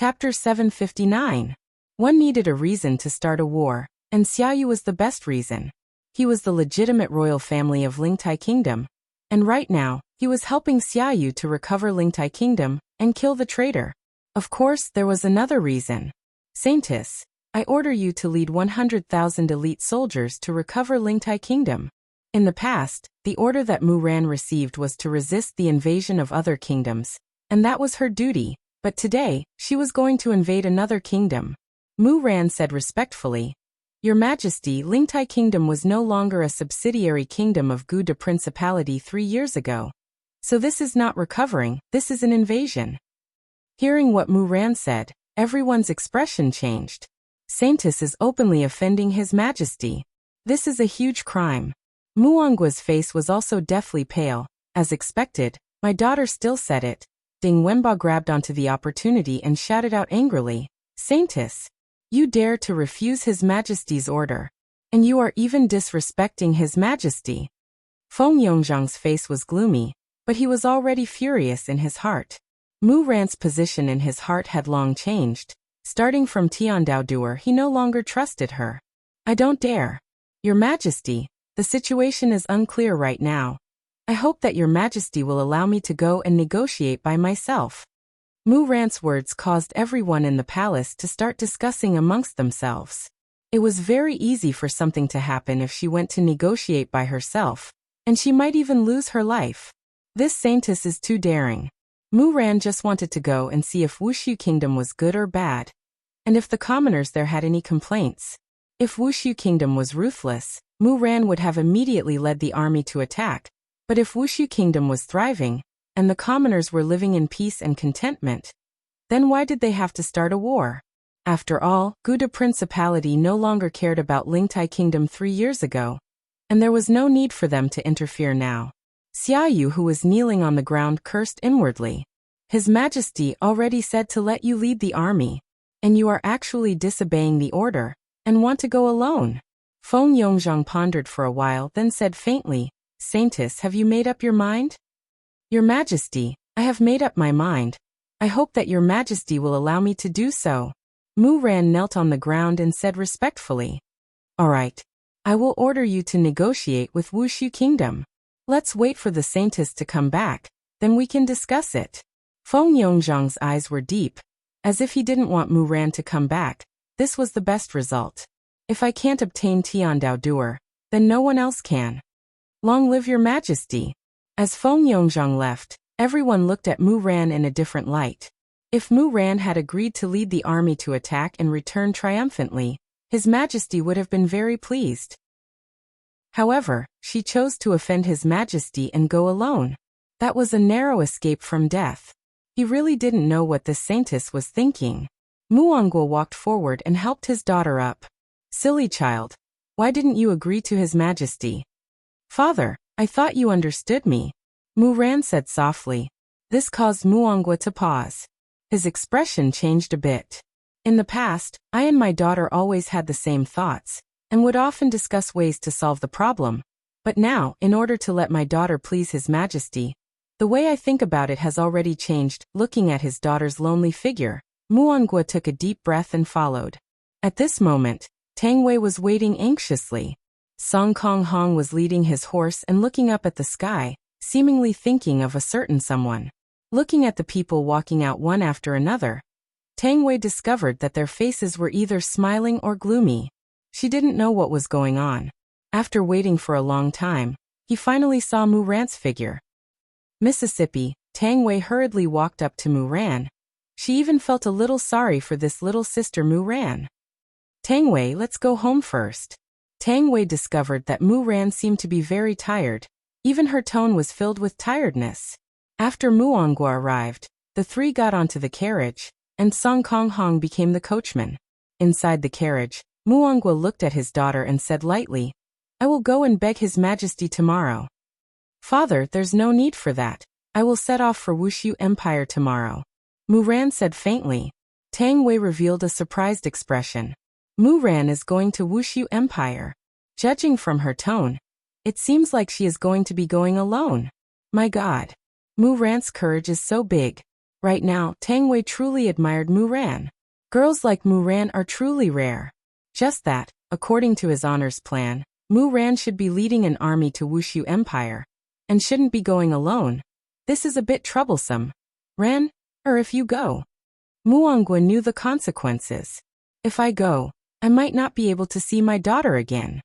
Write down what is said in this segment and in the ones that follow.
Chapter 759. One needed a reason to start a war, and Xiaoyu was the best reason. He was the legitimate royal family of Lingtai Kingdom, and right now, he was helping Xiaoyu to recover Lingtai Kingdom and kill the traitor. Of course, there was another reason. Saintess, I order you to lead 100,000 elite soldiers to recover Lingtai Kingdom. In the past, the order that Mu Ran received was to resist the invasion of other kingdoms, and that was her duty. But today, she was going to invade another kingdom. Mu Ran said respectfully, Your Majesty, Lingtai Kingdom was no longer a subsidiary kingdom of Guda Principality 3 years ago. So this is not recovering, this is an invasion. Hearing what Mu Ran said, everyone's expression changed. Saintess is openly offending His Majesty. This is a huge crime. Muangwa's face was also deathly pale. As expected, my daughter still said it. Ding Wenba grabbed onto the opportunity and shouted out angrily, Saintess, you dare to refuse His Majesty's order. And you are even disrespecting His Majesty. Feng Yongzhang's face was gloomy, but he was already furious in his heart. Mu Ran's position in his heart had long changed. Starting from Tiandao Duer, he no longer trusted her. I don't dare. Your Majesty, the situation is unclear right now. I hope that Your Majesty will allow me to go and negotiate by myself. Mu Ran's words caused everyone in the palace to start discussing amongst themselves. It was very easy for something to happen if she went to negotiate by herself, and she might even lose her life. This Saintess is too daring. Mu Ran just wanted to go and see if Wuxia Kingdom was good or bad, and if the commoners there had any complaints. If Wuxia Kingdom was ruthless, Mu Ran would have immediately led the army to attack. But if Wuxia Kingdom was thriving, and the commoners were living in peace and contentment, then why did they have to start a war? After all, Guda Principality no longer cared about Lingtai Kingdom 3 years ago, and there was no need for them to interfere now. Xiaoyu, who was kneeling on the ground, cursed inwardly. His Majesty already said to let you lead the army, and you are actually disobeying the order, and want to go alone. Feng Yongzhang pondered for a while, then said faintly, Saintess, have you made up your mind? Your Majesty, I have made up my mind. I hope that Your Majesty will allow me to do so. Mu Ran knelt on the ground and said respectfully, All right. I will order you to negotiate with Wuxia Kingdom. Let's wait for the Saintess to come back, then we can discuss it. Feng Yongzhang's eyes were deep, as if he didn't want Mu Ran to come back. This was the best result. If I can't obtain Tiandao Duer, then no one else can. Long live Your Majesty. As Feng Yongzhang left, everyone looked at Mu Ran in a different light. If Mu Ran had agreed to lead the army to attack and return triumphantly, His Majesty would have been very pleased. However, she chose to offend His Majesty and go alone. That was a narrow escape from death. He really didn't know what this Saintess was thinking. Muangwa walked forward and helped his daughter up. Silly child. Why didn't you agree to His Majesty? Father, I thought you understood me. Mu Ran said softly. This caused Muangwa to pause. His expression changed a bit. In the past, I and my daughter always had the same thoughts, and would often discuss ways to solve the problem. But now, in order to let my daughter please His Majesty, the way I think about it has already changed. Looking at his daughter's lonely figure, Muangwa took a deep breath and followed. At this moment, Tang Wei was waiting anxiously. Song Kong Hong was leading his horse and looking up at the sky, seemingly thinking of a certain someone. Looking at the people walking out one after another, Tang Wei discovered that their faces were either smiling or gloomy. She didn't know what was going on. After waiting for a long time, he finally saw Mu Ran's figure. Mississippi, Tang Wei hurriedly walked up to Mu Ran. She even felt a little sorry for this little sister Mu Ran. Tang Wei, let's go home first. Tang Wei discovered that Mu Ran seemed to be very tired. Even her tone was filled with tiredness. After Muangwa arrived, the three got onto the carriage, and Song Kong Hong became the coachman. Inside the carriage, Muangwa looked at his daughter and said lightly, I will go and beg His Majesty tomorrow. Father, there's no need for that. I will set off for Wuxia Empire tomorrow. Mu Ran said faintly. Tang Wei revealed a surprised expression. Mu Ran is going to Wuxia Empire. Judging from her tone, it seems like she is going to be going alone. My God. Mu Ran's courage is so big. Right now, Tang Wei truly admired Mu Ran. Girls like Mu Ran are truly rare. Just that, according to his honor's plan, Mu Ran should be leading an army to Wuxia Empire, and shouldn't be going alone. This is a bit troublesome. Ran, or if you go. Muangwa knew the consequences. If I go, I might not be able to see my daughter again.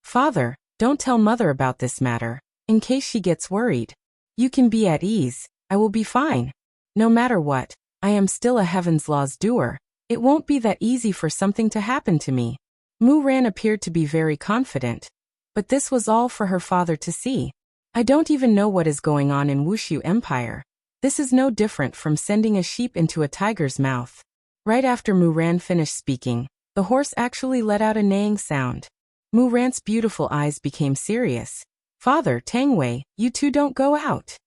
Father, don't tell mother about this matter, in case she gets worried. You can be at ease, I will be fine. No matter what, I am still a Heaven's Law's doer. It won't be that easy for something to happen to me. Mu Ran appeared to be very confident. But this was all for her father to see. I don't even know what is going on in Wuxia Empire. This is no different from sending a sheep into a tiger's mouth. Right after Mu Ran finished speaking, the horse actually let out a neighing sound. Mu Ran's beautiful eyes became serious. Father, Tang Wei, you two don't go out.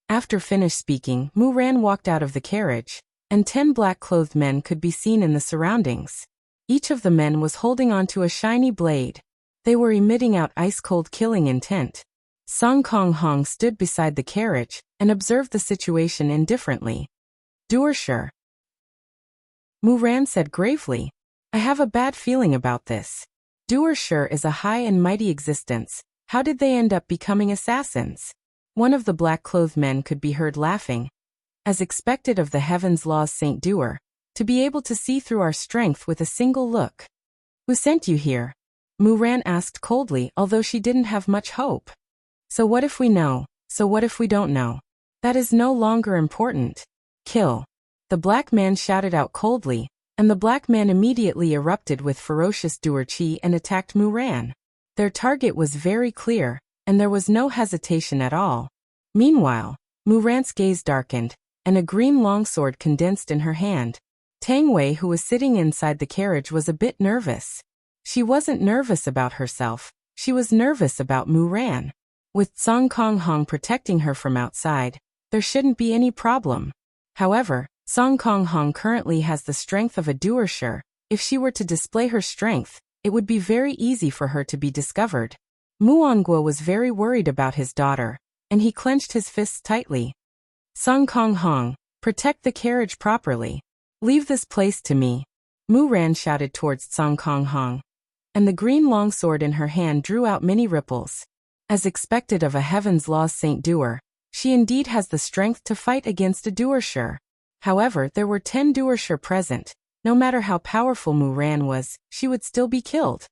After finished speaking, Mu Ran walked out of the carriage, and 10 black-clothed men could be seen in the surroundings. Each of the men was holding onto a shiny blade. They were emitting out ice-cold killing intent. Song Kong Hong stood beside the carriage and observed the situation indifferently. Duersher. Mu Ran said gravely, I have a bad feeling about this. Duersher is a high and mighty existence. How did they end up becoming assassins? One of the black-clothed men could be heard laughing. As expected of the Heaven's Law's Saint Doer, to be able to see through our strength with a single look. Who sent you here? Mu Ran asked coldly, although she didn't have much hope. So what if we know? So what if we don't know? That is no longer important. Kill. The black man shouted out coldly, and the black man immediately erupted with ferocious Doer Chi and attacked Mu Ran. Their target was very clear, and there was no hesitation at all. Meanwhile, Mu Ran's gaze darkened, and a green longsword condensed in her hand. Tang Wei, who was sitting inside the carriage, was a bit nervous. She wasn't nervous about herself, she was nervous about Mu Ran. With Song Kong Hong protecting her from outside, there shouldn't be any problem. However, Song Kong Hong currently has the strength of a Duersher. If she were to display her strength, it would be very easy for her to be discovered. Muangwa was very worried about his daughter, and he clenched his fists tightly. Song Kong Hong, protect the carriage properly. Leave this place to me. Mu Ran shouted towards Song Kong Hong, and the green longsword in her hand drew out many ripples. As expected of a Heaven's Law's Saint Doer, she indeed has the strength to fight against a Duersher. However, there were 10 Duersher present. No matter how powerful Mu Ran was, she would still be killed.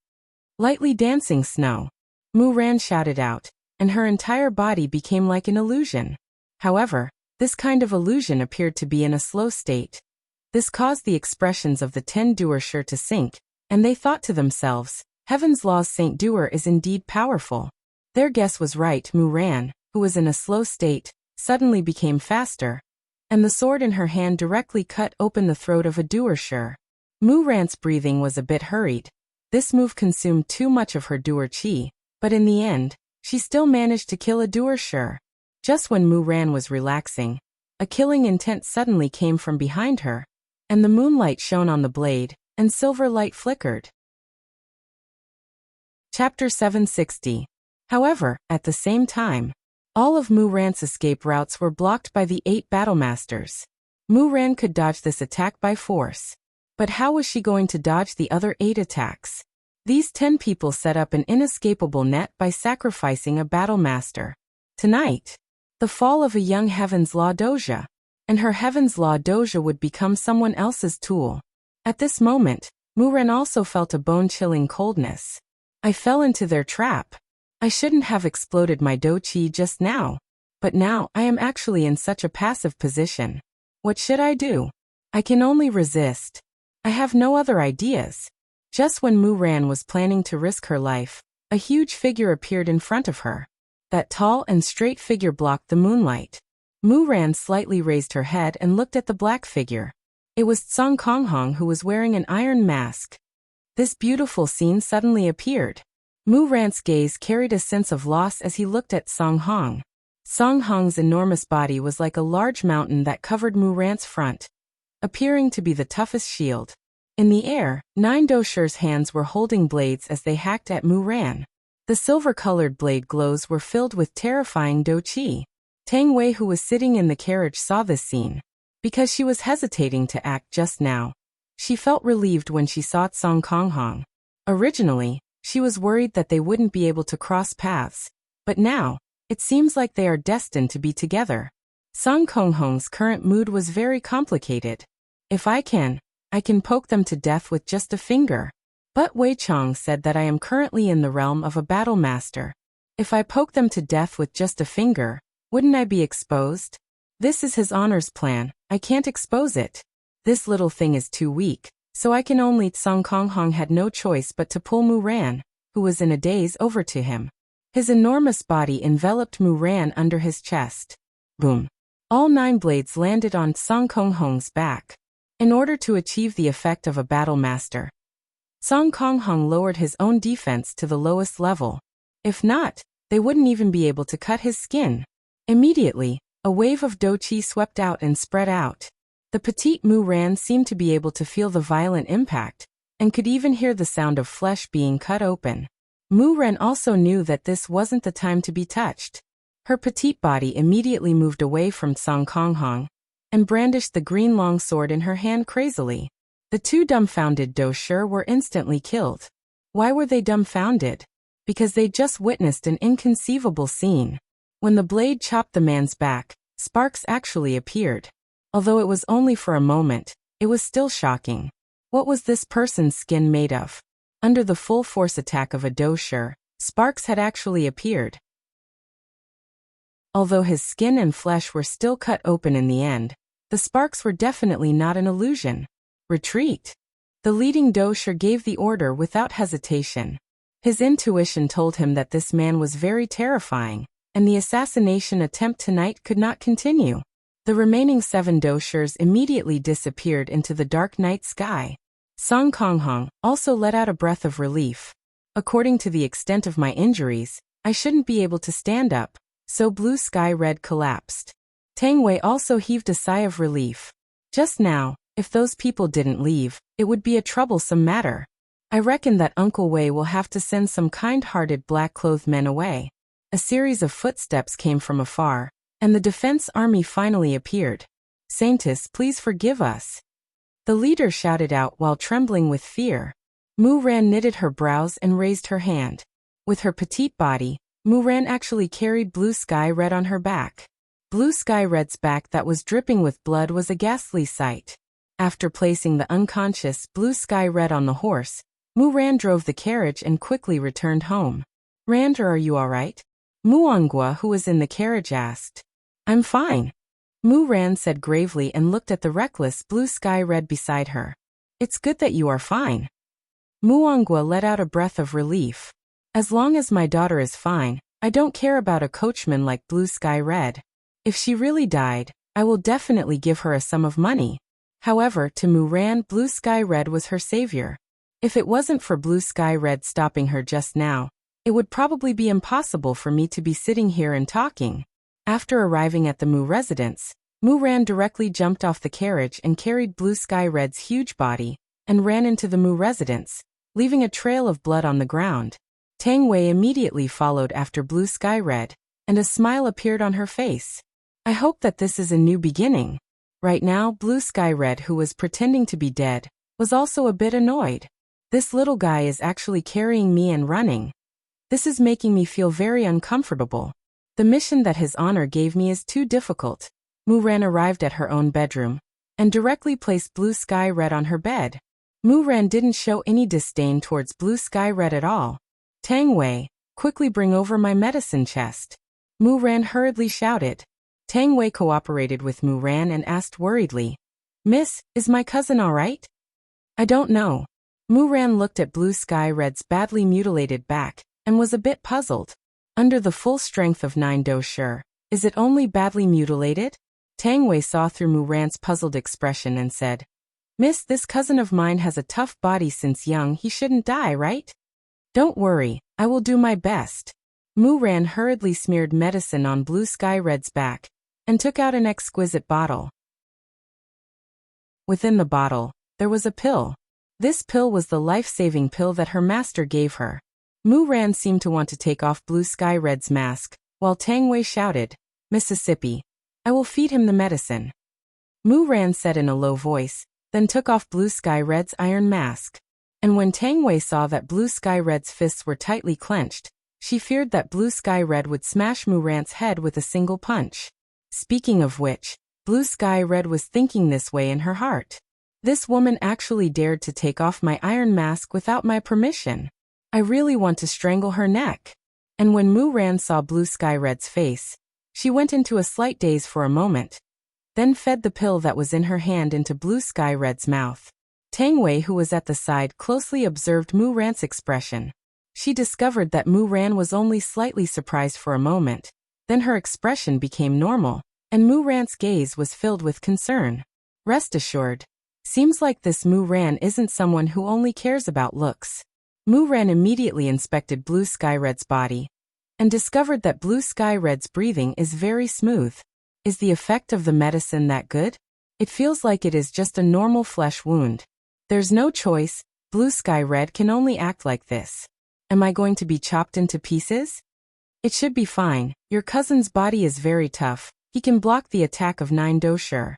Lightly dancing snow. Mu Ran shouted out, and her entire body became like an illusion. However, this kind of illusion appeared to be in a slow state. This caused the expressions of the 10 Duersher to sink, and they thought to themselves, Heaven's Law's Saint Doer is indeed powerful. Their guess was right. Mu Ran, who was in a slow state, suddenly became faster, and the sword in her hand directly cut open the throat of a Duersher. Mu Ran's breathing was a bit hurried. This move consumed too much of her Doer Chi, but in the end, she still managed to kill a Duersher. Just when Mu Ran was relaxing, a killing intent suddenly came from behind her, and the moonlight shone on the blade, and silver light flickered. Chapter 760. However, at the same time, all of Mu Ran's escape routes were blocked by the 8 Battlemasters. Mu Ran could dodge this attack by force. But how was she going to dodge the other 8 attacks? These 10 people set up an inescapable net by sacrificing a Battlemaster. Tonight, the fall of a young Heaven's Law Doja, and her Heaven's Law Doja would become someone else's tool. At this moment, Mu Ran also felt a bone-chilling coldness. I fell into their trap. I shouldn't have exploded my Do Chi just now. But now I am actually in such a passive position. What should I do? I can only resist. I have no other ideas. Just when Mu Ran was planning to risk her life, a huge figure appeared in front of her. That tall and straight figure blocked the moonlight. Mu Ran slightly raised her head and looked at the black figure. It was Song Kong Hong, who was wearing an iron mask. This beautiful scene suddenly appeared. Mu Ran's gaze carried a sense of loss as he looked at Song Hong. Song Hong's enormous body was like a large mountain that covered Mu Ran's front, appearing to be the toughest shield. In the air, 9 Dosher's hands were holding blades as they hacked at Mu Ran. The silver-colored blade glows were filled with terrifying Do Chi. Tang Wei, who was sitting in the carriage, saw this scene. because she was hesitating to act just now. She felt relieved when she saw Song Konghong. Originally, she was worried that they wouldn't be able to cross paths, but now, it seems like they are destined to be together. Song Konghong's current mood was very complicated. If I can poke them to death with just a finger. But Wei Chong said that I am currently in the realm of a battle master. If I poke them to death with just a finger, wouldn't I be exposed? This is his honor's plan, I can't expose it. This little thing is too weak, so I can only. Song Konghong had no choice but to pull Mu Ran, who was in a daze, over to him. His enormous body enveloped Mu Ran under his chest. Boom. All 9 blades landed on Song Konghong's back. In order to achieve the effect of a battle master, Song Konghong lowered his own defense to the lowest level. If not, they wouldn't even be able to cut his skin. Immediately, a wave of do qi swept out and spread out. The petite Mu Ran seemed to be able to feel the violent impact, and could even hear the sound of flesh being cut open. Mu Ran also knew that this wasn't the time to be touched. Her petite body immediately moved away from Song Konghong, and brandished the green longsword in her hand crazily. The 2 dumbfounded doshers were instantly killed. Why were they dumbfounded? Because they just witnessed an inconceivable scene. When the blade chopped the man's back, sparks actually appeared. Although it was only for a moment, it was still shocking. What was this person's skin made of? Under the full force attack of a dosher, sparks had actually appeared. Although his skin and flesh were still cut open in the end, the sparks were definitely not an illusion. Retreat. The leading dosher gave the order without hesitation. His intuition told him that this man was very terrifying, and the assassination attempt tonight could not continue. The remaining 7 doshers immediately disappeared into the dark night sky. Song Konghong also let out a breath of relief. According to the extent of my injuries, I shouldn't be able to stand up, so Blue Sky Red collapsed. Tang Wei also heaved a sigh of relief. Just now, if those people didn't leave, it would be a troublesome matter. I reckon that Uncle Wei will have to send some kind-hearted black-clothed men away. A series of footsteps came from afar, and the defense army finally appeared. Saintess, please forgive us. The leader shouted out while trembling with fear. Mu Ran knitted her brows and raised her hand. With her petite body, Mu Ran actually carried Blue Sky Red on her back. Blue Sky Red's back that was dripping with blood was a ghastly sight. After placing the unconscious Blue Sky Red on the horse, Mu Ran drove the carriage and quickly returned home. Rander, are you alright? Muonghua, who was in the carriage, asked. I'm fine. Mu Ran said gravely and looked at the reckless Blue Sky Red beside her. It's good that you are fine. Muonghua let out a breath of relief. As long as my daughter is fine, I don't care about a coachman like Blue Sky Red. If she really died, I will definitely give her a sum of money. However, to Mu Ran, Blue Sky Red was her savior. If it wasn't for Blue Sky Red stopping her just now, it would probably be impossible for me to be sitting here and talking. After arriving at the Mu residence, Mu Ran directly jumped off the carriage and carried Blue Sky Red's huge body, and ran into the Mu residence, leaving a trail of blood on the ground. Tang Wei immediately followed after Blue Sky Red, and a smile appeared on her face. I hope that this is a new beginning. Right now, Blue Sky Red, who was pretending to be dead, was also a bit annoyed. This little guy is actually carrying me and running. This is making me feel very uncomfortable. The mission that His Honor gave me is too difficult. Mu Ran arrived at her own bedroom, and directly placed Blue Sky Red on her bed. Mu Ran didn't show any disdain towards Blue Sky Red at all. Tang Wei, quickly bring over my medicine chest. Mu Ran hurriedly shouted. Tang Wei cooperated with Mu Ran and asked worriedly, Miss, is my cousin all right? I don't know. Mu Ran looked at Blue Sky Red's badly mutilated back, and was a bit puzzled. Under the full strength of 9 dosher, is it only badly mutilated? Tang Wei saw through Mu Ran's puzzled expression and said, Miss, this cousin of mine has a tough body since young, he shouldn't die, right? Don't worry, I will do my best. Mu Ran hurriedly smeared medicine on Blue Sky Red's back, and took out an exquisite bottle. Within the bottle, there was a pill. This pill was the life-saving pill that her master gave her. Mu Ran seemed to want to take off Blue Sky Red's mask, while Tang Wei shouted, Mississippi, I will feed him the medicine. Mu Ran said in a low voice, then took off Blue Sky Red's iron mask. And when Tang Wei saw that Blue Sky Red's fists were tightly clenched, she feared that Blue Sky Red would smash Mu Ran's head with a single punch. Speaking of which, Blue Sky Red was thinking this way in her heart. This woman actually dared to take off my iron mask without my permission. I really want to strangle her neck. And when Mu Ran saw Blue Sky Red's face, she went into a slight daze for a moment, then fed the pill that was in her hand into Blue Sky Red's mouth. Tang Wei, who was at the side, closely observed Mu Ran's expression. She discovered that Mu Ran was only slightly surprised for a moment, then her expression became normal, and Mu Ran's gaze was filled with concern. Rest assured, seems like this Mu Ran isn't someone who only cares about looks. Mu Ran immediately inspected Blue Sky Red's body, and discovered that Blue Sky Red's breathing is very smooth. Is the effect of the medicine that good? It feels like it is just a normal flesh wound. There's no choice, Blue Sky Red can only act like this. Am I going to be chopped into pieces? It should be fine, your cousin's body is very tough, he can block the attack of 9 dosher.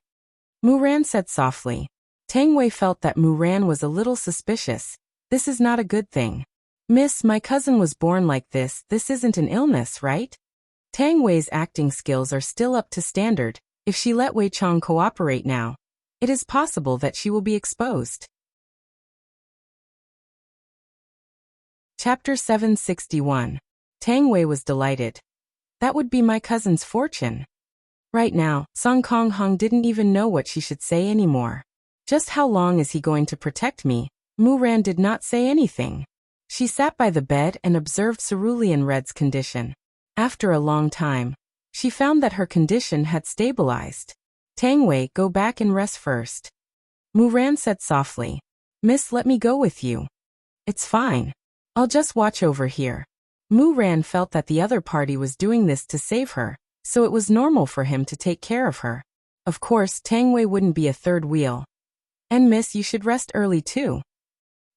Mu Ran said softly. Tang Wei felt that Mu Ran was a little suspicious. This is not a good thing. Miss, my cousin was born like this isn't an illness, right? Tang Wei's acting skills are still up to standard. If she let Wei Chong cooperate now, it is possible that she will be exposed. Chapter 761. Tang Wei was delighted. That would be my cousin's fortune. Right now, Song Kong Hong didn't even know what she should say anymore. Just how long is he going to protect me? Mu Ran did not say anything. She sat by the bed and observed Cerulean Red's condition. After a long time, she found that her condition had stabilized. Tang Wei, go back and rest first. Mu Ran said softly. Miss, let me go with you. It's fine. I'll just watch over here. Mu Ran felt that the other party was doing this to save her, so it was normal for him to take care of her. Of course, Tang Wei wouldn't be a third wheel. And miss, you should rest early too.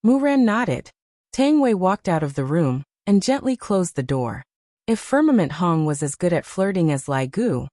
Mu Ran nodded. Tang Wei walked out of the room and gently closed the door. If Firmament Hong was as good at flirting as Lai Gu,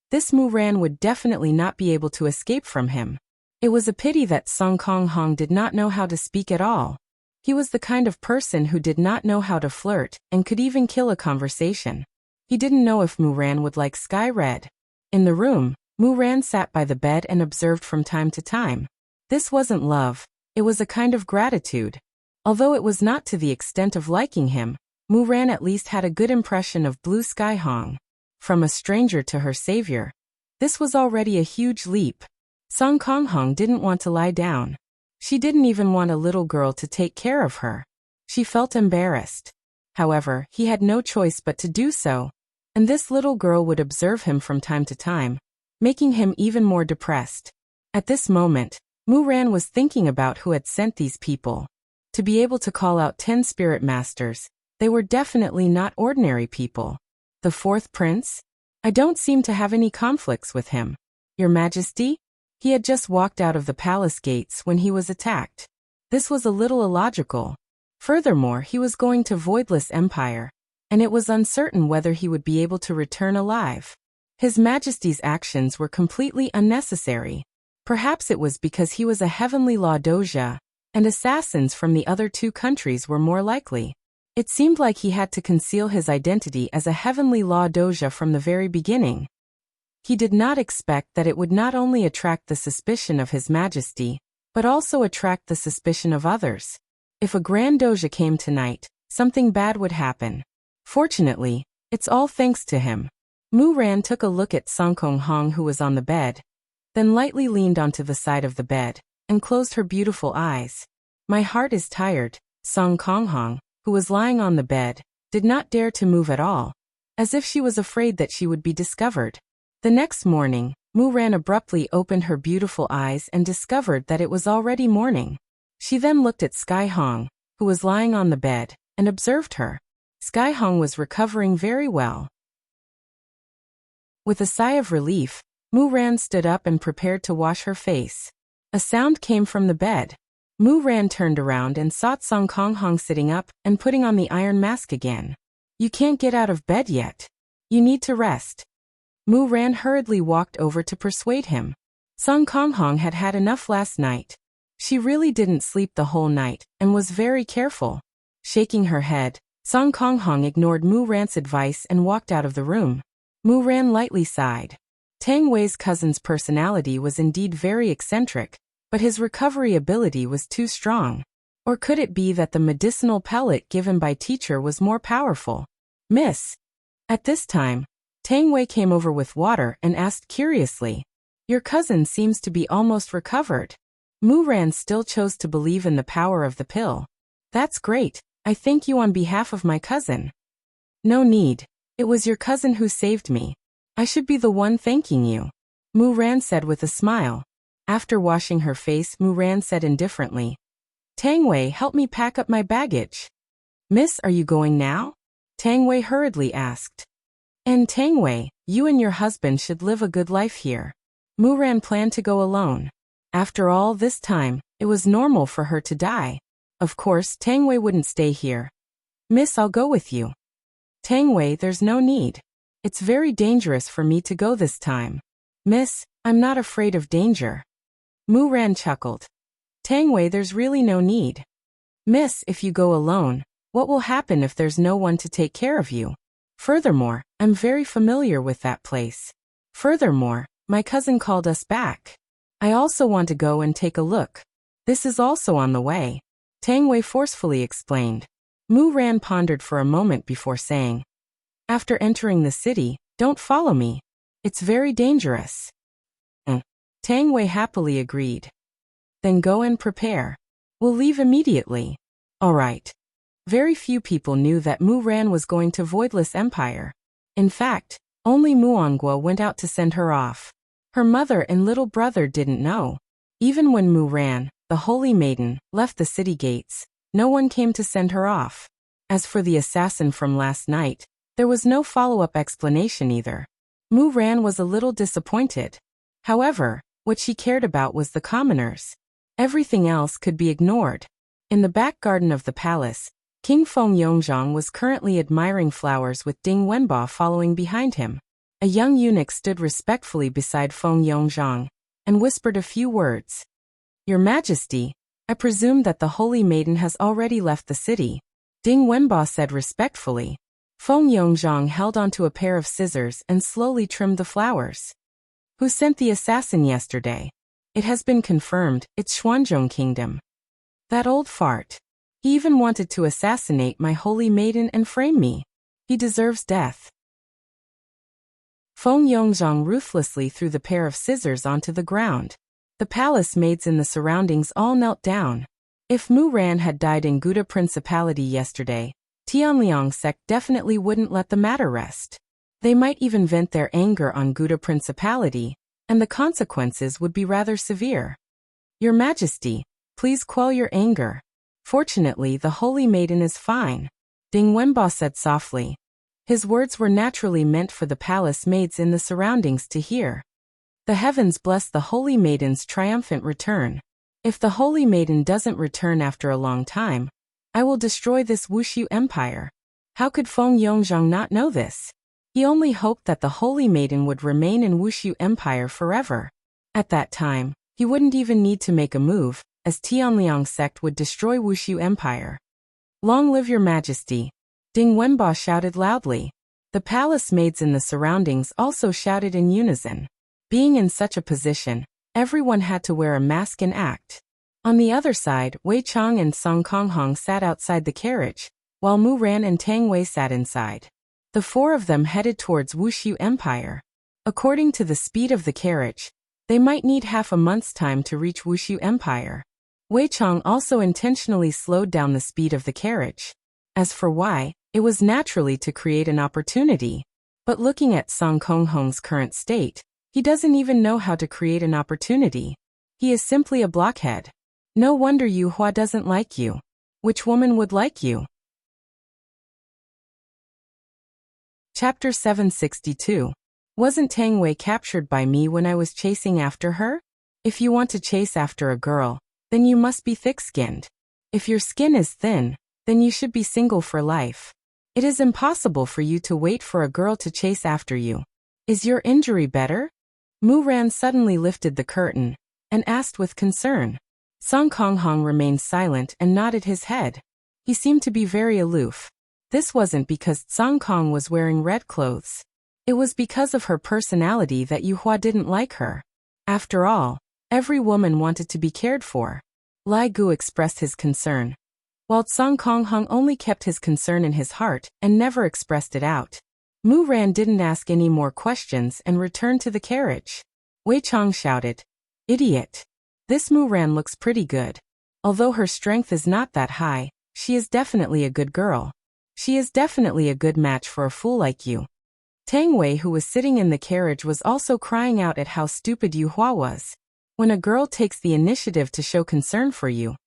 this Mu Ran would definitely not be able to escape from him. It was a pity that Song Kong Hong did not know how to speak at all. He was the kind of person who did not know how to flirt and could even kill a conversation. He didn't know if Mu Ran would like Sky Red. In the room, Mu Ran sat by the bed and observed from time to time. This wasn't love, it was a kind of gratitude. Although it was not to the extent of liking him, Mu Ran at least had a good impression of Blue Sky Hong. From a stranger to her savior, this was already a huge leap. Song Kong Hong didn't want to lie down. She didn't even want a little girl to take care of her. She felt embarrassed. However, he had no choice but to do so, and this little girl would observe him from time to time, making him even more depressed. At this moment, Mu Ran was thinking about who had sent these people. To be able to call out 10 spirit masters, they were definitely not ordinary people. The 4th prince? I don't seem to have any conflicts with him. Your Majesty? He had just walked out of the palace gates when he was attacked. This was a little illogical. Furthermore, he was going to Voidless Empire, and it was uncertain whether he would be able to return alive. His Majesty's actions were completely unnecessary. Perhaps it was because he was a heavenly law doja, and assassins from the other 2 countries were more likely. It seemed like he had to conceal his identity as a heavenly law doja from the very beginning. He did not expect that it would not only attract the suspicion of His Majesty, but also attract the suspicion of others. If a Grand Doja came tonight, something bad would happen. Fortunately, it's all thanks to him. Mu Ran took a look at Song Kong Hong, who was on the bed, then lightly leaned onto the side of the bed, and closed her beautiful eyes. My heart is tired. Song Kong Hong, who was lying on the bed, did not dare to move at all, as if she was afraid that she would be discovered. The next morning, Mu Ran abruptly opened her beautiful eyes and discovered that it was already morning. She then looked at Sky Hong, who was lying on the bed, and observed her. Sky Hong was recovering very well. With a sigh of relief, Mu Ran stood up and prepared to wash her face. A sound came from the bed. Mu Ran turned around and saw Song Kong Hong sitting up and putting on the iron mask again. You can't get out of bed yet. You need to rest. Mu Ran hurriedly walked over to persuade him. Song Konghong had had enough last night. She really didn't sleep the whole night and was very careful. Shaking her head, Song Konghong ignored Mu Ran's advice and walked out of the room. Mu Ran lightly sighed. Tang Wei's cousin's personality was indeed very eccentric, but his recovery ability was too strong. Or could it be that the medicinal pellet given by teacher was more powerful? Miss. At this time, Tang Wei came over with water and asked curiously, "Your cousin seems to be almost recovered." Mu Ran still chose to believe in the power of the pill. "That's great. I thank you on behalf of my cousin." "No need. It was your cousin who saved me. I should be the one thanking you," Mu Ran said with a smile. After washing her face, Mu Ran said indifferently, "Tang Wei, help me pack up my baggage." "Miss, are you going now?" Tang Wei hurriedly asked. "And Tang Wei, you and your husband should live a good life here." Mu Ran planned to go alone. After all this time, it was normal for her to die. Of course, Tang Wei wouldn't stay here. "Miss, I'll go with you." "Tang Wei, there's no need. It's very dangerous for me to go this time." "Miss, I'm not afraid of danger." Mu Ran chuckled. "Tang Wei, there's really no need. Miss, if you go alone, what will happen if there's no one to take care of you? Furthermore, I'm very familiar with that place. Furthermore, my cousin called us back. I also want to go and take a look. This is also on the way," Tang Wei forcefully explained. Mu Ran pondered for a moment before saying, "After entering the city, don't follow me. It's very dangerous." Tang Wei happily agreed. "Then go and prepare. We'll leave immediately." "All right." Very few people knew that Mu Ran was going to Voidless Empire. In fact, only Muonghua went out to send her off. Her mother and little brother didn't know. Even when Mu Ran, the Holy Maiden, left the city gates, no one came to send her off. As for the assassin from last night, there was no follow-up explanation either. Mu Ran was a little disappointed. However, what she cared about was the commoners. Everything else could be ignored. In the back garden of the palace, King Feng Yongzhang was currently admiring flowers with Ding Wenba following behind him. A young eunuch stood respectfully beside Feng Yongzhang and whispered a few words. "Your Majesty, I presume that the Holy Maiden has already left the city," Ding Wenba said respectfully. Feng Yongzhang held onto a pair of scissors and slowly trimmed the flowers. "Who sent the assassin yesterday?" "It has been confirmed, it's Xuanzhong Kingdom." "That old fart. He even wanted to assassinate my Holy Maiden and frame me. He deserves death." Feng Yongzhang ruthlessly threw the pair of scissors onto the ground. The palace maids in the surroundings all knelt down. If Mu Ran had died in Gouda Principality yesterday, Tianliang sect definitely wouldn't let the matter rest. They might even vent their anger on Gouda Principality, and the consequences would be rather severe. "Your Majesty, please quell your anger. Fortunately, the Holy Maiden is fine," Ding Wenba said softly. His words were naturally meant for the palace maids in the surroundings to hear. "The heavens bless the Holy Maiden's triumphant return. If the Holy Maiden doesn't return after a long time, I will destroy this Wuxia Empire." How could Feng Yongzhang not know this? He only hoped that the Holy Maiden would remain in Wuxia Empire forever. At that time, he wouldn't even need to make a move, as Tianliang sect would destroy Wuxia Empire. "Long live your Majesty," Ding Wenba shouted loudly. The palace maids in the surroundings also shouted in unison. Being in such a position, everyone had to wear a mask and act. On the other side, Wei Chang and Song Konghong sat outside the carriage, while Mu Ran and Tang Wei sat inside. The four of them headed towards Wuxia Empire. According to the speed of the carriage, they might need half a month's time to reach Wuxia Empire. Wei Chang also intentionally slowed down the speed of the carriage. As for why, it was naturally to create an opportunity. But looking at Song Konghong's current state, he doesn't even know how to create an opportunity. He is simply a blockhead. No wonder Yu Hua doesn't like you. Which woman would like you? Chapter 762. Wasn't Tang Wei captured by me when I was chasing after her? If you want to chase after a girl, then you must be thick-skinned. If your skin is thin, then you should be single for life. It is impossible for you to wait for a girl to chase after you. Is your injury better? Mu Ran suddenly lifted the curtain and asked with concern. Song Kong Hong remained silent and nodded his head. He seemed to be very aloof. This wasn't because Song Kong was wearing red clothes. It was because of her personality that Yu Hua didn't like her. After all, every woman wanted to be cared for. Lai Gu expressed his concern, while Song Kong Hong only kept his concern in his heart and never expressed it out. Mu Ran didn't ask any more questions and returned to the carriage. Wei Chong shouted, "Idiot! This Mu Ran looks pretty good. Although her strength is not that high, she is definitely a good girl. She is definitely a good match for a fool like you." Tang Wei, who was sitting in the carriage, was also crying out at how stupid Yu Hua was. When a girl takes the initiative to show concern for you,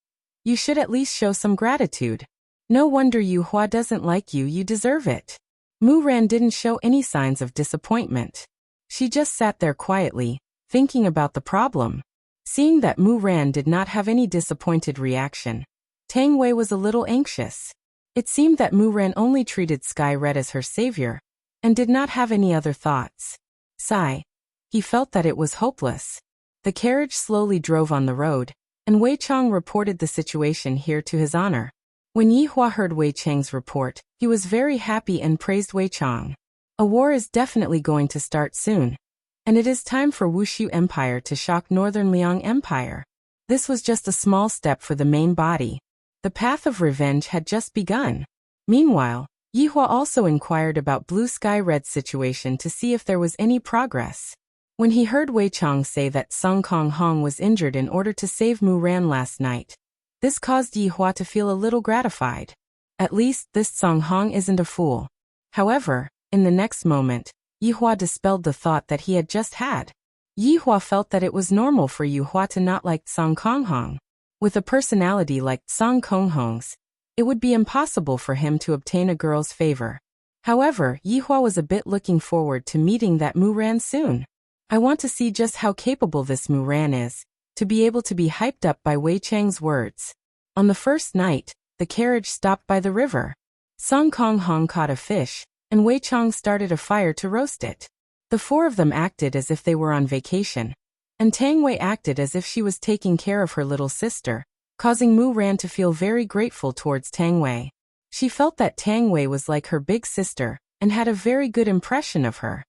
you should at least show some gratitude. No wonder Yu Hua doesn't like you, you deserve it. Mu Ran didn't show any signs of disappointment. She just sat there quietly, thinking about the problem. Seeing that Mu Ran did not have any disappointed reaction, Tang Wei was a little anxious. It seemed that Mu Ran only treated Sky Red as her savior, and did not have any other thoughts. Sigh. He felt that it was hopeless. The carriage slowly drove on the road, and Wei Chong reported the situation here to his honor. When Yi Hua heard Wei Chang's report, he was very happy and praised Wei Chong. A war is definitely going to start soon, and it is time for Wuxia Empire to shock Northern Liang Empire. This was just a small step for the main body. The path of revenge had just begun. Meanwhile, Yi Hua also inquired about Blue Sky Red's situation to see if there was any progress. When he heard Wei Chong say that Song Kong Hong was injured in order to save Mu Ran last night, this caused Yi Hua to feel a little gratified. At least this Song Hong isn't a fool. However, in the next moment, Yi Hua dispelled the thought that he had just had. Yi Hua felt that it was normal for Yi Hua to not like Song Kong Hong. With a personality like Song Kong Hong's, it would be impossible for him to obtain a girl's favor. However, Yi Hua was a bit looking forward to meeting that Mu Ran soon. I want to see just how capable this Mu Ran is, to be able to be hyped up by Wei Chang's words. On the first night, the carriage stopped by the river. Song Kong Hong caught a fish, and Wei Chong started a fire to roast it. The four of them acted as if they were on vacation, and Tang Wei acted as if she was taking care of her little sister, causing Mu Ran to feel very grateful towards Tang Wei. She felt that Tang Wei was like her big sister, and had a very good impression of her.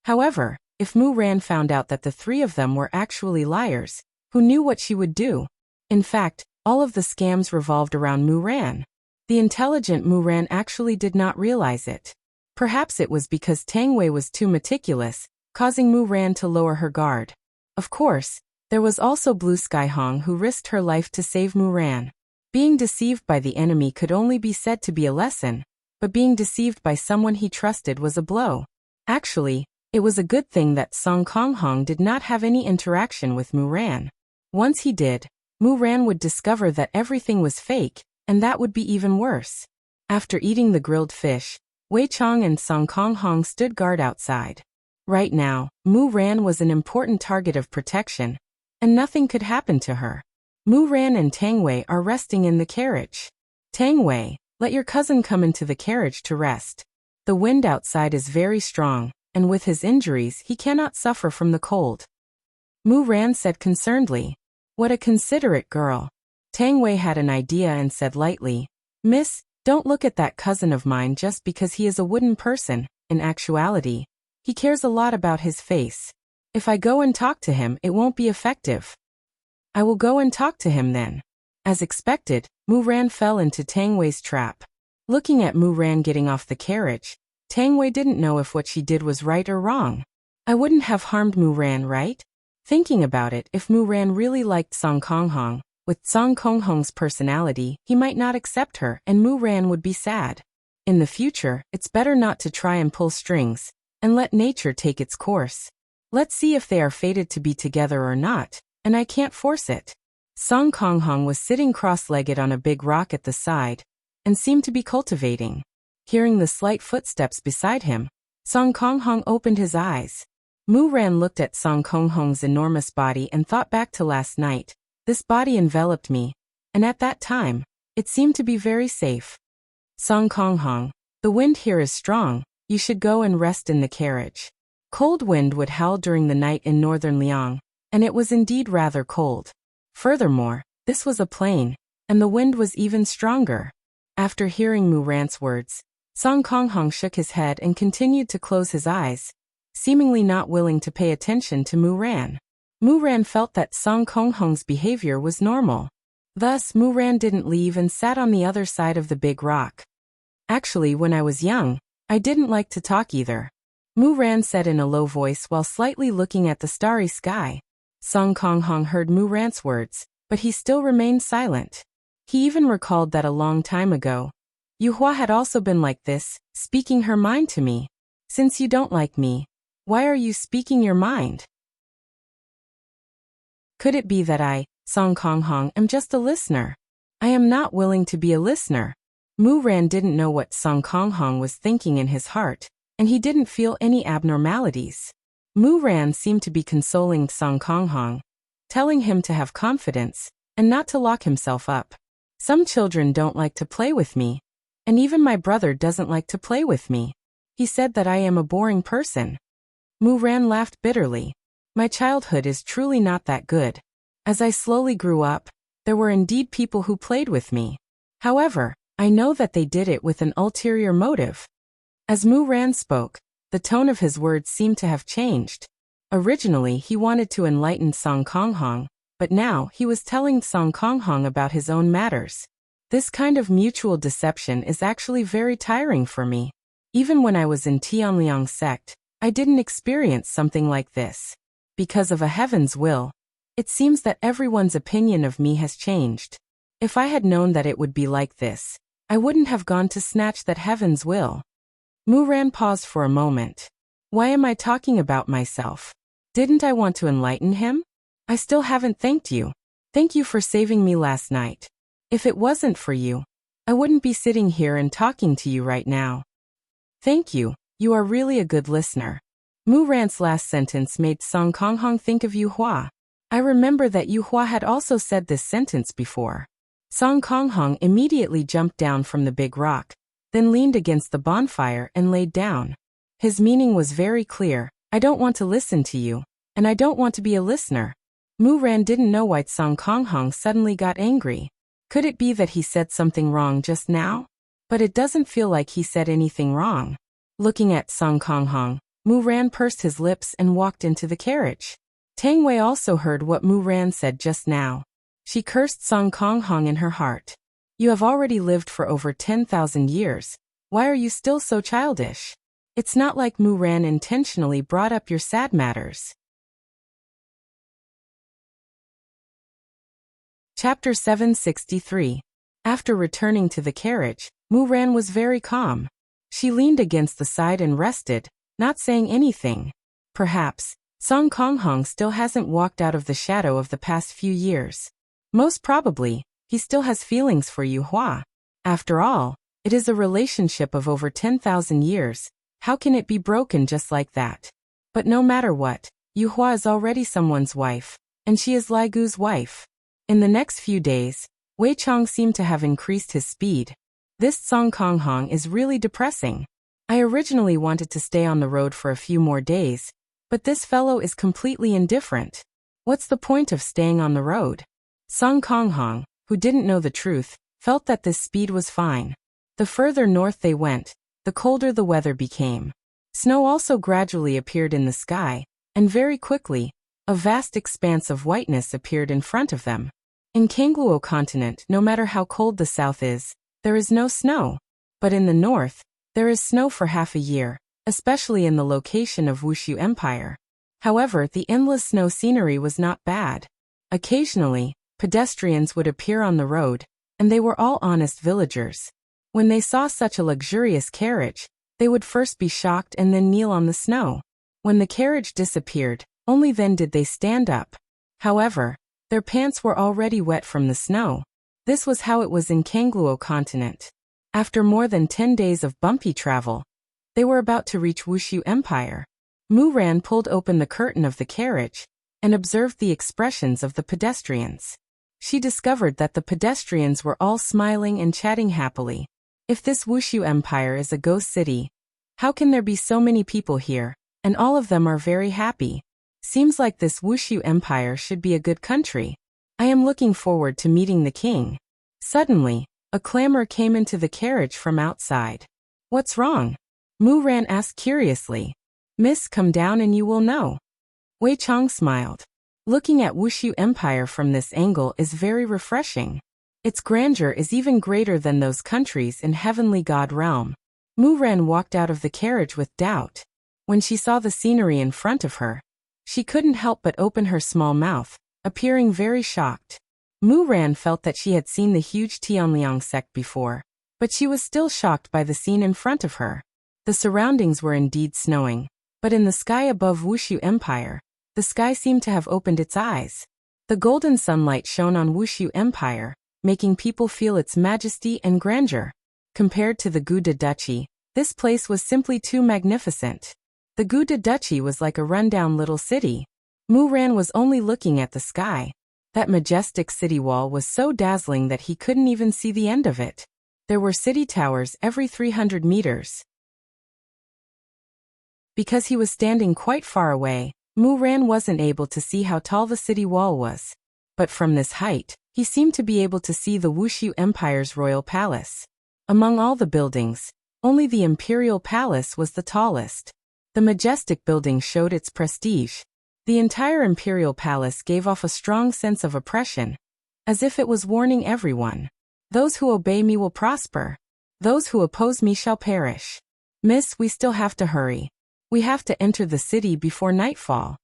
However, if Mu Ran found out that the three of them were actually liars, who knew what she would do? In fact, all of the scams revolved around Mu Ran. The intelligent Mu Ran actually did not realize it. Perhaps it was because Tang Wei was too meticulous, causing Mu Ran to lower her guard. Of course, there was also Blue Sky Hong, who risked her life to save Mu Ran. Being deceived by the enemy could only be said to be a lesson, but being deceived by someone he trusted was a blow. Actually, it was a good thing that Song Kong Hong did not have any interaction with Mu Ran. Once he did, Mu Ran would discover that everything was fake, and that would be even worse. After eating the grilled fish, Wei Chong and Song Kong Hong stood guard outside. Right now, Mu Ran was an important target of protection, and nothing could happen to her. Mu Ran and Tang Wei are resting in the carriage. Tang Wei, let your cousin come into the carriage to rest. The wind outside is very strong, and with his injuries he cannot suffer from the cold. Mu Ran said concernedly. What a considerate girl. Tang Wei had an idea and said lightly, Miss, don't look at that cousin of mine just because he is a wooden person. In actuality, he cares a lot about his face. If I go and talk to him, it won't be effective. I will go and talk to him then. As expected, Mu Ran fell into Tang Wei's trap. Looking at Mu Ran getting off the carriage, Tang Wei didn't know if what she did was right or wrong. I wouldn't have harmed Mu Ran, right? Thinking about it, if Mu Ran really liked Song Kong Hong, with Song Kong Hong's personality, he might not accept her and Mu Ran would be sad. In the future, it's better not to try and pull strings, and let nature take its course. Let's see if they are fated to be together or not, and I can't force it. Song Kong Hong was sitting cross-legged on a big rock at the side, and seemed to be cultivating. Hearing the slight footsteps beside him, Song Kong Hong opened his eyes. Mu Ran looked at Song Kong Hong's enormous body and thought back to last night. This body enveloped me, and at that time, it seemed to be very safe. Song Kong Hong, the wind here is strong, you should go and rest in the carriage. Cold wind would howl during the night in northern Liang, and it was indeed rather cold. Furthermore, this was a plain, and the wind was even stronger. After hearing Mu Ran's words, Song Konghong shook his head and continued to close his eyes, seemingly not willing to pay attention to Mu Ran. Mu Ran felt that Song Konghong's behavior was normal. Thus, Mu Ran didn't leave and sat on the other side of the big rock. Actually, when I was young, I didn't like to talk either, Mu Ran said in a low voice while slightly looking at the starry sky. Song Konghong heard Mu Ran's words, but he still remained silent. He even recalled that a long time ago, Yu Hua had also been like this, speaking her mind to me. Since you don't like me, why are you speaking your mind? Could it be that I, Song Konghong, am just a listener? I am not willing to be a listener. Mu Ran didn't know what Song Konghong was thinking in his heart, and he didn't feel any abnormalities. Mu Ran seemed to be consoling Song Konghong, telling him to have confidence, and not to lock himself up. Some children don't like to play with me, and even my brother doesn't like to play with me. He said that I am a boring person. Mu Ran laughed bitterly. My childhood is truly not that good. As I slowly grew up, there were indeed people who played with me. However, I know that they did it with an ulterior motive. As Mu Ran spoke, the tone of his words seemed to have changed. Originally, he wanted to enlighten Song Konghong, but now he was telling Song Konghong about his own matters. This kind of mutual deception is actually very tiring for me. Even when I was in Tianliang sect, I didn't experience something like this. Because of a heaven's will, it seems that everyone's opinion of me has changed. If I had known that it would be like this, I wouldn't have gone to snatch that heaven's will. Mu Ran paused for a moment. Why am I talking about myself? Didn't I want to enlighten him? I still haven't thanked you. Thank you for saving me last night. If it wasn't for you, I wouldn't be sitting here and talking to you right now. Thank you, you are really a good listener. Mu Ran's last sentence made Song Konghong think of Yu Hua. I remember that Yu Hua had also said this sentence before. Song Konghong immediately jumped down from the big rock, then leaned against the bonfire and laid down. His meaning was very clear. I don't want to listen to you, and I don't want to be a listener. Mu Ran didn't know why Song Konghong suddenly got angry. Could it be that he said something wrong just now? But it doesn't feel like he said anything wrong. Looking at Song Konghong, Mu Ran pursed his lips and walked into the carriage. Tang Wei also heard what Mu Ran said just now. She cursed Song Konghong in her heart. You have already lived for over 10,000 years. Why are you still so childish? It's not like Mu Ran intentionally brought up your sad matters. Chapter 763. After returning to the carriage, Mu Ran was very calm. She leaned against the side and rested, not saying anything. Perhaps, Song Konghong still hasn't walked out of the shadow of the past few years. Most probably, he still has feelings for Yu Hua. After all, it is a relationship of over 10,000 years. How can it be broken just like that? But no matter what, Yu Hua is already someone's wife, and she is Lai Gu's wife. In the next few days, Wei Chong seemed to have increased his speed. This Song Konghong is really depressing. I originally wanted to stay on the road for a few more days, but this fellow is completely indifferent. What's the point of staying on the road? Song Konghong, who didn't know the truth, felt that this speed was fine. The further north they went, the colder the weather became. Snow also gradually appeared in the sky, and very quickly, a vast expanse of whiteness appeared in front of them. In Kangluo continent, no matter how cold the south is, there is no snow. But in the north, there is snow for half a year, especially in the location of Wuxia Empire. However, the endless snow scenery was not bad. Occasionally, pedestrians would appear on the road, and they were all honest villagers. When they saw such a luxurious carriage, they would first be shocked and then kneel on the snow. When the carriage disappeared, only then did they stand up. However, their pants were already wet from the snow. This was how it was in Kangluo continent. After more than 10 days of bumpy travel, they were about to reach Wuxia Empire. Mu Ran pulled open the curtain of the carriage and observed the expressions of the pedestrians. She discovered that the pedestrians were all smiling and chatting happily. If this Wuxia Empire is a ghost city, how can there be so many people here? and all of them are very happy. Seems like this Wuxia Empire should be a good country. I am looking forward to meeting the king. Suddenly, a clamor came into the carriage from outside. What's wrong? Mu Ran asked curiously. Miss, come down and you will know. Wei Chong smiled. Looking at Wuxia Empire from this angle is very refreshing. Its grandeur is even greater than those countries in Heavenly God realm. Mu Ran walked out of the carriage with doubt. When she saw the scenery in front of her, she couldn't help but open her small mouth, appearing very shocked. Mu Ran felt that she had seen the huge Tianliang sect before, but she was still shocked by the scene in front of her. The surroundings were indeed snowing, but in the sky above Wuxia Empire, the sky seemed to have opened its eyes. The golden sunlight shone on Wuxia Empire, making people feel its majesty and grandeur. Compared to the Gouda Duchy, this place was simply too magnificent. The Gouda Duchy was like a rundown little city. Mu Ran was only looking at the sky. That majestic city wall was so dazzling that he couldn't even see the end of it. There were city towers every 300 meters. Because he was standing quite far away, Mu Ran wasn't able to see how tall the city wall was. But from this height, he seemed to be able to see the Wuxia Empire's royal palace. Among all the buildings, only the imperial palace was the tallest. The majestic building showed its prestige. The entire imperial palace gave off a strong sense of oppression, as if it was warning everyone. Those who obey me will prosper. Those who oppose me shall perish. Miss, we still have to hurry. We have to enter the city before nightfall.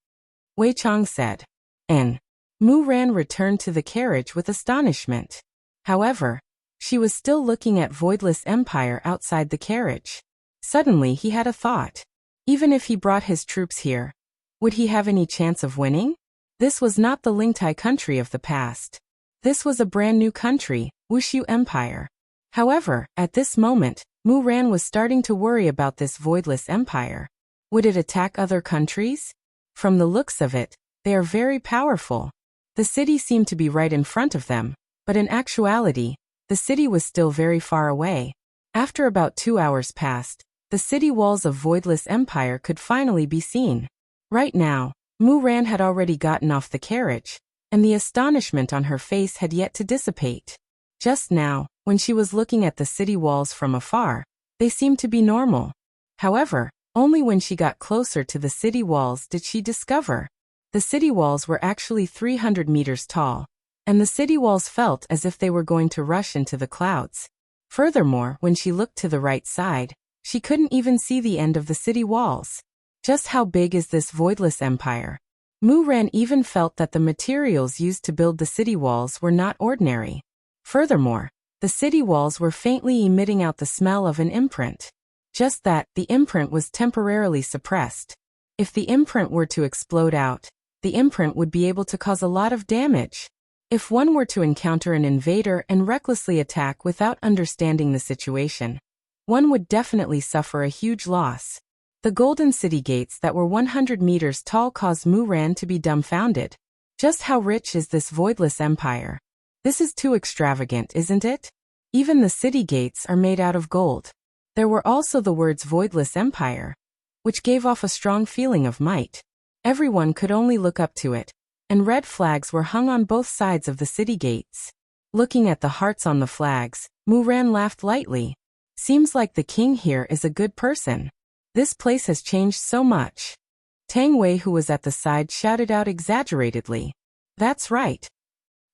Wei Chong said. And Mu Ran returned to the carriage with astonishment. However, she was still looking at Voidless Empire outside the carriage. Suddenly he had a thought. Even if he brought his troops here, would he have any chance of winning? This was not the Lingtai country of the past. This was a brand new country, Wuxia Empire. However, at this moment, Mu Ran was starting to worry about this Voidless Empire. Would it attack other countries? From the looks of it, they are very powerful. The city seemed to be right in front of them, but in actuality, the city was still very far away. After about 2 hours passed, the city walls of Voidless Empire could finally be seen. Right now, Mu Ran had already gotten off the carriage, and the astonishment on her face had yet to dissipate. Just now, when she was looking at the city walls from afar, they seemed to be normal. However, only when she got closer to the city walls did she discover. The city walls were actually 300 meters tall, and the city walls felt as if they were going to rush into the clouds. Furthermore, when she looked to the right side, she couldn't even see the end of the city walls. Just how big is this Voidless Empire? Mu Ran even felt that the materials used to build the city walls were not ordinary. Furthermore, the city walls were faintly emitting out the smell of an imprint. Just that, the imprint was temporarily suppressed. If the imprint were to explode out, the imprint would be able to cause a lot of damage. If one were to encounter an invader and recklessly attack without understanding the situation, one would definitely suffer a huge loss. The golden city gates that were 100 meters tall caused Mu Ran to be dumbfounded. Just how rich is this Voidless Empire? This is too extravagant, isn't it? Even the city gates are made out of gold. There were also the words Voidless Empire, which gave off a strong feeling of might. Everyone could only look up to it, and red flags were hung on both sides of the city gates. Looking at the hearts on the flags, Mu Ran laughed lightly. Seems like the king here is a good person. This place has changed so much. Tang Wei, who was at the side, shouted out exaggeratedly. That's right.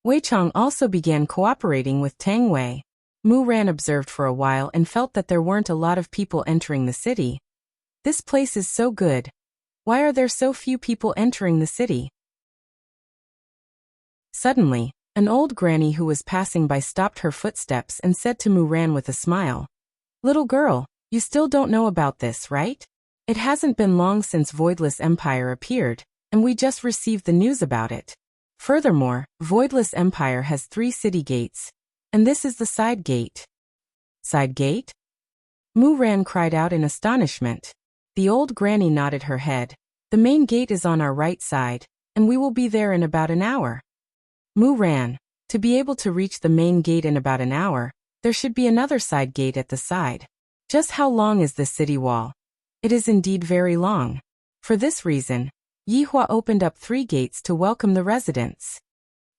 Wei Chong also began cooperating with Tang Wei. Mu Ran observed for a while and felt that there weren't a lot of people entering the city. This place is so good. Why are there so few people entering the city? Suddenly, an old granny who was passing by stopped her footsteps and said to Mu Ran with a smile, "Little girl, you still don't know about this, right? It hasn't been long since Voidless Empire appeared, and we just received the news about it. Furthermore, Voidless Empire has 3 city gates, and this is the side gate." Side gate? Mu Ran cried out in astonishment. The old granny nodded her head. The main gate is on our right side, and we will be there in about an hour. Mu Ran, to be able to reach the main gate in about an hour, there should be another side gate at the side. Just how long is this city wall? It is indeed very long. For this reason, Yihua opened up 3 gates to welcome the residents.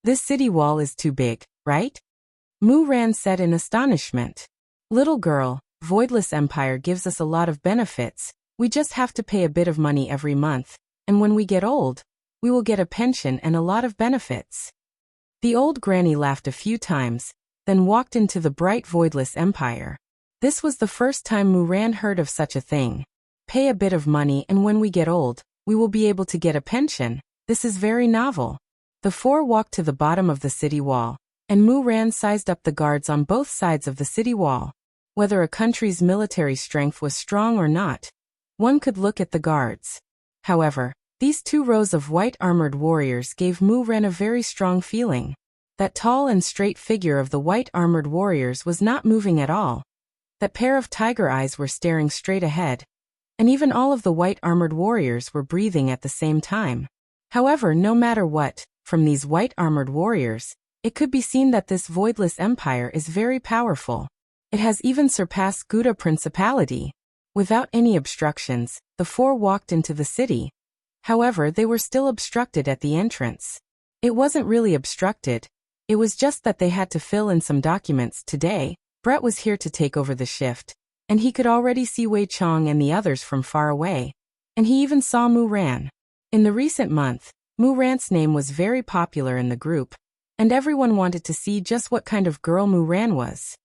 This city wall is too big, right? Mu Ran said in astonishment. Little girl, Voidless Empire gives us a lot of benefits, we just have to pay a bit of money every month, and when we get old, we will get a pension and a lot of benefits. The old granny laughed a few times, then walked into the bright Voidless Empire. This was the first time Mu Ran heard of such a thing. Pay a bit of money and when we get old, we will be able to get a pension. This is very novel. The 4 walked to the bottom of the city wall, and Mu Ran sized up the guards on both sides of the city wall. Whether a country's military strength was strong or not, one could look at the guards. However, these 2 rows of white armored warriors gave Mu Ran a very strong feeling. That tall and straight figure of the white armored warriors was not moving at all. That pair of tiger eyes were staring straight ahead. And even all of the white armored warriors were breathing at the same time. However, no matter what, from these white armored warriors, it could be seen that this Voidless Empire is very powerful. It has even surpassed Gouda Principality. Without any obstructions, the 4 walked into the city. However, they were still obstructed at the entrance. It wasn't really obstructed. It was just that they had to fill in some documents today. Brett was here to take over the shift, and he could already see Wei Chong and the others from far away. And he even saw Mu Ran. In the recent month, Mu Ran's name was very popular in the group, and everyone wanted to see just what kind of girl Mu Ran was.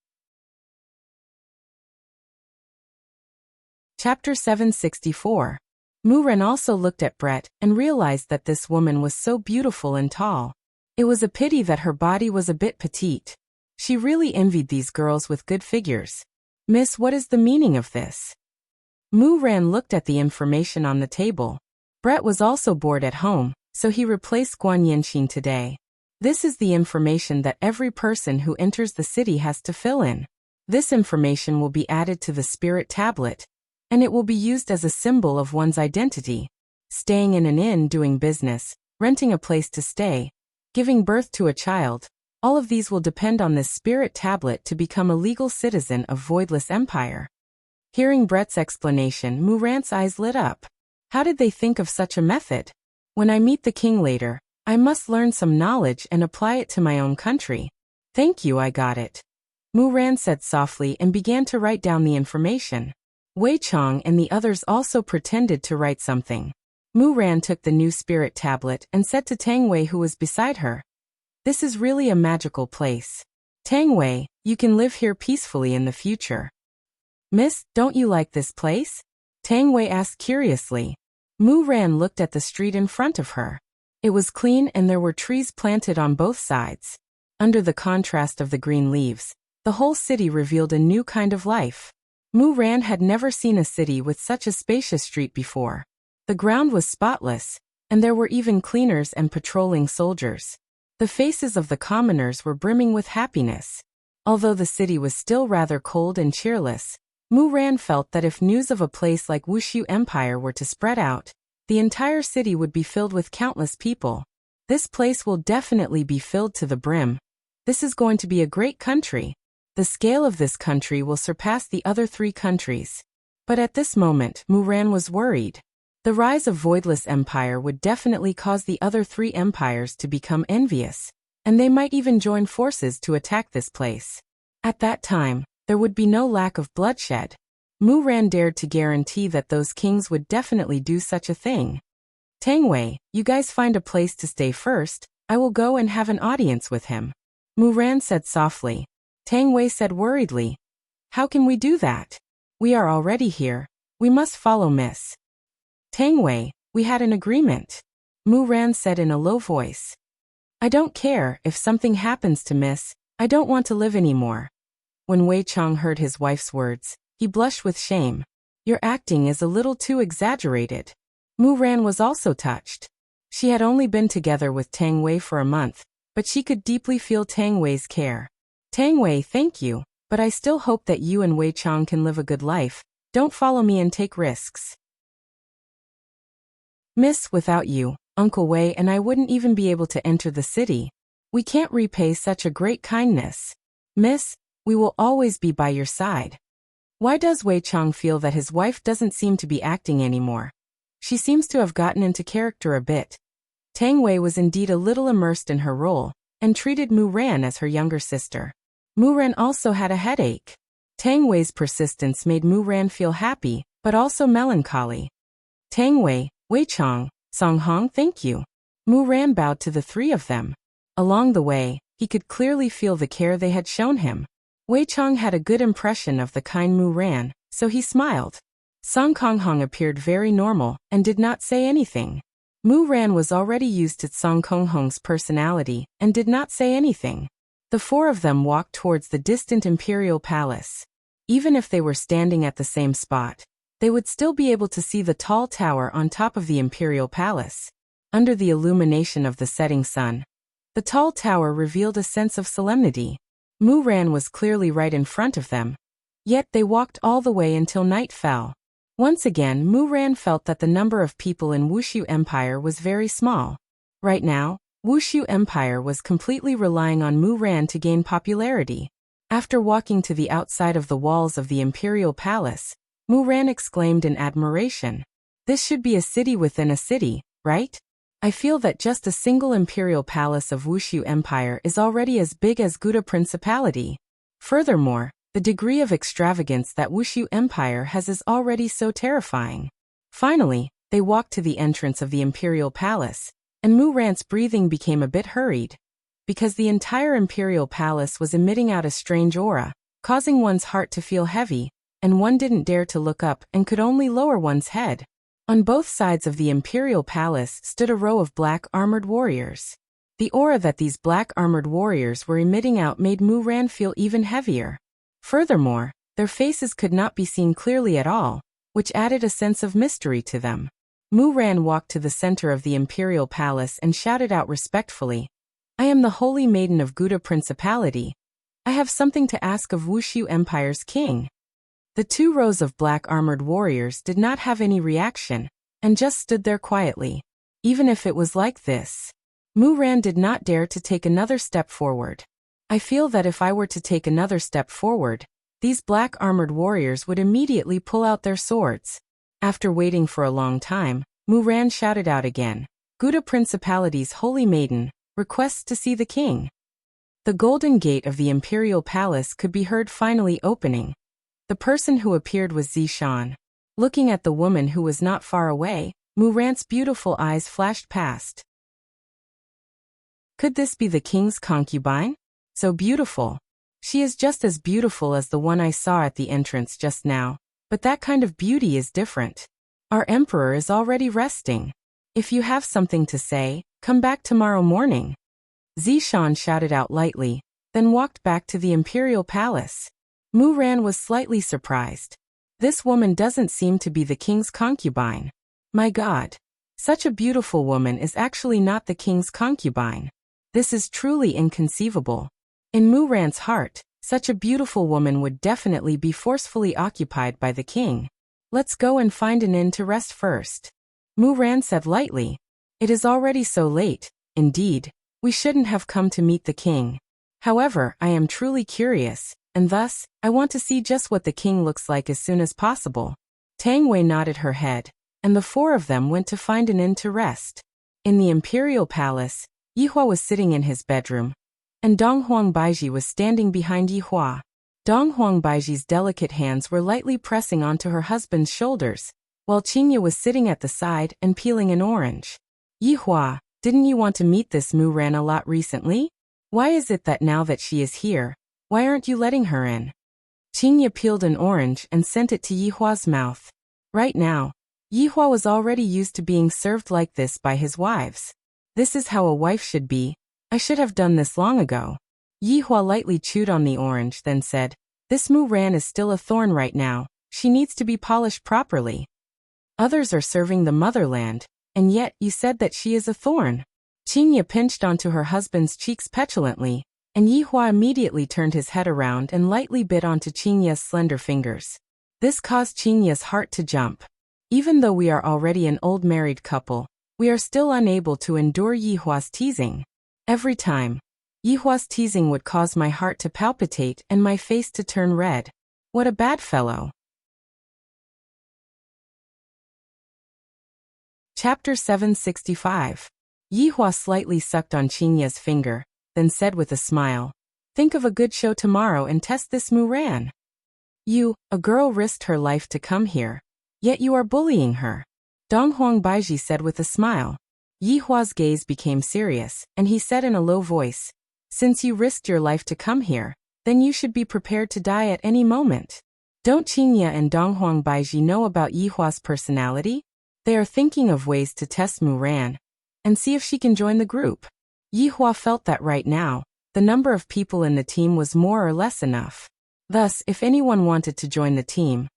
Chapter 764. Mu Ran also looked at Brett and realized that this woman was so beautiful and tall. It was a pity that her body was a bit petite. She really envied these girls with good figures. Miss, what is the meaning of this? Mu Ran looked at the information on the table. Brett was also bored at home, so he replaced Guan Yanxin today. This is the information that every person who enters the city has to fill in. This information will be added to the spirit tablet, and it will be used as a symbol of one's identity. Staying in an inn, doing business, renting a place to stay, giving birth to a child, all of these will depend on this spirit tablet to become a legal citizen of Voidless Empire. Hearing Brett's explanation, Mu Ran's eyes lit up. How did they think of such a method? When I meet the king later, I must learn some knowledge and apply it to my own country. Thank you, I got it. Mu Ran said softly and began to write down the information. Wei Chong and the others also pretended to write something. Mu Ran took the new spirit tablet and said to Tang Wei, who was beside her, "This is really a magical place. Tang Wei, you can live here peacefully in the future." "Miss, don't you like this place?" Tang Wei asked curiously. Mu Ran looked at the street in front of her. It was clean and there were trees planted on both sides. Under the contrast of the green leaves, the whole city revealed a new kind of life. Mu Ran had never seen a city with such a spacious street before. The ground was spotless, and there were even cleaners and patrolling soldiers. The faces of the commoners were brimming with happiness. Although the city was still rather cold and cheerless, Mu Ran felt that if news of a place like Wuxia Empire were to spread out, the entire city would be filled with countless people. This place will definitely be filled to the brim. This is going to be a great country. The scale of this country will surpass the other 3 countries. But at this moment, Mu Ran was worried. The rise of Voidless Empire would definitely cause the other 3 empires to become envious, and they might even join forces to attack this place. At that time, there would be no lack of bloodshed. Mu Ran dared to guarantee that those kings would definitely do such a thing. "Tang Wei, you guys find a place to stay first, I will go and have an audience with him," Mu Ran said softly. Tang Wei said worriedly, "How can we do that? We are already here. We must follow Miss." "Tang Wei, we had an agreement," Mu Ran said in a low voice. "I don't care if something happens to Miss, I don't want to live anymore." When Wei Chong heard his wife's words, he blushed with shame. "Your acting is a little too exaggerated." Mu Ran was also touched. She had only been together with Tang Wei for a month, but she could deeply feel Tang Wei's care. "Tang Wei, thank you, but I still hope that you and Wei Chong can live a good life. Don't follow me and take risks." "Miss, without you, Uncle Wei and I wouldn't even be able to enter the city. We can't repay such a great kindness. Miss, we will always be by your side." Why does Wei Chong feel that his wife doesn't seem to be acting anymore? She seems to have gotten into character a bit. Tang Wei was indeed a little immersed in her role, and treated Mu Ran as her younger sister. Mu Ran also had a headache. Tang Wei's persistence made Mu Ran feel happy, but also melancholy. Tang Wei, Wei Chong, Song Hong, thank you. Mu Ran bowed to the three of them. Along the way, he could clearly feel the care they had shown him. Wei Chong had a good impression of the kind Mu Ran, so he smiled. Song Kong Hong appeared very normal and did not say anything. Mu Ran was already used to Song Kong Hong's personality and did not say anything. The four of them walked towards the distant imperial palace. Even if they were standing at the same spot, they would still be able to see the tall tower on top of the imperial palace. Under the illumination of the setting sun, the tall tower revealed a sense of solemnity. Mu Ran was clearly right in front of them. Yet they walked all the way until night fell. Once again, Mu Ran felt that the number of people in Wuxia Empire was very small. Right now, Wuxia Empire was completely relying on Mu Ran to gain popularity. After walking to the outside of the walls of the imperial palace, Mu Ran exclaimed in admiration. This should be a city within a city, right? I feel that just a single imperial palace of Wuxia Empire is already as big as Gouda Principality. Furthermore, the degree of extravagance that Wuxia Empire has is already so terrifying. Finally, they walked to the entrance of the imperial palace, and Mu Ran's breathing became a bit hurried. Because the entire imperial palace was emitting out a strange aura, causing one's heart to feel heavy, and one didn't dare to look up and could only lower one's head. On both sides of the imperial palace stood a row of black armored warriors. The aura that these black armored warriors were emitting out made Mu Ran feel even heavier. Furthermore, their faces could not be seen clearly at all, which added a sense of mystery to them. Mu Ran walked to the center of the imperial palace and shouted out respectfully, I am the Holy Maiden of Gouda Principality. I have something to ask of Wuxia Empire's king. The two rows of black armored warriors did not have any reaction, and just stood there quietly. Even if it was like this, Mu Ran did not dare to take another step forward. I feel that if I were to take another step forward, these black armored warriors would immediately pull out their swords. After waiting for a long time, Mu Ran shouted out again, Gouda Principality's Holy Maiden, requests to see the king. The golden gate of the imperial palace could be heard finally opening. The person who appeared was Zishan. Looking at the woman who was not far away, Mu Ran's beautiful eyes flashed past. Could this be the king's concubine? So beautiful. She is just as beautiful as the one I saw at the entrance just now, but that kind of beauty is different. Our emperor is already resting. If you have something to say, come back tomorrow morning. Zishan shouted out lightly, then walked back to the imperial palace. Mu Ran was slightly surprised. This woman doesn't seem to be the king's concubine. My God. Such a beautiful woman is actually not the king's concubine. This is truly inconceivable. In Mu Ran's heart, such a beautiful woman would definitely be forcefully occupied by the king. Let's go and find an inn to rest first. Mu Ran said lightly. It is already so late. Indeed, we shouldn't have come to meet the king. However, I am truly curious, and thus, I want to see just what the king looks like as soon as possible. Tang Wei nodded her head, and the four of them went to find an inn to rest. In the imperial palace, Yihua was sitting in his bedroom, and Dong Huang Baiji was standing behind Yihua. Dong Huang Baiji's delicate hands were lightly pressing onto her husband's shoulders, while Qingya was sitting at the side and peeling an orange. Yihua, didn't you want to meet this Mu Ran a lot recently? Why is it that now that she is here, why aren't you letting her in? Qingya peeled an orange and sent it to Yihua's mouth. Right now, Yihua was already used to being served like this by his wives. This is how a wife should be. I should have done this long ago. Yihua lightly chewed on the orange, then said, This Mu Ran is still a thorn right now. She needs to be polished properly. Others are serving the motherland, and yet you said that she is a thorn. Qingya pinched onto her husband's cheeks petulantly, and Yihua immediately turned his head around and lightly bit onto Qingya's slender fingers. This caused Qingya's heart to jump. Even though we are already an old married couple, we are still unable to endure Yihua's teasing. Every time, Yihua's teasing would cause my heart to palpitate and my face to turn red. What a bad fellow. Chapter 765. Yihua slightly sucked on Qingya's finger, then said with a smile, "Think of a good show tomorrow and test this Muran. A girl risked her life to come here, yet you are bullying her," Donghuang Baiji said with a smile. Yihua's gaze became serious, and he said in a low voice, "Since you risked your life to come here, then you should be prepared to die at any moment. Don't Qingya and Donghuang Baiji know about Yihua's personality? They are thinking of ways to test Muran and see if she can join the group." Yihua felt that right now, the number of people in the team was more or less enough. Thus, if anyone wanted to join the team,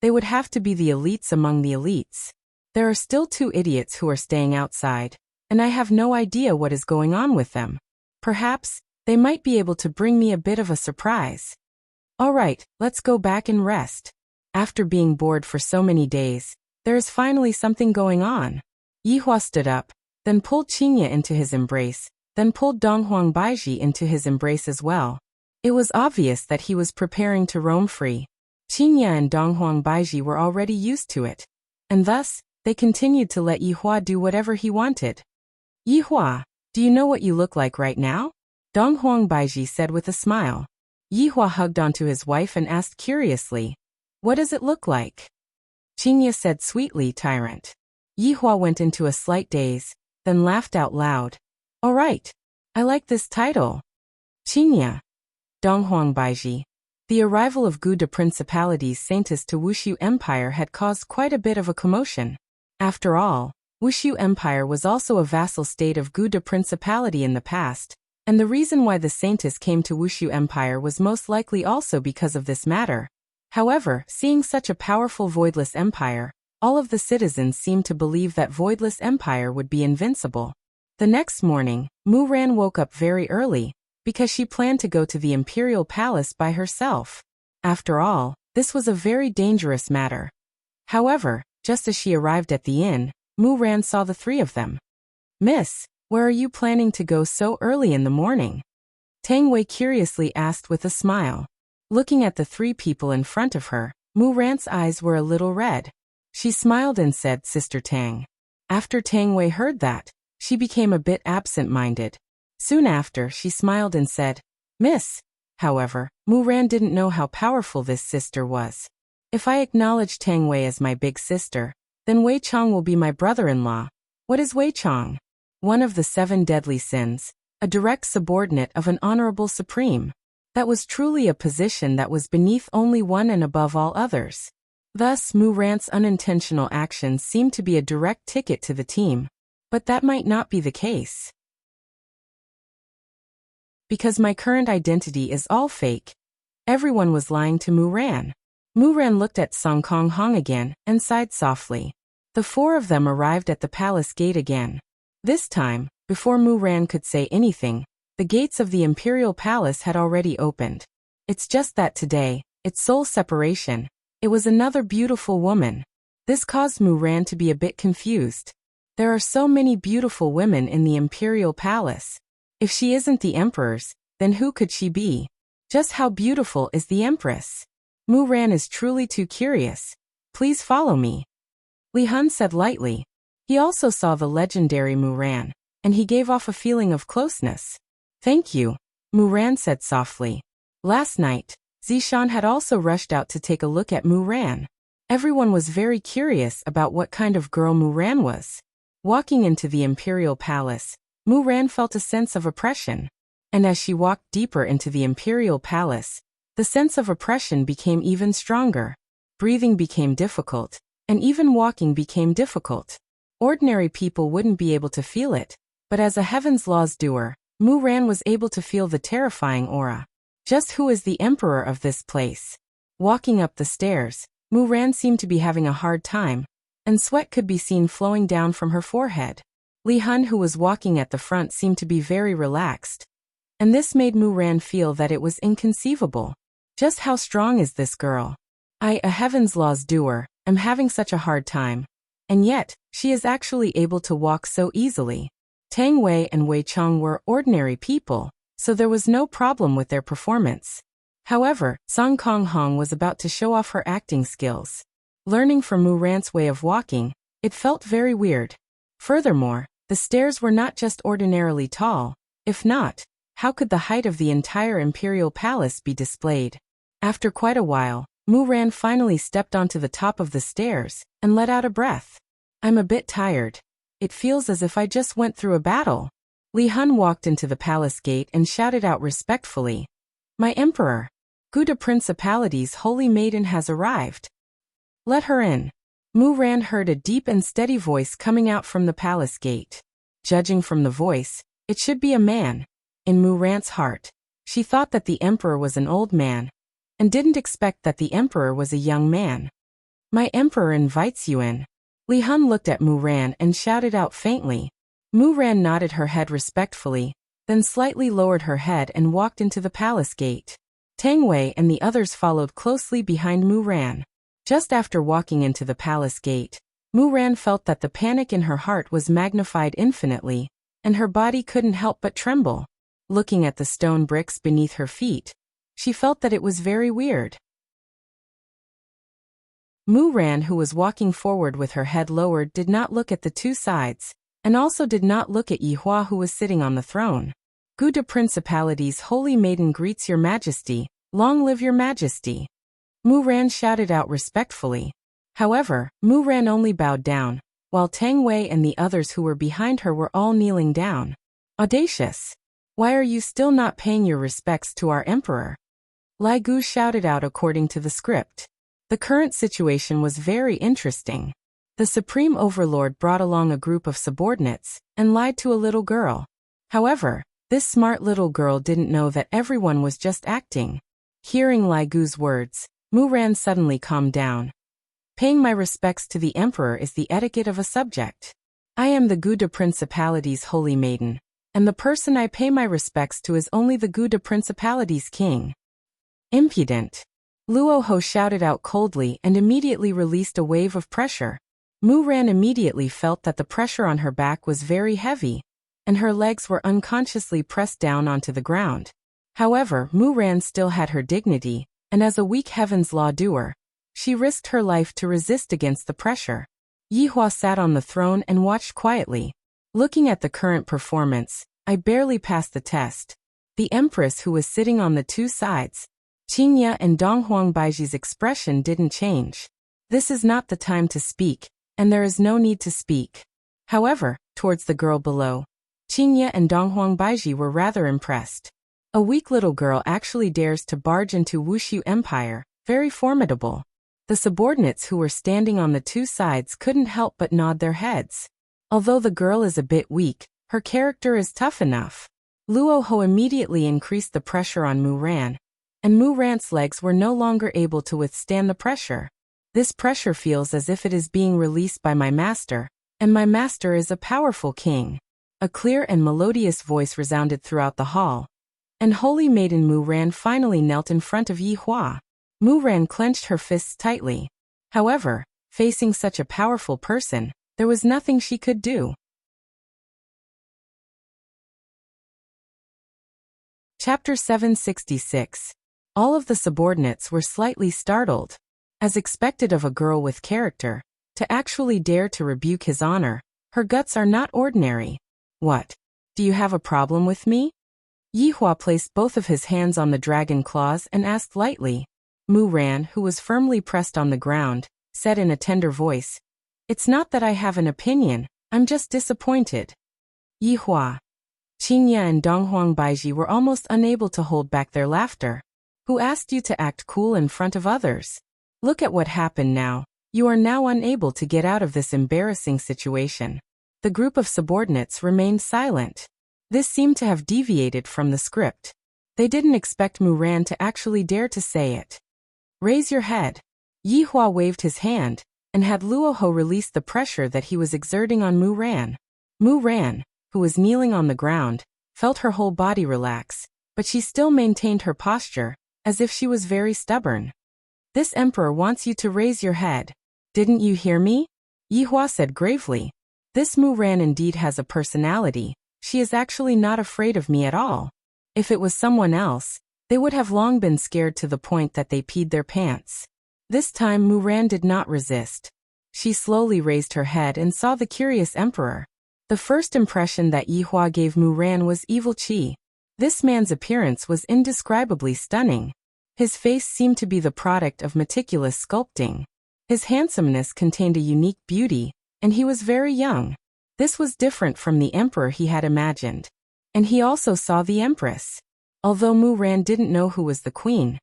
they would have to be the elites among the elites. There are still 2 idiots who are staying outside, and I have no idea what is going on with them. Perhaps, they might be able to bring me a bit of a surprise. All right, let's go back and rest. After being bored for so many days, there is finally something going on. Yihua stood up, then pulled Qingya into his embrace, then pulled Donghuang Baiji into his embrace as well. It was obvious that he was preparing to roam free. Qingya and Donghuang Baiji were already used to it, and thus, they continued to let Yihua do whatever he wanted. "Yihua, do you know what you look like right now?" Donghuang Baiji said with a smile. Yihua hugged onto his wife and asked curiously, "What does it look like?" Qingya said sweetly, "Tyrant." Yihua went into a slight daze, then laughed out loud. "All right, I like this title." Qingya. Donghuang Baiji. The arrival of Gu de Principality's Saintess to Wuxia Empire had caused quite a bit of a commotion. After all, Wuxia Empire was also a vassal state of Gu de Principality in the past, and the reason why the Saintess came to Wuxia Empire was most likely also because of this matter. However, seeing such a powerful voidless empire, all of the citizens seemed to believe that voidless empire would be invincible. The next morning, Muran woke up very early, because she planned to go to the imperial palace by herself. After all, this was a very dangerous matter. However, just as she arrived at the inn, Muran saw the 3 of them. "Miss, where are you planning to go so early in the morning?" Tang Wei curiously asked with a smile. Looking at the 3 people in front of her, Muran's eyes were a little red. She smiled and said, "Sister Tang." After Tang Wei heard that, she became a bit absent-minded. Soon after, she smiled and said, "Miss." However, Muran didn't know how powerful this sister was. "If I acknowledge Tang Wei as my big sister, then Wei Chong will be my brother-in-law." What is Wei Chong? One of the 7 deadly sins, a direct subordinate of an honorable supreme. That was truly a position that was beneath only one and above all others. Thus, Muran's unintentional actions seemed to be a direct ticket to the team. But that might not be the case. Because my current identity is all fake. Everyone was lying to Muran. Muran looked at Song Kong Hong again and sighed softly. The 4 of them arrived at the palace gate again. This time, before Muran could say anything, the gates of the imperial palace had already opened. It's just that today, its sole separation, it was another beautiful woman. This caused Muran to be a bit confused. There are so many beautiful women in the imperial palace. If she isn't the emperor's, then who could she be? Just how beautiful is the empress? Muran is truly too curious. Please follow me. Li Hun said lightly. He also saw the legendary Muran, and he gave off a feeling of closeness. Thank you, Muran said softly. Last night, Zishan had also rushed out to take a look at Muran. Everyone was very curious about what kind of girl Muran was. Walking into the imperial palace, Muran felt a sense of oppression. And as she walked deeper into the imperial palace, the sense of oppression became even stronger. Breathing became difficult, and even walking became difficult. Ordinary people wouldn't be able to feel it, but as a Heaven's Law's doer, Muran was able to feel the terrifying aura. Just who is the emperor of this place? Walking up the stairs, Muran seemed to be having a hard time, and sweat could be seen flowing down from her forehead. Li Hun, who was walking at the front, seemed to be very relaxed. And this made Muran feel that it was inconceivable. Just how strong is this girl? I, a Heaven's Law's doer, am having such a hard time. And yet, she is actually able to walk so easily. Tang Wei and Wei Chong were ordinary people, so there was no problem with their performance. However, Song Kong Hong was about to show off her acting skills. Learning from Muran's way of walking, it felt very weird. Furthermore, the stairs were not just ordinarily tall. If not, how could the height of the entire imperial palace be displayed? After quite a while, Mu Ran finally stepped onto the top of the stairs and let out a breath. I'm a bit tired. It feels as if I just went through a battle. Li Hun walked into the palace gate and shouted out respectfully, "My emperor! Guda Principality's holy maiden has arrived. Let her in." Mu Ran heard a deep and steady voice coming out from the palace gate. Judging from the voice, it should be a man. In Mu Ran's heart, she thought that the emperor was an old man, and didn't expect that the emperor was a young man. "My emperor invites you in." Li Hun looked at Mu Ran and shouted out faintly. Mu Ran nodded her head respectfully, then slightly lowered her head and walked into the palace gate. Tang Wei and the others followed closely behind Mu Ran. Just after walking into the palace gate, Mu Ran felt that the panic in her heart was magnified infinitely, and her body couldn't help but tremble. Looking at the stone bricks beneath her feet, she felt that it was very weird. Mu Ran, who was walking forward with her head lowered, did not look at the two sides, and also did not look at Yi Hua, who was sitting on the throne. "Guda Principality's holy maiden greets your majesty. Long live your majesty." Mu Ran shouted out respectfully. However, Mu Ran only bowed down, while Tang Wei and the others who were behind her were all kneeling down. "Audacious! Why are you still not paying your respects to our emperor?" Lai Gu shouted out according to the script. The current situation was very interesting. The Supreme Overlord brought along a group of subordinates and lied to a little girl. However, this smart little girl didn't know that everyone was just acting. Hearing Lai Gu's words, Mu Ran suddenly calmed down. "Paying my respects to the emperor is the etiquette of a subject. I am the Guda Principality's holy maiden, and the person I pay my respects to is only the Guda Principality's king." "Impudent!" Luo Ho shouted out coldly and immediately released a wave of pressure. Mu Ran immediately felt that the pressure on her back was very heavy, and her legs were unconsciously pressed down onto the ground. However, Mu Ran still had her dignity, and as a weak heaven's law doer, she risked her life to resist against the pressure. Yi Hua sat on the throne and watched quietly. Looking at the current performance, I barely passed the test. The empress, who was sitting on the two sides, Qingya and Donghuang Baiji's expression didn't change. This is not the time to speak, and there is no need to speak. However, towards the girl below, Qingya and Donghuang Baiji were rather impressed. A weak little girl actually dares to barge into Wuxia Empire, very formidable. The subordinates who were standing on the two sides couldn't help but nod their heads. Although the girl is a bit weak, her character is tough enough. Luo Ho immediately increased the pressure on Mu Ran, and Mu Ran's legs were no longer able to withstand the pressure. "This pressure feels as if it is being released by my master, and my master is a powerful king." A clear and melodious voice resounded throughout the hall, and holy maiden Mu Ran finally knelt in front of Yi Hua. Mu Ran clenched her fists tightly. However, facing such a powerful person, there was nothing she could do. Chapter 766. All of the subordinates were slightly startled. As expected of a girl with character, to actually dare to rebuke his honor, her guts are not ordinary. "What? Do you have a problem with me?" Yi Hua placed both of his hands on the dragon claws and asked lightly. Mu Ran, who was firmly pressed on the ground, said in a tender voice, "It's not that I have an opinion, I'm just disappointed." Yi Hua, Qingya and Donghuang Baiji were almost unable to hold back their laughter. "Who asked you to act cool in front of others? Look at what happened now. You are now unable to get out of this embarrassing situation." The group of subordinates remained silent. This seemed to have deviated from the script. They didn't expect Mu Ran to actually dare to say it. "Raise your head." Yi Hua waved his hand, and had Luo Ho release the pressure that he was exerting on Mu Ran. Mu Ran, who was kneeling on the ground, felt her whole body relax, but she still maintained her posture, as if she was very stubborn. "This emperor wants you to raise your head. Didn't you hear me?" Yi Hua said gravely. "This Mu Ran indeed has a personality. She is actually not afraid of me at all. If it was someone else, they would have long been scared to the point that they peed their pants." This time Mu Ran did not resist. She slowly raised her head and saw the curious emperor. The first impression that Yi Hua gave Mu Ran was evil qi. This man's appearance was indescribably stunning. His face seemed to be the product of meticulous sculpting. His handsomeness contained a unique beauty, and he was very young. This was different from the emperor he had imagined. And he also saw the empress. Although Mu Ran didn't know who was the queen,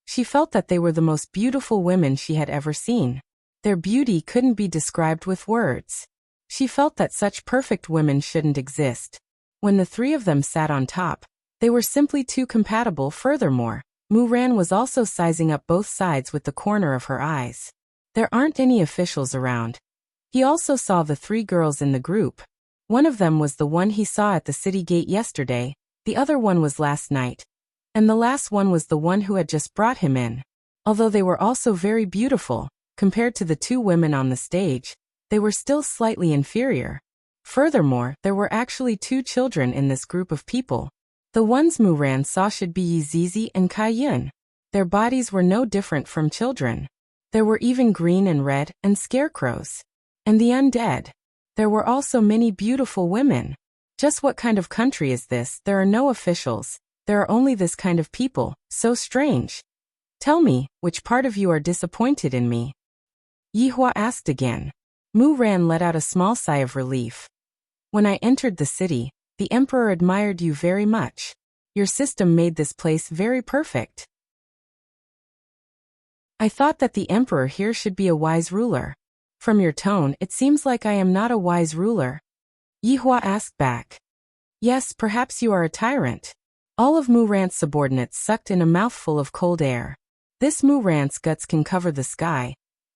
she felt that they were the most beautiful women she had ever seen. Their beauty couldn't be described with words. She felt that such perfect women shouldn't exist. When the three of them sat on top, they were simply too compatible. Furthermore, Mu Ran was also sizing up both sides with the corner of her eyes. There aren't any officials around. He also saw the three girls in the group. One of them was the one he saw at the city gate yesterday, the other one was last night, and the last one was the one who had just brought him in. Although they were also very beautiful, compared to the two women on the stage, they were still slightly inferior. Furthermore, there were actually two children in this group of people. The ones Mu Ran saw should be Yi Zizi and Kai Yun. Their bodies were no different from children. There were even green and red, and scarecrows. And the undead. There were also many beautiful women. Just what kind of country is this? There are no officials. There are only this kind of people. So strange. Tell me, which part of you are disappointed in me? Yi Hua asked again. Mu Ran let out a small sigh of relief. When I entered the city, the emperor admired you very much. Your system made this place very perfect. I thought that the emperor here should be a wise ruler. From your tone, it seems like I am not a wise ruler. Yi Hua asked back. Yes, perhaps you are a tyrant. All of Mu Ran's subordinates sucked in a mouthful of cold air. This Mu Ran's guts can cover the sky.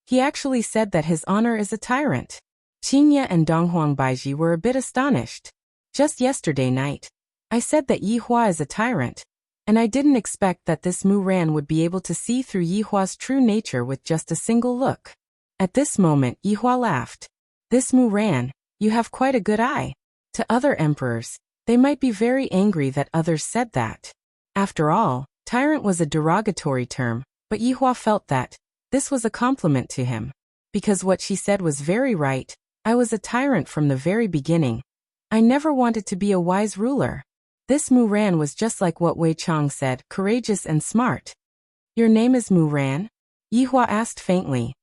He actually said that his honor is a tyrant. Qingye and Donghuang Baiji were a bit astonished. Just yesterday night, I said that Yi Hua is a tyrant, and I didn't expect that this Mu Ran would be able to see through Yi Hua's true nature with just a single look. At this moment, Yi Hua laughed. This Mu Ran, you have quite a good eye. To other emperors, they might be very angry that others said that. After all, tyrant was a derogatory term, but Yi Hua felt that this was a compliment to him. Because what she said was very right. I was a tyrant from the very beginning. I never wanted to be a wise ruler. This Mu Ran was just like what Wei Chong said, courageous and smart. Your name is Mu Ran? Yi Hua asked faintly.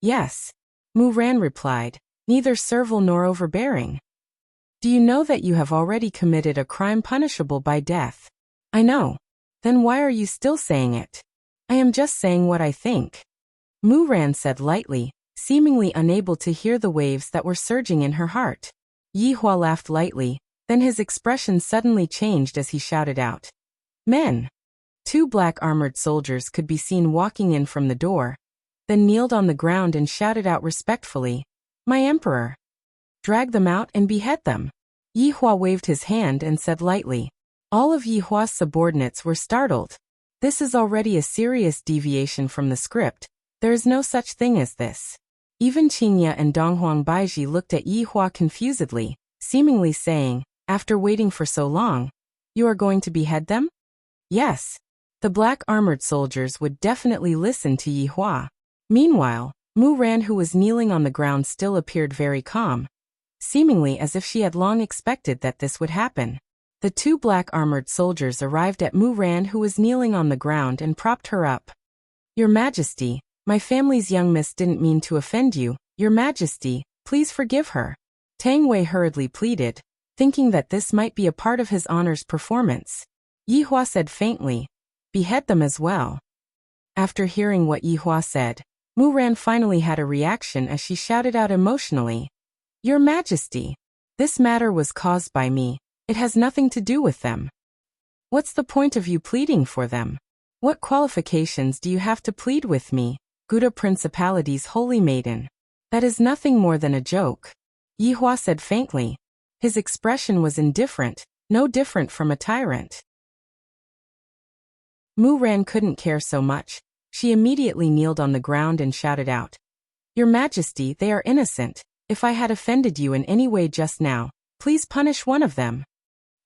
Yes. Mu Ran replied, neither servile nor overbearing. Do you know that you have already committed a crime punishable by death? I know. Then why are you still saying it? I am just saying what I think. Mu Ran said lightly, seemingly unable to hear the waves that were surging in her heart. Yi Hua laughed lightly, then his expression suddenly changed as he shouted out. Men! Two black-armored soldiers could be seen walking in from the door, then kneeled on the ground and shouted out respectfully, My emperor! Drag them out and behead them. Yi Hua waved his hand and said lightly. All of Yi Hua's subordinates were startled. This is already a serious deviation from the script. There is no such thing as this. Even Qingye and Donghuang Baiji looked at Yi Hua confusedly, seemingly saying, after waiting for so long, you are going to behead them? Yes. The black-armored soldiers would definitely listen to Yi Hua. Meanwhile, Mu Ran, who was kneeling on the ground, still appeared very calm, seemingly as if she had long expected that this would happen. The two black-armored soldiers arrived at Mu Ran, who was kneeling on the ground, and propped her up. Your Majesty, my family's young miss didn't mean to offend you. Your Majesty, please forgive her. Tang Wei hurriedly pleaded, thinking that this might be a part of his honor's performance. Yi Hua said faintly, behead them as well. After hearing what Yi Hua said, Mu Ran finally had a reaction as she shouted out emotionally, Your Majesty, this matter was caused by me. It has nothing to do with them. What's the point of you pleading for them? What qualifications do you have to plead with me, Gouda Principality's holy maiden? That is nothing more than a joke. Yi Hua said faintly. His expression was indifferent, no different from a tyrant. Mu Ran couldn't care so much. She immediately kneeled on the ground and shouted out, Your Majesty, they are innocent. If I had offended you in any way just now, please punish one of them.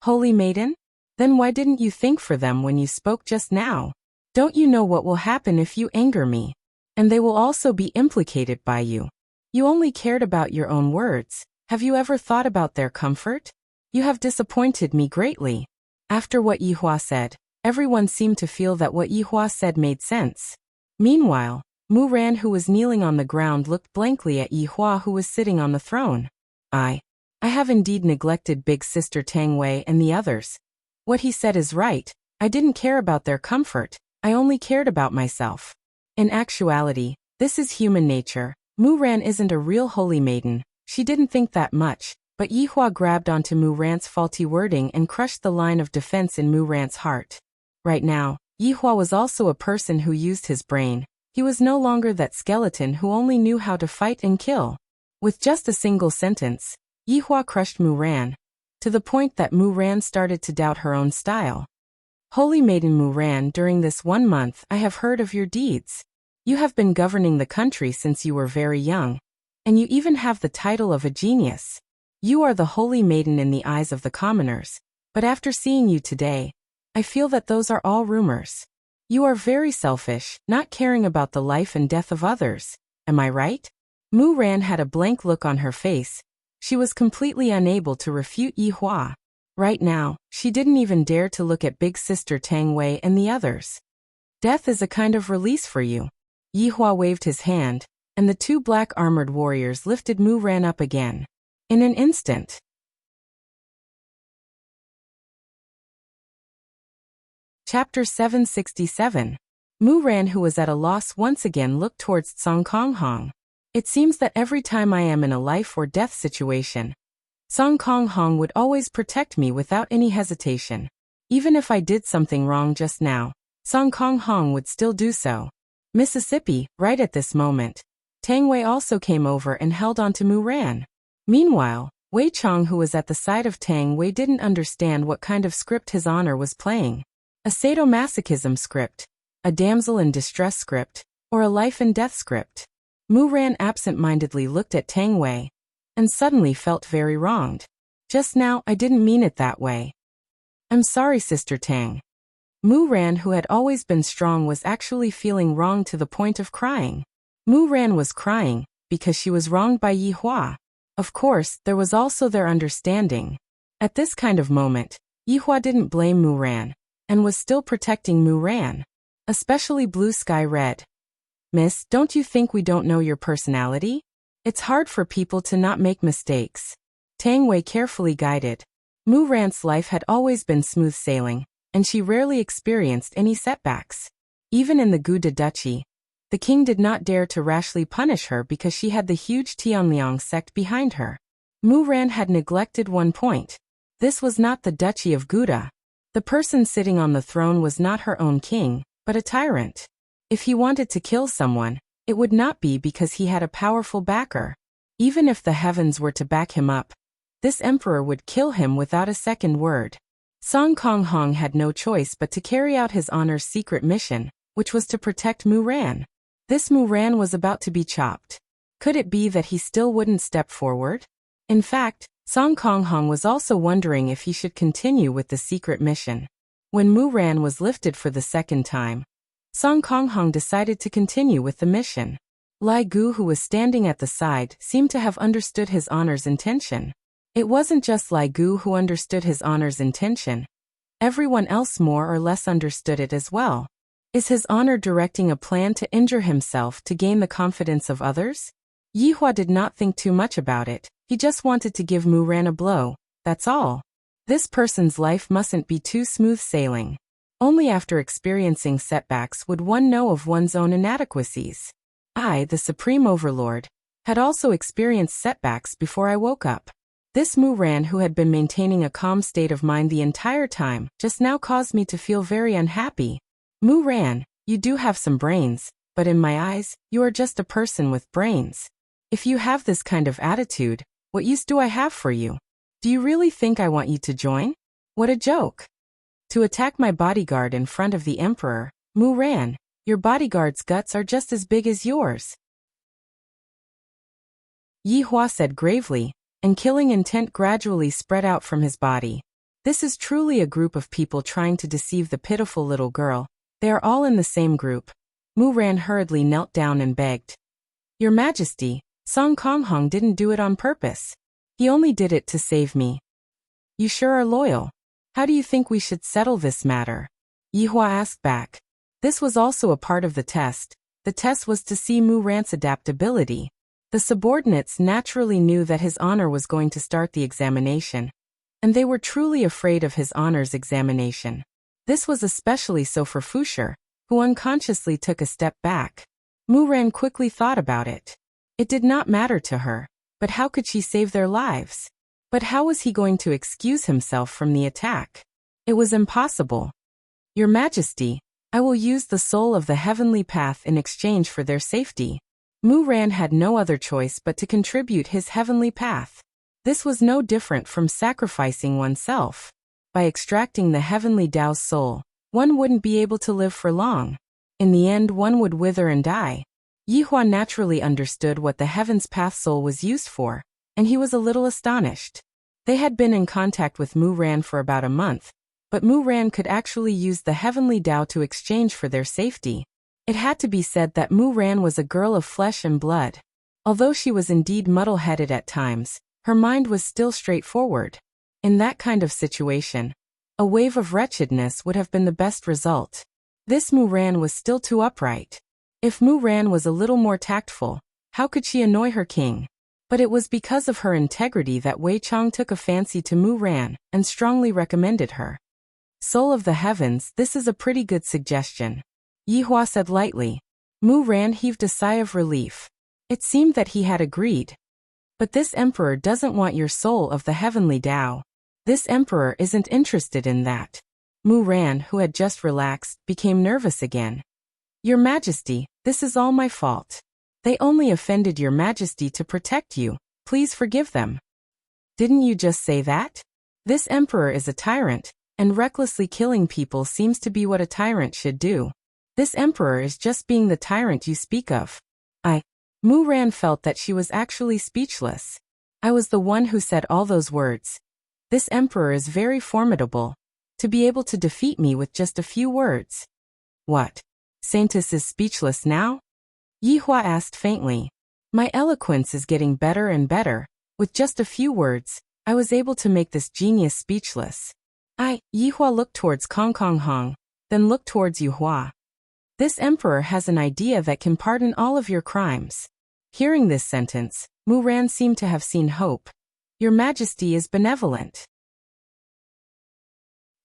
Holy maiden? Then why didn't you think for them when you spoke just now? Don't you know what will happen if you anger me? And they will also be implicated by you. You only cared about your own words. Have you ever thought about their comfort? You have disappointed me greatly. After what Yihua said, everyone seemed to feel that what Yihua said made sense. Meanwhile, Mu Ran, who was kneeling on the ground, looked blankly at Yihua, who was sitting on the throne. I have indeed neglected big sister Tang Wei and the others. What he said is right. I didn't care about their comfort. I only cared about myself. In actuality, this is human nature. Mu Ran isn't a real holy maiden. She didn't think that much, but Yihua grabbed onto Mu Ran's faulty wording and crushed the line of defense in Mu Ran's heart. Right now, Yihua was also a person who used his brain. He was no longer that skeleton who only knew how to fight and kill. With just a single sentence, Yihua crushed Mu Ran, to the point that Mu Ran started to doubt her own style. Holy Maiden Mu Ran, during this 1 month I have heard of your deeds. You have been governing the country since you were very young, and you even have the title of a genius. You are the Holy Maiden in the eyes of the commoners, but after seeing you today, I feel that those are all rumors. You are very selfish, not caring about the life and death of others. Am I right? Mu Ran had a blank look on her face. She was completely unable to refute Yihua. Right now, she didn't even dare to look at big sister Tang Wei and the others. Death is a kind of release for you. Yihua waved his hand, and the 2 black armored warriors lifted Mu Ran up again. In an instant. Chapter 767. Mu Ran, who was at a loss, once again looked towards Song Konghong. It seems that every time I am in a life or death situation, Song Konghong would always protect me without any hesitation. Even if I did something wrong just now, Song Konghong would still do so. Mississippi, right at this moment, Tang Wei also came over and held on to Mu Ran. Meanwhile, Wei Chong, who was at the side of Tang Wei, didn't understand what kind of script His Honor was playing. A sadomasochism script, a damsel in distress script, or a life and death script. Mu Ran absent-mindedly looked at Tang Wei, and suddenly felt very wronged. Just now, I didn't mean it that way. I'm sorry, Sister Tang. Mu Ran, who had always been strong, was actually feeling wronged to the point of crying. Mu Ran was crying because she was wronged by Yihua. Of course, there was also their understanding. At this kind of moment, Yihua didn't blame Mu Ran, and was still protecting Mu Ran. Especially Blue Sky Red. Miss, don't you think we don't know your personality? It's hard for people to not make mistakes. Tang Wei carefully guided. Mu Ran's life had always been smooth sailing, and she rarely experienced any setbacks. Even in the Guda Duchy, the king did not dare to rashly punish her because she had the huge Tianliang sect behind her. Mu Ran had neglected one point. This was not the Duchy of Guda. The person sitting on the throne was not her own king, but a tyrant. If he wanted to kill someone, it would not be because he had a powerful backer. Even if the heavens were to back him up, this emperor would kill him without a second word. Song Konghong had no choice but to carry out His Honor's secret mission, which was to protect Mu Ran. This Mu Ran was about to be chopped. Could it be that he still wouldn't step forward? In fact, Song Konghong was also wondering if he should continue with the secret mission. When Mu Ran was lifted for the second time, Song Konghong decided to continue with the mission. Lai Gu, who was standing at the side, seemed to have understood His Honor's intention. It wasn't just Lai Gu who understood His Honor's intention. Everyone else more or less understood it as well. Is His Honor directing a plan to injure himself to gain the confidence of others? Yihua did not think too much about it. He just wanted to give Mu Ran a blow, that's all. This person's life mustn't be too smooth sailing. Only after experiencing setbacks would one know of one's own inadequacies. I, the Supreme Overlord, had also experienced setbacks before I woke up. This Mu Ran, who had been maintaining a calm state of mind the entire time, just now caused me to feel very unhappy. Mu Ran, you do have some brains, but in my eyes, you are just a person with brains. If you have this kind of attitude, what use do I have for you? Do you really think I want you to join? What a joke. To attack my bodyguard in front of the emperor, Mu Ran, your bodyguard's guts are just as big as yours. Yihua said gravely, and killing intent gradually spread out from his body. This is truly a group of people trying to deceive the pitiful little girl. They are all in the same group. Mu Ran hurriedly knelt down and begged. Your Majesty, Song Konghong didn't do it on purpose. He only did it to save me. You sure are loyal. How do you think we should settle this matter? Yihua asked back. This was also a part of the test. The test was to see Mu Ran's adaptability. The subordinates naturally knew that his honor was going to start the examination, and they were truly afraid of his honor's examination. This was especially so for Fushi, who unconsciously took a step back. Mu Ran quickly thought about it. It did not matter to her, but how could she save their lives? But how was he going to excuse himself from the attack? It was impossible. Your Majesty, I will use the soul of the heavenly path in exchange for their safety. Mu Ran had no other choice but to contribute his heavenly path. This was no different from sacrificing oneself. By extracting the heavenly Tao's soul, one wouldn't be able to live for long. In the end, one would wither and die. Yihua naturally understood what the Heaven's Path soul was used for, and he was a little astonished. They had been in contact with Mu Ran for about a month, but Mu Ran could actually use the heavenly Tao to exchange for their safety. It had to be said that Mu Ran was a girl of flesh and blood. Although she was indeed muddle-headed at times, her mind was still straightforward. In that kind of situation, a wave of wretchedness would have been the best result. This Mu Ran was still too upright. If Mu Ran was a little more tactful, how could she annoy her king? But it was because of her integrity that Wei Chong took a fancy to Mu Ran and strongly recommended her. Soul of the heavens, this is a pretty good suggestion. Yihua said lightly. Mu Ran heaved a sigh of relief. It seemed that he had agreed. But this emperor doesn't want your soul of the heavenly Tao. This emperor isn't interested in that. Mu Ran, who had just relaxed, became nervous again. Your Majesty, this is all my fault. They only offended your Majesty to protect you. Please forgive them. Didn't you just say that? This emperor is a tyrant, and recklessly killing people seems to be what a tyrant should do. This emperor is just being the tyrant you speak of. Mu Ran felt that she was actually speechless. I was the one who said all those words. This emperor is very formidable. To be able to defeat me with just a few words. What? Saintus is speechless now? Yihua asked faintly. My eloquence is getting better and better. With just a few words, I was able to make this genius speechless. Yihua looked towards Kong Kong Hong, then looked towards Yihua. This emperor has an idea that can pardon all of your crimes. Hearing this sentence, Mu Ran seemed to have seen hope. Your Majesty is benevolent.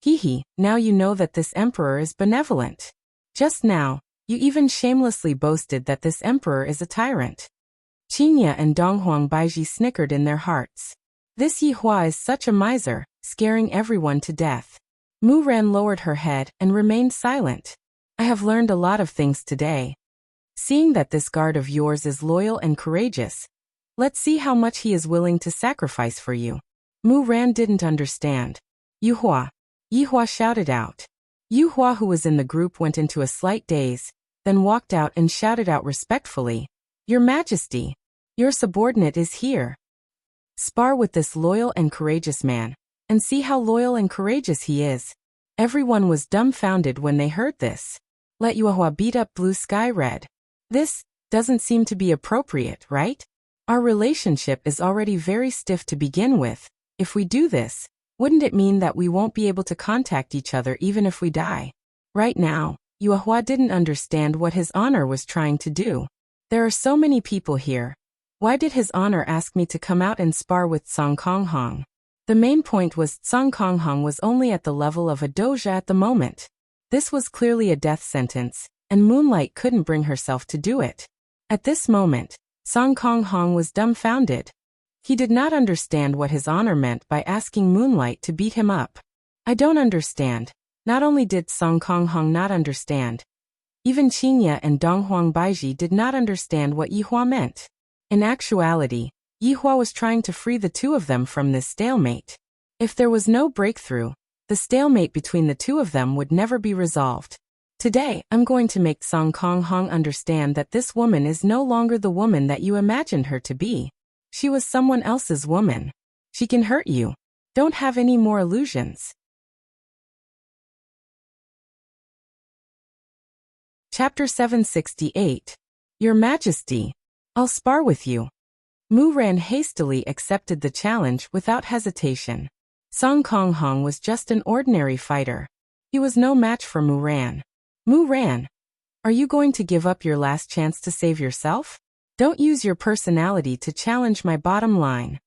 Hee, now you know that this emperor is benevolent. Just now, you even shamelessly boasted that this emperor is a tyrant. Qingya and Donghuang Baiji snickered in their hearts. This Yihua is such a miser, scaring everyone to death. Mu Ran lowered her head and remained silent. I have learned a lot of things today. Seeing that this guard of yours is loyal and courageous, let's see how much he is willing to sacrifice for you. Mu Ran didn't understand. Yihua shouted out. Yihua, who was in the group, went into a slight daze, then walked out and shouted out respectfully, Your Majesty, your subordinate is here. Spar with this loyal and courageous man, and see how loyal and courageous he is. Everyone was dumbfounded when they heard this. Let Yihua beat up Blue Sky Red. This doesn't seem to be appropriate, right? Our relationship is already very stiff to begin with. If we do this, wouldn't it mean that we won't be able to contact each other even if we die? Right now, Yihua didn't understand what his honor was trying to do. There are so many people here. Why did his honor ask me to come out and spar with Song Kong Hong? The main point was Song Kong Hong was only at the level of a doja at the moment. This was clearly a death sentence, and Moonlight couldn't bring herself to do it. At this moment, Song Kong Hong was dumbfounded. He did not understand what his honor meant by asking Moonlight to beat him up. I don't understand. Not only did Song Kong Hong not understand, even Qingya and Donghuang Baiji did not understand what Yihua meant. In actuality, Yihua was trying to free the two of them from this stalemate. If there was no breakthrough, the stalemate between the two of them would never be resolved. Today, I'm going to make Song Kong Hong understand that this woman is no longer the woman that you imagined her to be. She was someone else's woman. She can hurt you. Don't have any more illusions. Chapter 768. Your Majesty, I'll spar with you. Mu Ran hastily accepted the challenge without hesitation. Song Kong Hong was just an ordinary fighter. He was no match for Mu Ran. Mu Ran, are you going to give up your last chance to save yourself? Don't use your personality to challenge my bottom line.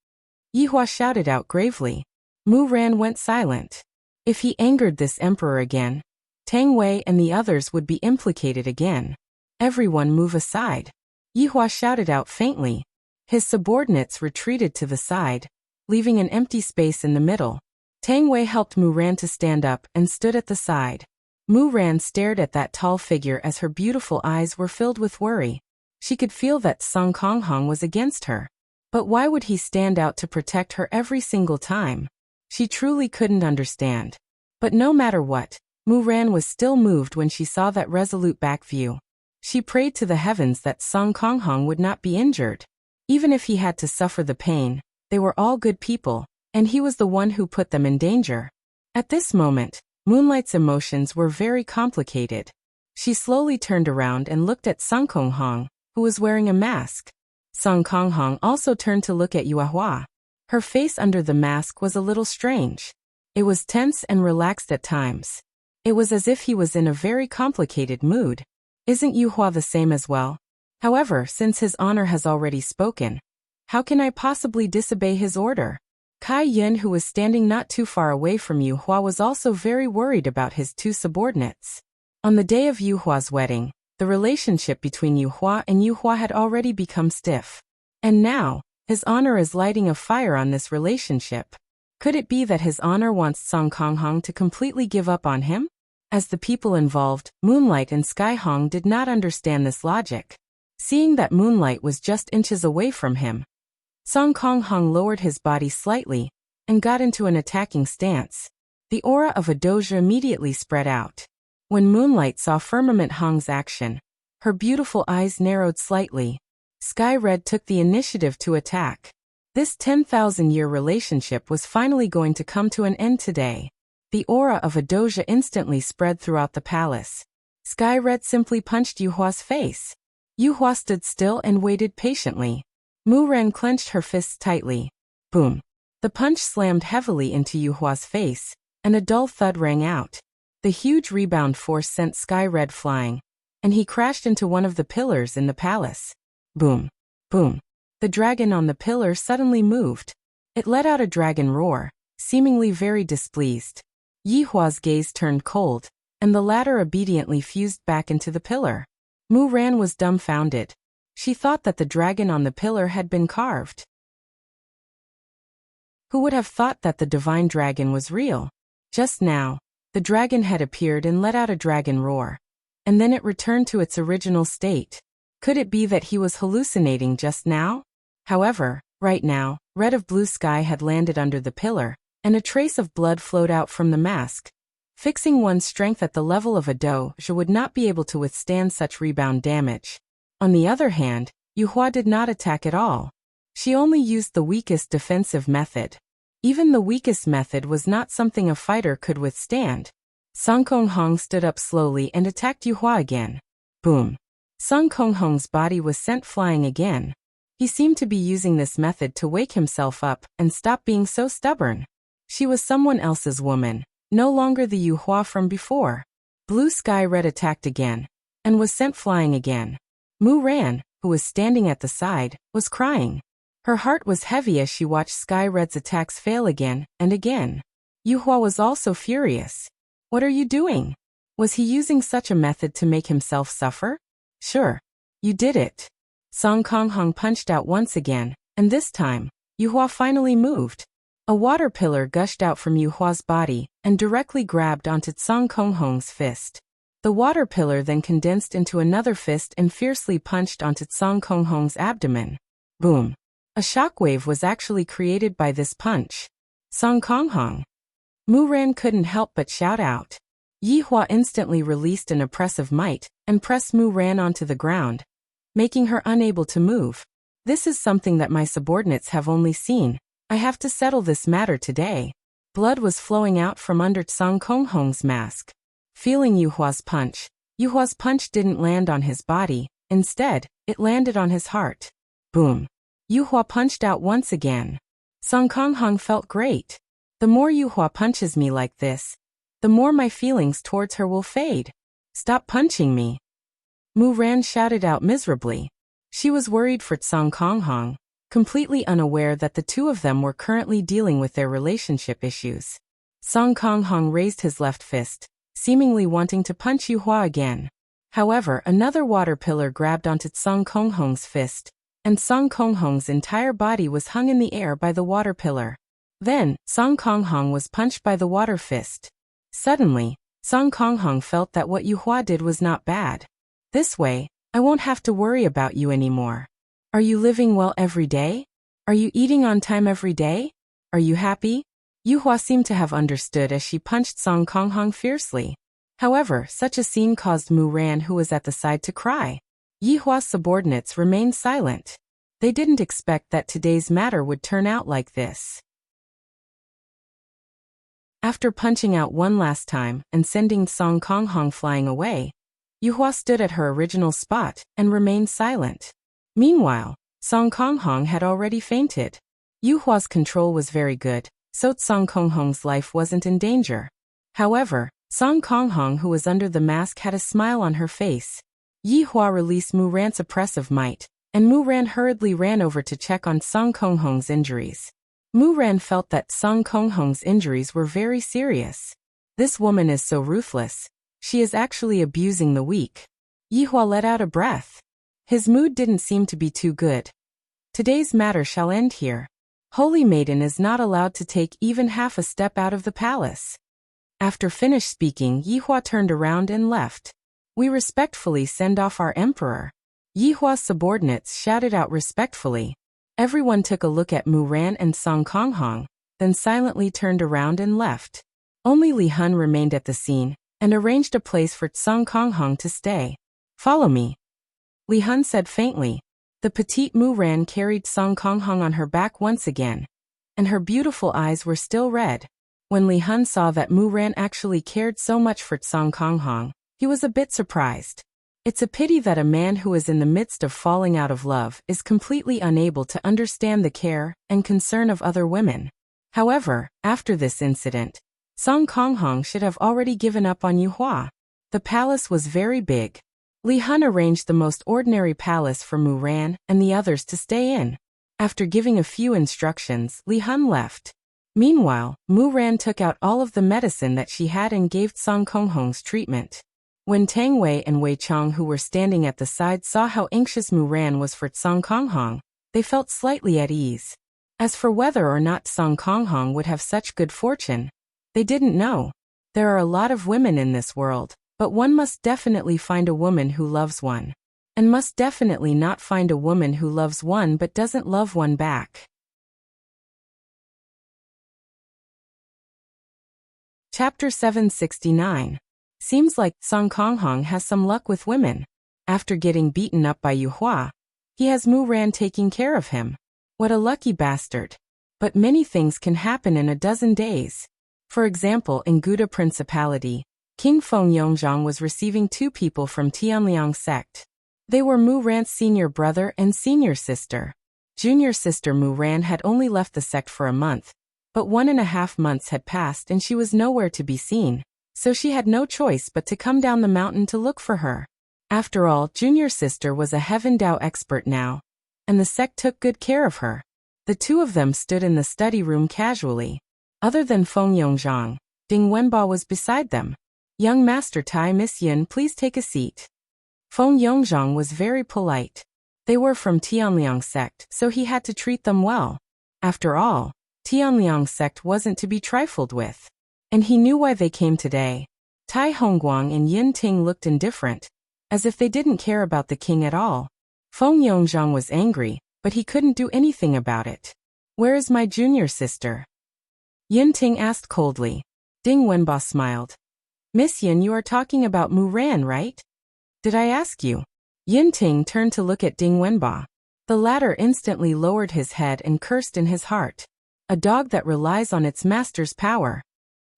Yihua shouted out gravely. Mu Ran went silent. If he angered this emperor again, Tang Wei and the others would be implicated again. Everyone move aside. Yihua shouted out faintly. His subordinates retreated to the side, leaving an empty space in the middle. Tang Wei helped Mu Ran to stand up and stood at the side. Mu Ran stared at that tall figure as her beautiful eyes were filled with worry. She could feel that Song Kong Hong was against her. But why would he stand out to protect her every single time? She truly couldn't understand. But no matter what, Mu Ran was still moved when she saw that resolute back view. She prayed to the heavens that Song Kong Hong would not be injured. Even if he had to suffer the pain, they were all good people, and he was the one who put them in danger. At this moment, Moonlight's emotions were very complicated. She slowly turned around and looked at Song Kong Hong, who was wearing a mask. Song Kong Hong also turned to look at Yuehua. Her face under the mask was a little strange. It was tense and relaxed at times. It was as if he was in a very complicated mood. Isn't Yuehua the same as well? However, since his honor has already spoken, how can I possibly disobey his order? Kai Yin, who was standing not too far away from Yuehua, was also very worried about his two subordinates. On the day of Yuhua's wedding, the relationship between Yuehua had already become stiff. And now, his honor is lighting a fire on this relationship. Could it be that his honor wants Song Kong Hong to completely give up on him? As the people involved, Moonlight and Sky Hong did not understand this logic. Seeing that Moonlight was just inches away from him, Song Kong Hong lowered his body slightly and got into an attacking stance. The aura of a doja immediately spread out. When Moonlight saw Firmament Hong's action, her beautiful eyes narrowed slightly. Sky Red took the initiative to attack. This 10,000-year relationship was finally going to come to an end today. The aura of a doja instantly spread throughout the palace. Sky Red simply punched Yuhua's face. Yuehua stood still and waited patiently. Mu Ran clenched her fists tightly. Boom. The punch slammed heavily into Yuhua's face, and a dull thud rang out. The huge rebound force sent Sky Red flying, and he crashed into one of the pillars in the palace. Boom. Boom. The dragon on the pillar suddenly moved. It let out a dragon roar, seemingly very displeased. Yihua's gaze turned cold, and the latter obediently fused back into the pillar. Mu Ran was dumbfounded. She thought that the dragon on the pillar had been carved. Who would have thought that the divine dragon was real? Just now, the dragon had appeared and let out a dragon roar, and then it returned to its original state. Could it be that he was hallucinating just now? However, right now, red of blue sky had landed under the pillar, and a trace of blood flowed out from the mask. Fixing one's strength at the level of a doja would not be able to withstand such rebound damage. On the other hand, Yuehua did not attack at all. She only used the weakest defensive method. Even the weakest method was not something a fighter could withstand. Song Kong Hong stood up slowly and attacked Yuehua again. Boom. Song Kong Hong's body was sent flying again. He seemed to be using this method to wake himself up and stop being so stubborn. She was someone else's woman, no longer the Yuehua from before. Blue Sky Red attacked again, and was sent flying again. Mu Ran, who was standing at the side, was crying. Her heart was heavy as she watched Sky Red's attacks fail again and again. Yuehua was also furious. What are you doing? Was he using such a method to make himself suffer? Sure. You did it. Song Kong Hong punched out once again, and this time, Yuehua finally moved. A water pillar gushed out from Yuhua's body and directly grabbed onto Song Kong Hong's fist. The water pillar then condensed into another fist and fiercely punched onto Song Kong Hong's abdomen. Boom. A shockwave was actually created by this punch. Song Kong Hong. Mu Ran couldn't help but shout out. Yuehua instantly released an oppressive might and pressed Mu Ran onto the ground, making her unable to move. This is something that my subordinates have only seen. I have to settle this matter today. Blood was flowing out from under Song Kong Hong's mask. Feeling Yuhua's punch didn't land on his body. Instead, it landed on his heart. Boom. Yuhua punched out once again. Song Konghong felt great. The more Yuhua punches me like this, the more my feelings towards her will fade. Stop punching me. Mu Ran shouted out miserably. She was worried for Song Konghong, completely unaware that the two of them were currently dealing with their relationship issues. Song Konghong raised his left fist, seemingly wanting to punch Yuhua again. However, another water pillar grabbed onto Song Konghong's fist, and Song Konghong's entire body was hung in the air by the water pillar. Then, Song Konghong was punched by the water fist. Suddenly, Song Konghong felt that what Yuhua did was not bad. This way, I won't have to worry about you anymore. Are you living well every day? Are you eating on time every day? Are you happy? Yuhua seemed to have understood as she punched Song Konghong fiercely. However, such a scene caused Mu Ran, who was at the side, to cry. Yihua's subordinates remained silent. They didn't expect that today's matter would turn out like this. After punching out one last time and sending Song Konghong flying away, Yuhua stood at her original spot and remained silent. Meanwhile, Song Konghong had already fainted. Yuhua's control was very good, so Song Konghong's life wasn't in danger. However, Song Konghong, who was under the mask, had a smile on her face. Yihua released Mu Ran's oppressive might, and Mu Ran hurriedly ran over to check on Song Konghong's injuries. Mu Ran felt that Song Konghong's injuries were very serious. This woman is so ruthless. She is actually abusing the weak. Yihua let out a breath. His mood didn't seem to be too good. Today's matter shall end here. Holy Maiden is not allowed to take even half a step out of the palace. After finished speaking, Yihua turned around and left. We respectfully send off our emperor. Yihua's subordinates shouted out respectfully. Everyone took a look at Mu Ran and Song Konghong, then silently turned around and left. Only Li Hun remained at the scene and arranged a place for Song Konghong to stay. Follow me, Li Hun said faintly. The petite Mu Ran carried Song Konghong on her back once again, and her beautiful eyes were still red. When Li Hun saw that Mu Ran actually cared so much for Song Konghong, he was a bit surprised. It's a pity that a man who is in the midst of falling out of love is completely unable to understand the care and concern of other women. However, after this incident, Song Konghong should have already given up on Yuhua. The palace was very big. Li Hun arranged the most ordinary palace for Mu Ran and the others to stay in. After giving a few instructions, Li Hun left. Meanwhile, Mu Ran took out all of the medicine that she had and gave Song Konghong's treatment. When Tang Wei and Wei Chong, who were standing at the side, saw how anxious Mu Ran was for Song Konghong, they felt slightly at ease. As for whether or not Song Konghong would have such good fortune, they didn't know. There are a lot of women in this world, but one must definitely find a woman who loves one. And must definitely not find a woman who loves one but doesn't love one back. Chapter 769. Seems like Song Konghong has some luck with women. After getting beaten up by Yuhua, he has Mu Ran taking care of him. What a lucky bastard. But many things can happen in a dozen days. For example, in Gouda Principality, King Feng Yongzhang was receiving two people from Tianliang sect. They were Mu Ran's senior brother and senior sister. Junior sister Mu Ran had only left the sect for a month, but 1.5 months had passed and she was nowhere to be seen. So she had no choice but to come down the mountain to look for her. After all, junior sister was a Heaven Dao expert now, and the sect took good care of her. The two of them stood in the study room casually. Other than Feng Yongzhang, Ding Wenba was beside them. Young Master Tai, Miss Yin, please take a seat. Feng Yongzhang was very polite. They were from Tianliang sect, so he had to treat them well. After all, Tianliang sect wasn't to be trifled with. And he knew why they came today. Tai Hongguang and Yin Ting looked indifferent, as if they didn't care about the king at all. Feng Yongzhang was angry, but he couldn't do anything about it. Where is my junior sister? Yin Ting asked coldly. Ding Wenba smiled. Miss Yin, you are talking about Mu Ran, right? Did I ask you? Yin Ting turned to look at Ding Wenba. The latter instantly lowered his head and cursed in his heart. A dog that relies on its master's power.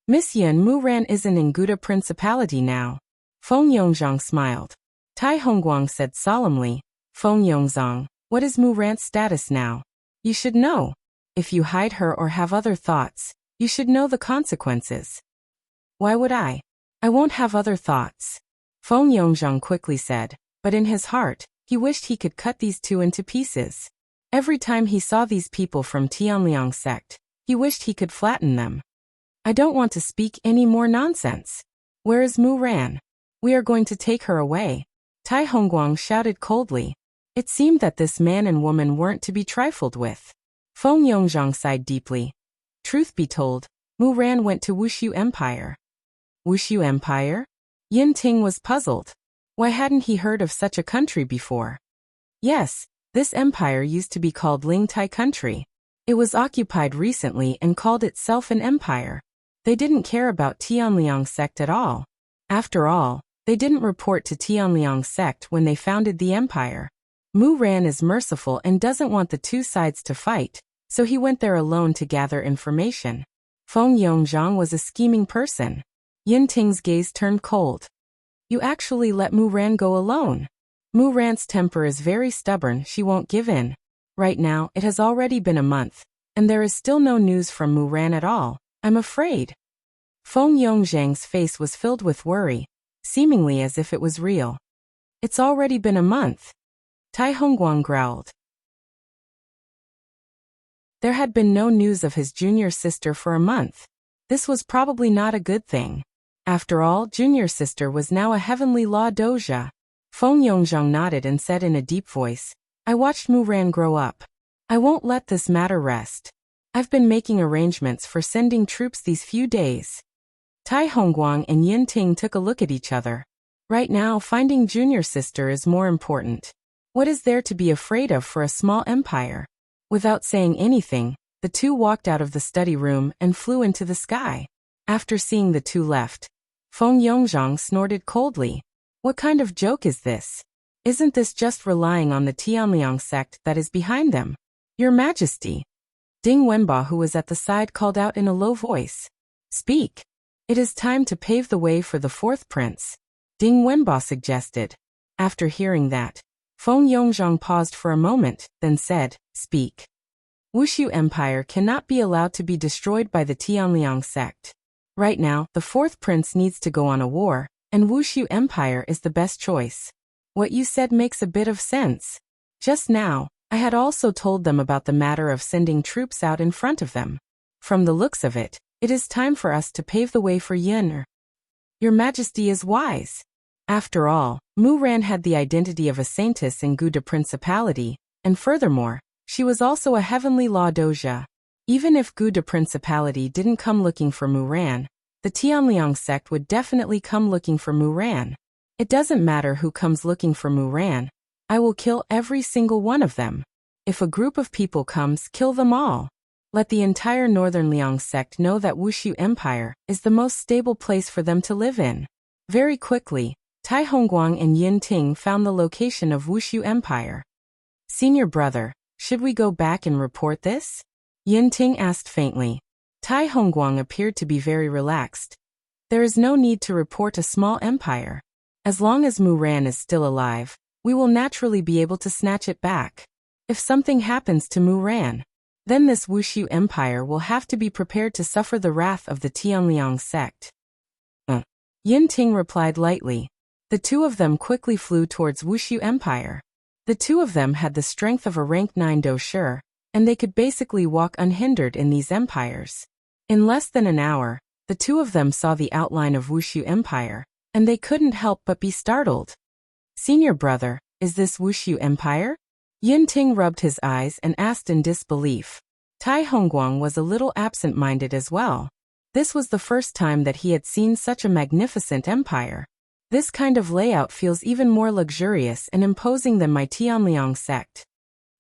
Miss Yin, Mu Ran isn't in Gouda Principality now. Feng Yongzhang smiled. Tai Hongguang said solemnly, Feng Yongzhang, What is Mu Ran's status now? You should know. If you hide her or have other thoughts, you should know the consequences. Why would I? I won't have other thoughts. Feng Yongzheng quickly said, but in his heart, he wished he could cut these two into pieces. Every time he saw these people from Tianliang sect, he wished he could flatten them. I don't want to speak any more nonsense. Where is Mu Ran? We are going to take her away. Tai Hongguang shouted coldly. It seemed that this man and woman weren't to be trifled with. Feng Yongzheng sighed deeply. Truth be told, Mu Ran went to Wuxia Empire. Wuxia Empire? Yin Ting was puzzled. Why hadn't he heard of such a country before? Yes, this empire used to be called Ling Tai Country. It was occupied recently and called itself an empire. They didn't care about Tianliang sect at all. After all, they didn't report to Tianliang sect when they founded the empire. Mu Ran is merciful and doesn't want the two sides to fight, so he went there alone to gather information. Feng Yongzheng was a scheming person. Yin Ting's gaze turned cold. You actually let Mu Ran go alone. Mu Ran's temper is very stubborn, she won't give in. Right now, it has already been a month, and there is still no news from Mu Ran at all. I'm afraid. Feng Yongzheng's face was filled with worry, seemingly as if it was real. It's already been a month. Tai Hongguang growled. There had been no news of his junior sister for a month. This was probably not a good thing. After all, junior sister was now a heavenly law doja. Feng Yongzheng nodded and said in a deep voice, I watched Mu Ran grow up. I won't let this matter rest. I've been making arrangements for sending troops these few days. Tai Hongguang and Yin Ting took a look at each other. Right now, finding junior sister is more important. What is there to be afraid of for a small empire? Without saying anything, the two walked out of the study room and flew into the sky. After seeing the two left, Feng Yongzheng snorted coldly. What kind of joke is this? Isn't this just relying on the Tianliang sect that is behind them? Your Majesty. Ding Wenba, who was at the side, called out in a low voice. Speak. It is time to pave the way for the fourth prince. Ding Wenba suggested. After hearing that, Feng Yongzheng paused for a moment, then said, Speak. Wuxia Empire cannot be allowed to be destroyed by the Tianliang sect. Right now, the fourth prince needs to go on a war, and Wuxia Empire is the best choice. What you said makes a bit of sense. Just now, I had also told them about the matter of sending troops out in front of them. From the looks of it, it is time for us to pave the way for Yin. Your Majesty is wise. After all, Mu Ran had the identity of a saintess in Guda Principality, and furthermore, she was also a heavenly law doja. Even if Guda Principality didn't come looking for Mu Ran, the Tianliang sect would definitely come looking for Mu Ran. It doesn't matter who comes looking for Mu Ran. I will kill every single one of them. If a group of people comes, kill them all. Let the entire Northern Liang sect know that Wuxia Empire is the most stable place for them to live in. Very quickly, Tai Hongguang and Yin Ting found the location of Wuxia Empire. Senior brother, should we go back and report this? Yin Ting asked faintly. Tai Hongguang appeared to be very relaxed. There is no need to report a small empire. As long as Mu Ran is still alive, we will naturally be able to snatch it back. If something happens to Mu Ran, then this Wuxia Empire will have to be prepared to suffer the wrath of the Tianliang sect. Yin Ting replied lightly. The two of them quickly flew towards Wuxia Empire. The two of them had the strength of a rank 9 doshi, and they could basically walk unhindered in these empires. In less than an hour, the two of them saw the outline of Wuxia Empire, and they couldn't help but be startled. Senior brother, is this Wuxia Empire? Yin Ting rubbed his eyes and asked in disbelief. Tai Hongguang was a little absent-minded as well. This was the first time that he had seen such a magnificent empire. This kind of layout feels even more luxurious and imposing than my Tianliang sect.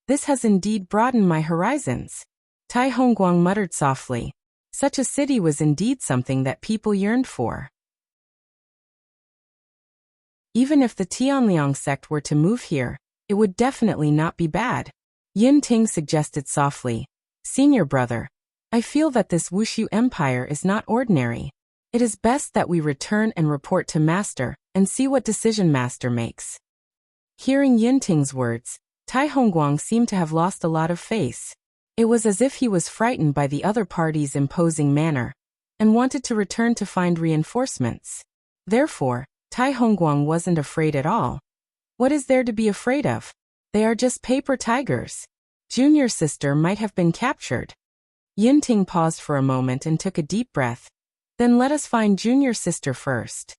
This has indeed broadened my horizons. Tai Hongguang muttered softly. Such a city was indeed something that people yearned for. Even if the Tianliang sect were to move here, it would definitely not be bad. Yin Ting suggested softly. Senior brother, I feel that this Wuxia Empire is not ordinary. It is best that we return and report to Master, and see what decision Master makes. Hearing Yin Ting's words, Tai Hongguang seemed to have lost a lot of face. It was as if he was frightened by the other party's imposing manner and wanted to return to find reinforcements. Therefore, Tai Hongguang wasn't afraid at all. What is there to be afraid of? They are just paper tigers. Junior sister might have been captured. Yinting paused for a moment and took a deep breath. Then let us find junior sister first.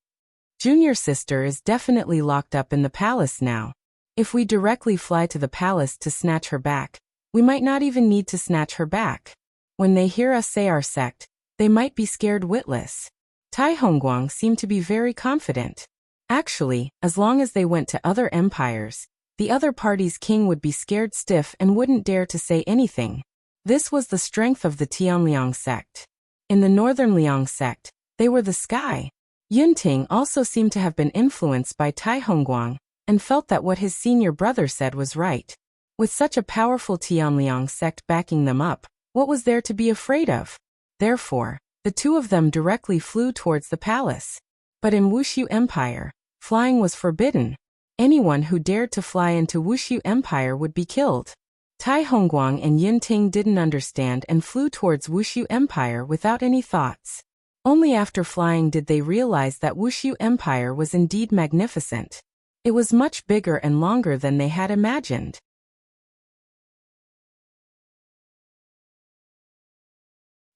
Junior sister is definitely locked up in the palace now. If we directly fly to the palace to snatch her back, we might not even need to snatch her back. When they hear us say our sect, they might be scared witless. Tai Hongguang seemed to be very confident. Actually, as long as they went to other empires, the other party's king would be scared stiff and wouldn't dare to say anything. This was the strength of the Tianliang sect. In the Northern Liang sect, they were the sky. Yunting also seemed to have been influenced by Tai Hongguang and felt that what his senior brother said was right. With such a powerful Tianliang sect backing them up, what was there to be afraid of? Therefore, the two of them directly flew towards the palace. But in Wuxia Empire, flying was forbidden. Anyone who dared to fly into Wuxia Empire would be killed. Tai Hongguang and Yinting didn't understand and flew towards Wuxia Empire without any thoughts. Only after flying did they realize that Wuxia Empire was indeed magnificent. It was much bigger and longer than they had imagined.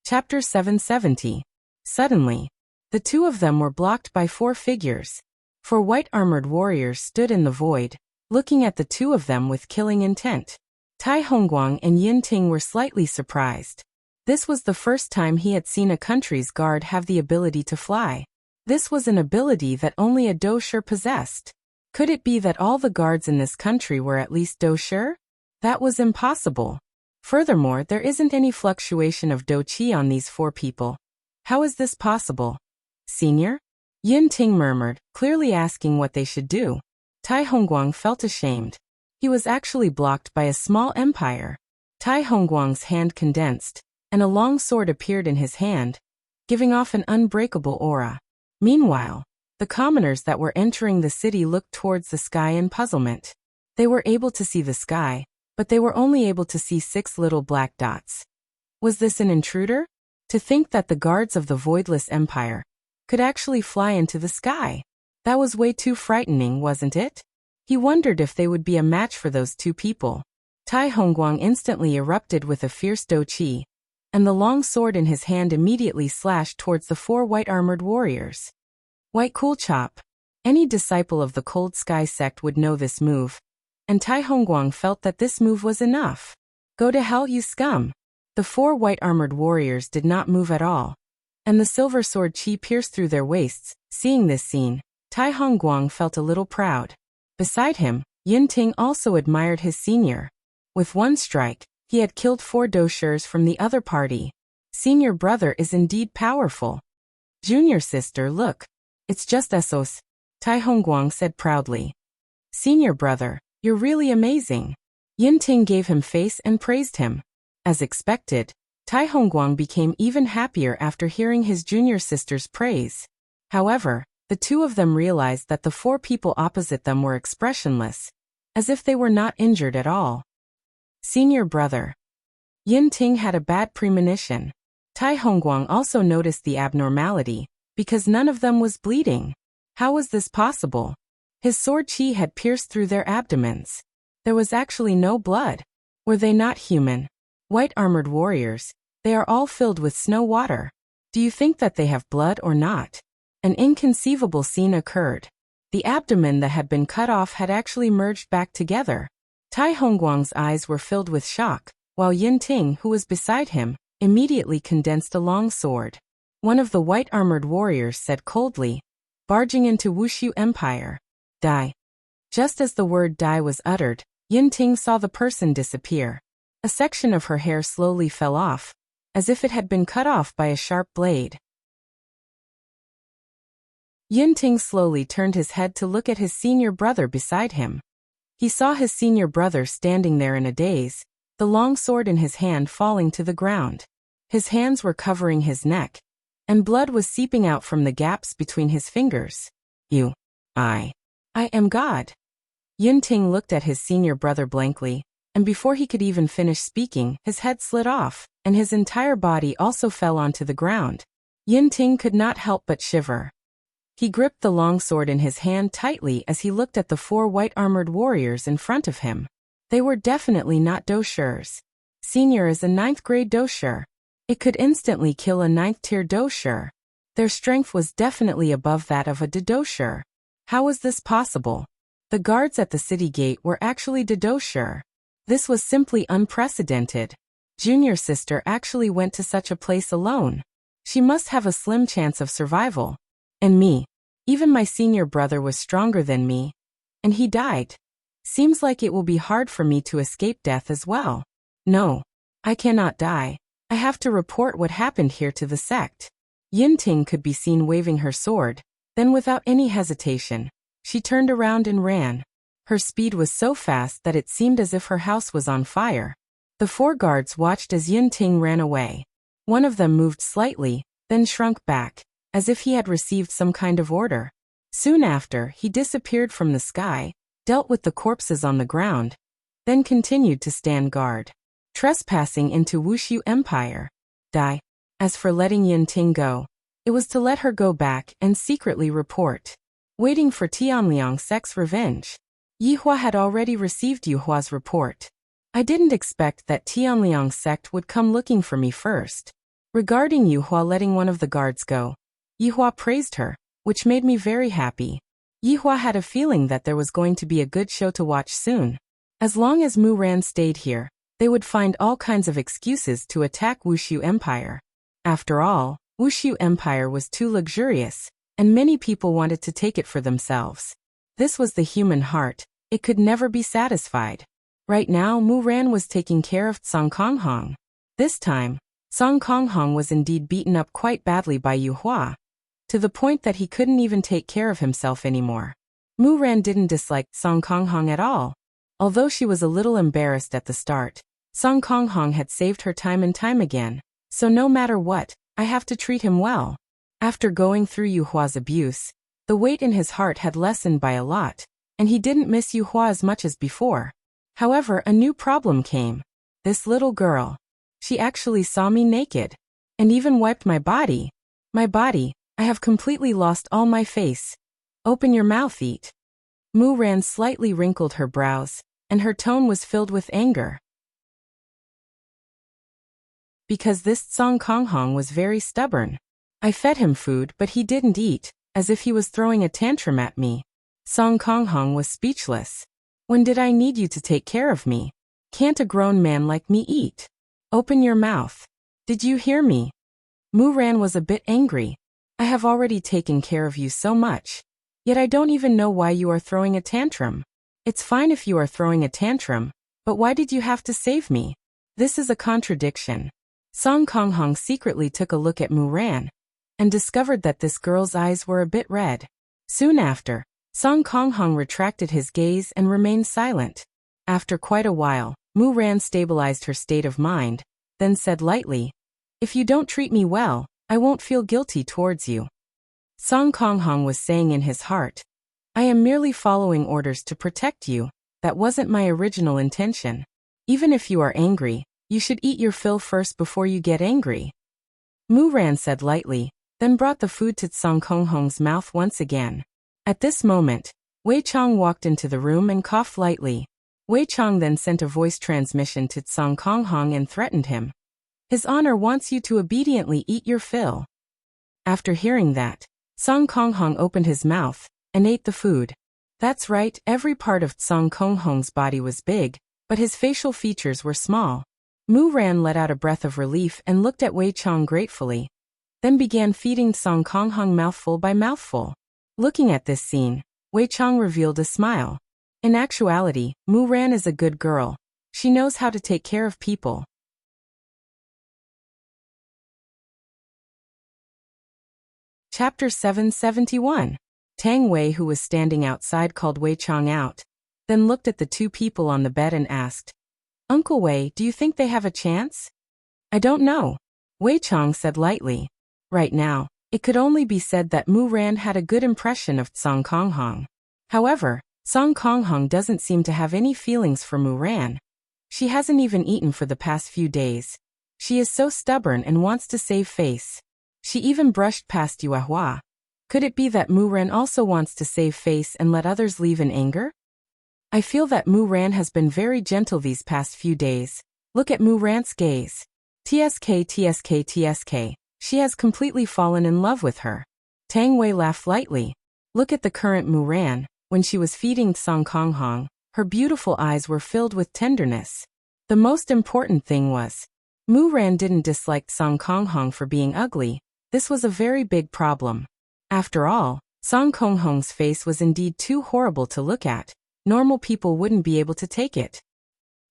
Chapter 770. Suddenly, the two of them were blocked by 4 figures. 4 white-armored warriors stood in the void, looking at the two of them with killing intent. Tai Hongguang and Yinting were slightly surprised. This was the first time he had seen a country's guard have the ability to fly. This was an ability that only a dosher possessed. Could it be that all the guards in this country were at least dosher? That was impossible. Furthermore, there isn't any fluctuation of do qi on these 4 people. How is this possible? Senior? Yinting murmured, clearly asking what they should do. Tai Hongguang felt ashamed. He was actually blocked by a small empire. Tai Hongguang's hand condensed, and a long sword appeared in his hand, giving off an unbreakable aura. Meanwhile, the commoners that were entering the city looked towards the sky in puzzlement. They were able to see the sky, but they were only able to see 6 little black dots. Was this an intruder? To think that the guards of the Voidless Empire could actually fly into the sky. That was way too frightening, wasn't it? He wondered if they would be a match for those 2 people. Tai Hongguang instantly erupted with a fierce do qi, and the long sword in his hand immediately slashed towards the 4 white-armored warriors. White Cool Chop. Any disciple of the Cold Sky sect would know this move, and Tai Hongguang felt that this move was enough. Go to hell, you scum! The 4 white-armored warriors did not move at all, and the silver sword qi pierced through their waists. Seeing this scene, Tai Hongguang felt a little proud. Beside him, Yinting also admired his senior. With one strike, he had killed 4 doshers from the other party. Senior brother is indeed powerful. Junior sister, look. It's just Essos, Tai Hongguang said proudly. Senior brother, you're really amazing. Yinting gave him face and praised him. As expected, Tai Hongguang became even happier after hearing his junior sister's praise. However, the two of them realized that the 4 people opposite them were expressionless, as if they were not injured at all. Senior brother. Yinting had a bad premonition. Tai Hongguang also noticed the abnormality, because none of them was bleeding. How was this possible? His sword qi had pierced through their abdomens. There was actually no blood. Were they not human? White-armored warriors, they are all filled with snow water. Do you think that they have blood or not? An inconceivable scene occurred. The abdomen that had been cut off had actually merged back together. Tai Hongguang's eyes were filled with shock, while Yinting, who was beside him, immediately condensed a long sword. One of the white-armored warriors said coldly, barging into Wuxia Empire. Die. Just as the word die was uttered, Yinting saw the person disappear. A section of her hair slowly fell off, as if it had been cut off by a sharp blade. Yinting slowly turned his head to look at his senior brother beside him. He saw his senior brother standing there in a daze, the long sword in his hand falling to the ground. His hands were covering his neck, and blood was seeping out from the gaps between his fingers. I am God. Yun Ting looked at his senior brother blankly, and before he could even finish speaking, his head slid off, and his entire body also fell onto the ground. Yun Ting could not help but shiver. He gripped the long sword in his hand tightly as he looked at the 4 white-armored warriors in front of him. They were definitely not doushers. Senior is a 9th grade dosher. It could instantly kill a 9th tier dosher. Their strength was definitely above that of a dosher. How was this possible? The guards at the city gate were actually dosher. This was simply unprecedented. Junior sister actually went to such a place alone. She must have a slim chance of survival. And me. Even my senior brother was stronger than me. And he died. Seems like it will be hard for me to escape death as well. No. I cannot die. I have to report what happened here to the sect. Yun Ting could be seen waving her sword. Then without any hesitation, she turned around and ran. Her speed was so fast that it seemed as if her house was on fire. The 4 guards watched as Yun Ting ran away. One of them moved slightly, then shrunk back, as if he had received some kind of order. Soon after, he disappeared from the sky, dealt with the corpses on the ground, then continued to stand guard. Trespassing into Wuxia Empire. Die. As for letting Yun Ting go, it was to let her go back and secretly report. Waiting for Tianliang sect's revenge. Yihua had already received Yuhua's report. I didn't expect that Tianliang sect would come looking for me first. Regarding Yuhua letting one of the guards go, Yihua praised her, which made me very happy. Yihua had a feeling that there was going to be a good show to watch soon. As long as Mu Ran stayed here, they would find all kinds of excuses to attack Wuxia Empire. After all, Wuxia Empire was too luxurious, and many people wanted to take it for themselves. This was the human heart, it could never be satisfied. Right now Mu Ran was taking care of Song Konghong. This time, Song Konghong was indeed beaten up quite badly by Yuhua, to the point that he couldn't even take care of himself anymore. Mu Ran didn't dislike Song Konghong at all. Although she was a little embarrassed at the start, Song Konghong had saved her time and time again, so no matter what, I have to treat him well. After going through Yuhua's abuse, the weight in his heart had lessened by a lot, and he didn't miss Yuhua as much as before. However, a new problem came. This little girl. She actually saw me naked. And even wiped my body. My body, I have completely lost all my face. Open your mouth, eat. Mu Ran slightly wrinkled her brows, and her tone was filled with anger. Because this Song Konghong was very stubborn. I fed him food but he didn't eat, as if he was throwing a tantrum at me. Song Konghong was speechless. When did I need you to take care of me? Can't a grown man like me eat? Open your mouth. Did you hear me? Mu Ran was a bit angry. I have already taken care of you so much. Yet I don't even know why you are throwing a tantrum. It's fine if you are throwing a tantrum, but why did you have to save me? This is a contradiction. Song Konghong secretly took a look at Mu Ran, and discovered that this girl's eyes were a bit red. Soon after, Song Konghong retracted his gaze and remained silent. After quite a while, Mu Ran stabilized her state of mind, then said lightly, "If you don't treat me well, I won't feel guilty towards you." Song Konghong was saying in his heart, "I am merely following orders to protect you. That wasn't my original intention. Even if you are angry, you should eat your fill first before you get angry." Mu Ran said lightly, then brought the food to Song Konghong's mouth once again. At this moment, Wei Chong walked into the room and coughed lightly. Wei Chong then sent a voice transmission to Song Konghong and threatened him. "His honor wants you to obediently eat your fill." After hearing that, Song Konghong opened his mouth and ate the food. That's right, every part of Song Konghong's body was big, but his facial features were small. Mu Ran let out a breath of relief and looked at Wei Chong gratefully, then began feeding Song Konghong mouthful by mouthful. Looking at this scene, Wei Chong revealed a smile. In actuality, Mu Ran is a good girl. She knows how to take care of people. Chapter 771. Tang Wei, who was standing outside, called Wei Chong out, then looked at the two people on the bed and asked, "Uncle Wei, do you think they have a chance?" "I don't know," Wei Chong said lightly. Right now, it could only be said that Mu Ran had a good impression of Song Konghong. However, Song Konghong doesn't seem to have any feelings for Muran. She hasn't even eaten for the past few days. She is so stubborn and wants to save face. She even brushed past Yuehua. Could it be that Muran also wants to save face and let others leave in anger? I feel that Muran has been very gentle these past few days. Look at Muran's gaze. TSK. She has completely fallen in love with her. Tang Wei laughed lightly. Look at the current Muran. When she was feeding Song Konghong, her beautiful eyes were filled with tenderness. The most important thing was, Muran didn't dislike Song Konghong for being ugly. This was a very big problem. After all, Song Konghong's face was indeed too horrible to look at. Normal people wouldn't be able to take it.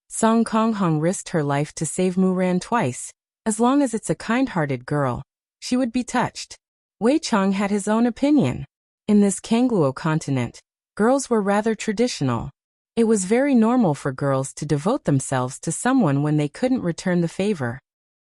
Song Konghong risked her life to save Muran twice. As long as it's a kind-hearted girl, she would be touched. Wei Chang had his own opinion. In this Kangluo continent, girls were rather traditional. It was very normal for girls to devote themselves to someone when they couldn't return the favor.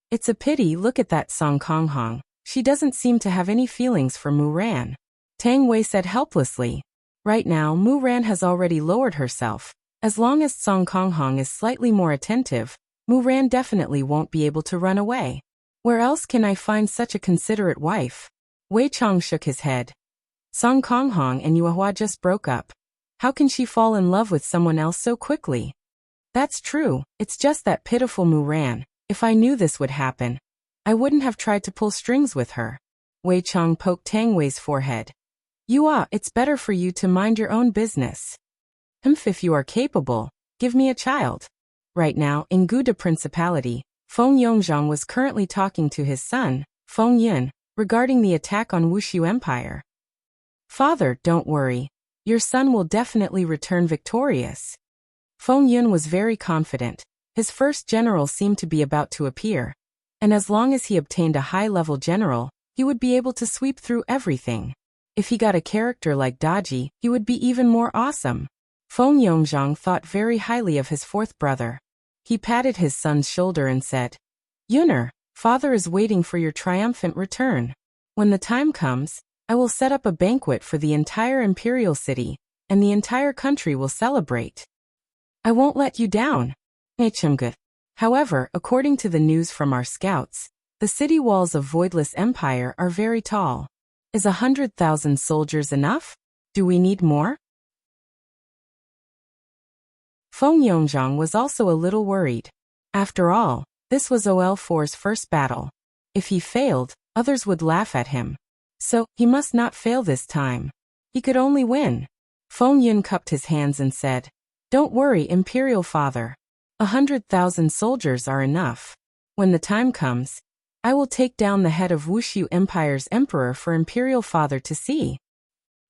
It's a pity. Look at that Song Konghong. She doesn't seem to have any feelings for Muran. Tang Wei said helplessly. Right now Muran has already lowered herself. As long as Song Konghong is slightly more attentive, Muran definitely won't be able to run away. Where else can I find such a considerate wife? Wei Chang shook his head. Song Konghong and Yuehua just broke up. How can she fall in love with someone else so quickly? That's true, it's just that pitiful Muran. If I knew this would happen, I wouldn't have tried to pull strings with her. Wei Chang poked Tang Wei's forehead. It's better for you to mind your own business. If you are capable, give me a child. Right now, in Guda Principality, Feng Yongzhang was currently talking to his son, Feng Yun, regarding the attack on Wuxia Empire. Father, don't worry. Your son will definitely return victorious. Feng Yun was very confident. His first general seemed to be about to appear. And as long as he obtained a high-level general, he would be able to sweep through everything. If he got a character like Daji, he would be even more awesome. Feng Yongzhang thought very highly of his fourth brother. He patted his son's shoulder and said, Yuner, father is waiting for your triumphant return. When the time comes, I will set up a banquet for the entire imperial city, and the entire country will celebrate. I won't let you down. However, according to the news from our scouts, the city walls of Voidless Empire are very tall. Is 100,000 soldiers enough? Do we need more? Feng Yongzhang was also a little worried. After all, this was OL4's first battle. If he failed, others would laugh at him. So, he must not fail this time. He could only win. Feng Yun cupped his hands and said, Don't worry, Imperial Father. 100,000 soldiers are enough. When the time comes, I will take down the head of Wuxia Empire's emperor for Imperial Father to see.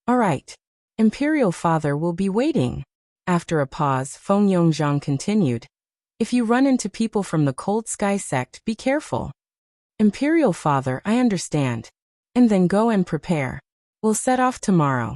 All right. Imperial Father will be waiting. After a pause, Feng Yongzhang continued. If you run into people from the Cold Sky sect, be careful. Imperial Father, I understand. And then go and prepare. We'll set off tomorrow.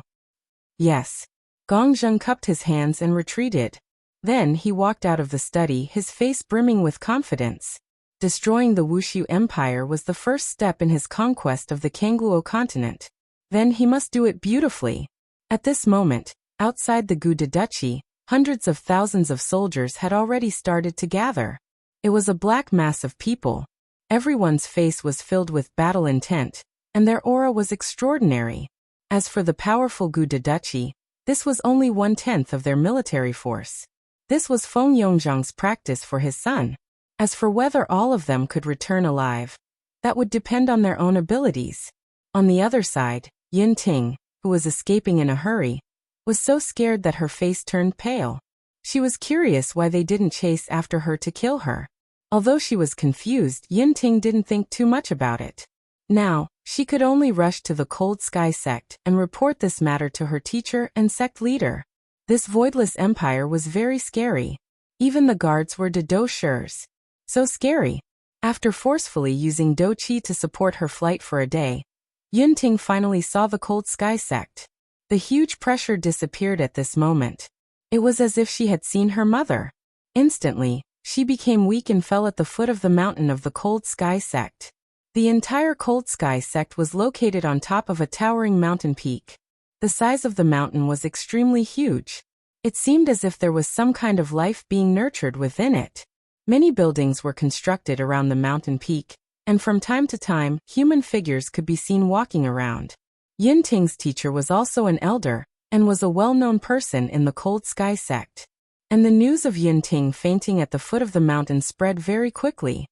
Yes. Gongzheng cupped his hands and retreated. Then he walked out of the study, his face brimming with confidence. Destroying the Wuxia Empire was the first step in his conquest of the Kangluo continent. Then he must do it beautifully. At this moment, outside the Guda Duchy, hundreds of thousands of soldiers had already started to gather. It was a black mass of people. Everyone's face was filled with battle intent, and their aura was extraordinary. As for the powerful Guda Duchy, this was only 1/10 of their military force. This was Feng Yongzhang's practice for his son. As for whether all of them could return alive, that would depend on their own abilities. On the other side, Yin Ting, who was escaping in a hurry, was so scared that her face turned pale. She was curious why they didn't chase after her to kill her. Although she was confused, Yin Ting didn't think too much about it. Now, she could only rush to the Cold Sky sect and report this matter to her teacher and sect leader. This Voidless Empire was very scary. Even the guards were Do Shurs. So scary. After forcefully using Do Qi to support her flight for a day, Yun Ting finally saw the Cold Sky sect. The huge pressure disappeared at this moment. It was as if she had seen her mother. Instantly, she became weak and fell at the foot of the mountain of the Cold Sky sect. The entire Cold Sky sect was located on top of a towering mountain peak. The size of the mountain was extremely huge. It seemed as if there was some kind of life being nurtured within it. Many buildings were constructed around the mountain peak, and from time to time, human figures could be seen walking around. Yinting's teacher was also an elder, and was a well-known person in the Cold Sky sect. And the news of Yinting fainting at the foot of the mountain spread very quickly.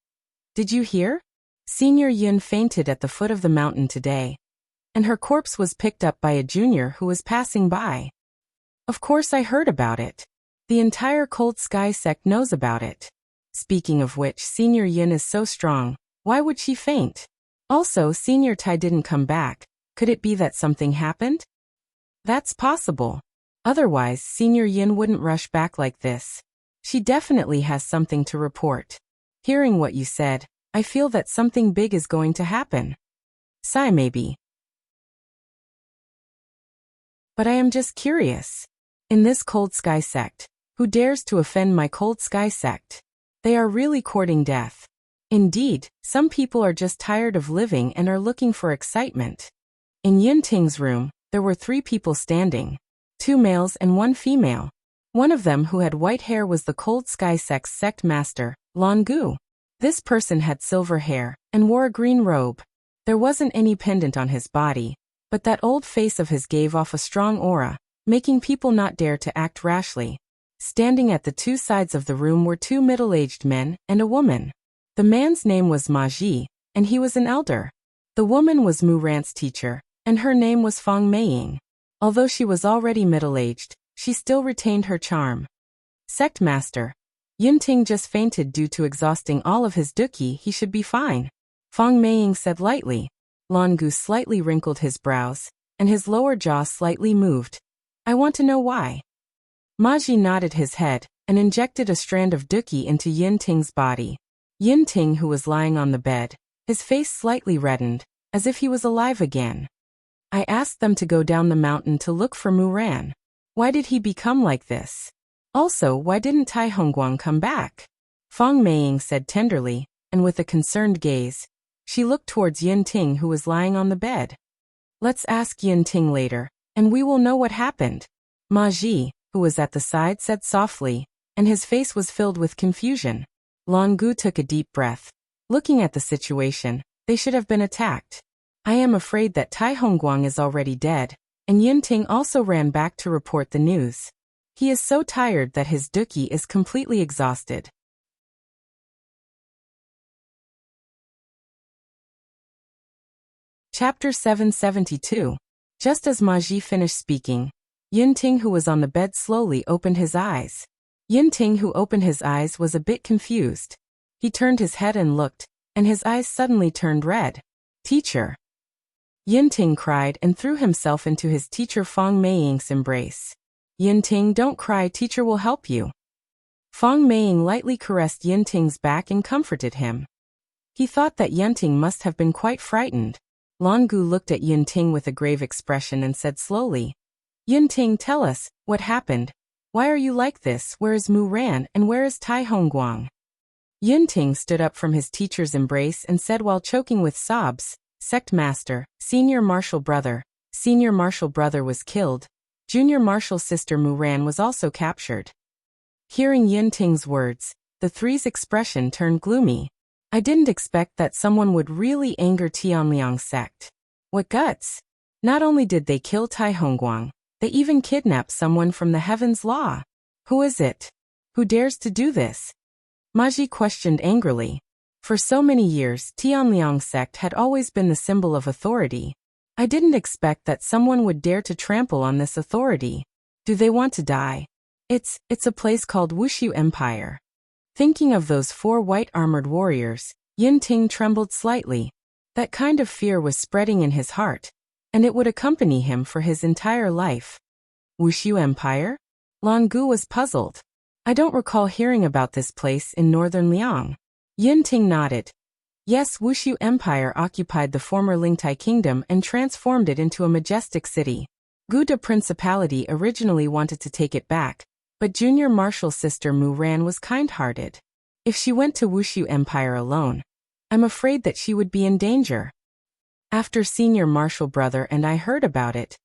Did you hear? Senior Yin fainted at the foot of the mountain today, and her corpse was picked up by a junior who was passing by. Of course I heard about it. The entire Cold Sky sect knows about it. Speaking of which, Senior Yin is so strong, why would she faint? Also, Senior Tai didn't come back. Could it be that something happened? That's possible. Otherwise, Senior Yin wouldn't rush back like this. She definitely has something to report. Hearing what you said, I feel that something big is going to happen. Sigh maybe. But I am just curious. In this Cold Sky sect, who dares to offend my Cold Sky sect? They are really courting death. Indeed, some people are just tired of living and are looking for excitement. In Yinting's room, there were 3 people standing. 2 males and 1 female. One of them who had white hair was the Cold Sky sect's sect master, Longu. This person had silver hair, and wore a green robe. There wasn't any pendant on his body, but that old face of his gave off a strong aura, making people not dare to act rashly. Standing at the 2 sides of the room were 2 middle-aged men and a woman. The man's name was Ma Ji, and he was an elder. The woman was Mu Ran's teacher, and her name was Fong Meiying. Although she was already middle-aged, she still retained her charm. Sect Master. Yinting just fainted due to exhausting all of his duqi. He should be fine. Fong Meiying said lightly. Longu slightly wrinkled his brows, and his lower jaw slightly moved. I want to know why. Ma Ji nodded his head, and injected a strand of duqi into Yinting's body. Yinting, who was lying on the bed, his face slightly reddened, as if he was alive again. I asked them to go down the mountain to look for Mu Ran. Why did he become like this? Also, why didn't Tai Hongguang come back? Fong Meiying said tenderly, and with a concerned gaze. She looked towards Yinting, who was lying on the bed. Let's ask Yinting later, and we will know what happened. Ma Ji, who was at the side, said softly, and his face was filled with confusion. Longu took a deep breath. Looking at the situation, they should have been attacked. I am afraid that Tai Hongguang is already dead, and Yinting also ran back to report the news. He is so tired that his duqi is completely exhausted. Chapter 772. Just as Ma Ji finished speaking, Yinting, who was on the bed, slowly opened his eyes. Yinting, who opened his eyes, was a bit confused. He turned his head and looked, and his eyes suddenly turned red. Teacher! Yinting cried and threw himself into his teacher Fong Meiying's embrace. Yinting, don't cry, teacher will help you. Fong Meiying lightly caressed Yinting's back and comforted him. He thought that Yinting must have been quite frightened. Longu looked at Yinting with a grave expression and said slowly, Yinting, tell us, what happened? Why are you like this? Where is Mu Ran and where is Tai Hongguang? Yinting stood up from his teacher's embrace and said while choking with sobs, Sect Master, Senior Martial Brother. Senior Martial Brother was killed. Junior Martial Sister Mu Ran was also captured. Hearing Yinting's words, the 3's expression turned gloomy. I didn't expect that someone would really anger Tianliang sect. What guts! Not only did they kill Tai Hongguang, they even kidnapped someone from the Heaven's Law. Who is it? Who dares to do this? Ma Ji questioned angrily. For so many years, Tianliang sect had always been the symbol of authority. I didn't expect that someone would dare to trample on this authority. Do they want to die? It's a place called Wuxia Empire. Thinking of those 4 white-armored warriors, Yinting trembled slightly. That kind of fear was spreading in his heart, and it would accompany him for his entire life. Wuxia Empire? Longu was puzzled. I don't recall hearing about this place in northern Liang. Yinting nodded. Yes, Wuxia Empire occupied the former Lingtai kingdom and transformed it into a majestic city. Guda Principality originally wanted to take it back, but Junior Martial Sister Mu Ran was kind-hearted. If she went to Wuxia Empire alone, I'm afraid that she would be in danger. After Senior Martial Brother and I heard about it,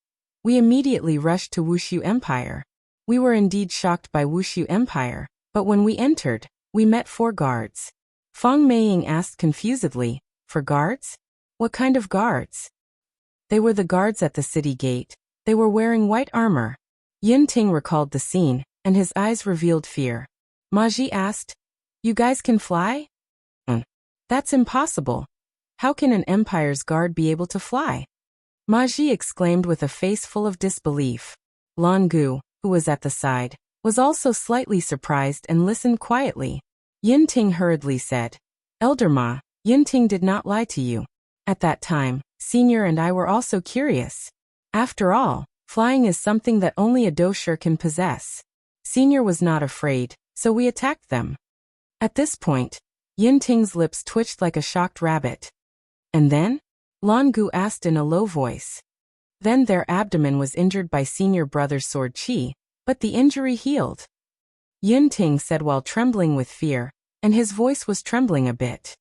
we immediately rushed to Wuxia Empire. We were indeed shocked by Wuxia Empire, but when we entered, we met 4 guards. Feng Meiying asked confusedly, "For guards? What kind of guards?" They were the guards at the city gate. They were wearing white armor. Yin Ting recalled the scene, and his eyes revealed fear. Ma Ji asked, "You guys can fly?" That's impossible. How can an empire's guard be able to fly?" Ma Ji exclaimed with a face full of disbelief. Lan Gu, who was at the side, was also slightly surprised and listened quietly. Yin Ting hurriedly said, "Elder Ma, Yin Ting did not lie to you. At that time, Senior and I were also curious. After all, flying is something that only a dosher can possess. Senior was not afraid, so we attacked them." At this point, Yin Ting's lips twitched like a shocked rabbit. "And then?" Lan Gu asked in a low voice. "Then their abdomen was injured by Senior Brother's sword chi, but the injury healed," Yin Ting said while trembling with fear, and his voice was trembling a bit.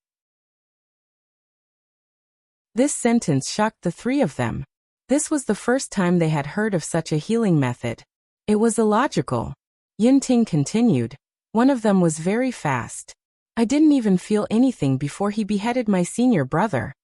This sentence shocked the 3 of them. This was the first time they had heard of such a healing method. It was illogical. Yin Ting continued, "One of them was very fast. I didn't even feel anything before he beheaded my senior brother.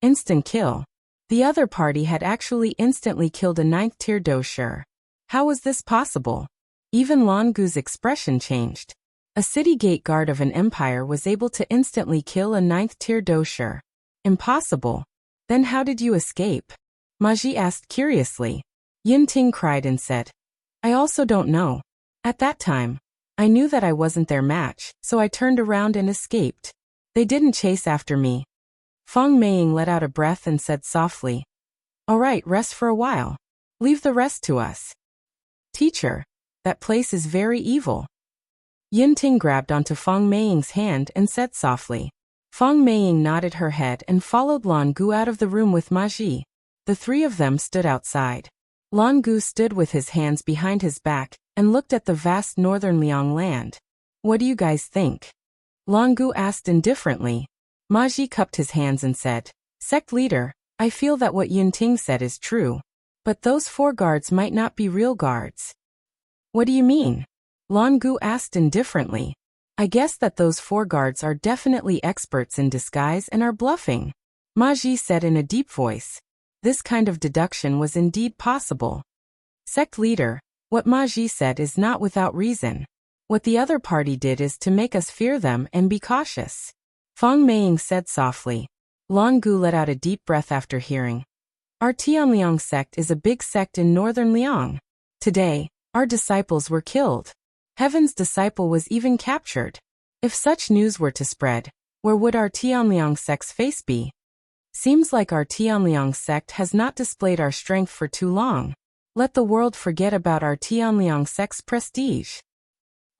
Instant kill. The other party had actually instantly killed a 9th-tier dosher. How was this possible?" Even Lan Gu's expression changed. A city gate guard of an empire was able to instantly kill a 9th-tier dosher. Impossible. Then how did you escape? Ma Ji asked curiously. Yin Ting cried and said, "I also don't know. At that time, I knew that I wasn't their match, so I turned around and escaped. They didn't chase after me." Feng Meiying let out a breath and said softly, "All right, rest for a while. Leave the rest to us." "Teacher, that place is very evil." Yin Ting grabbed onto Feng Meiying's hand and said softly. Feng Meiying nodded her head and followed Lan Gu out of the room with Ma Ji. The 3 of them stood outside. Lan Gu stood with his hands behind his back and looked at the vast northern Liang land. "What do you guys think?" Lan Gu asked indifferently. Ma Ji cupped his hands and said, "Sect leader, I feel that what Yin Ting said is true. But those 4 guards might not be real guards." "What do you mean?" Lan Gu asked indifferently. "I guess that those 4 guards are definitely experts in disguise and are bluffing," Ma Ji said in a deep voice. This kind of deduction was indeed possible. "Sect leader, what Ma Ji said is not without reason. What the other party did is to make us fear them and be cautious," Feng Meiying said softly. Lan Gu let out a deep breath after hearing. "Our Tianliang sect is a big sect in northern Liang. Today, our disciples were killed. Heaven's disciple was even captured. If such news were to spread, where would our Tianliang sect's face be? Seems like our Tianliang sect has not displayed our strength for too long. Let the world forget about our Tianliang sect's prestige."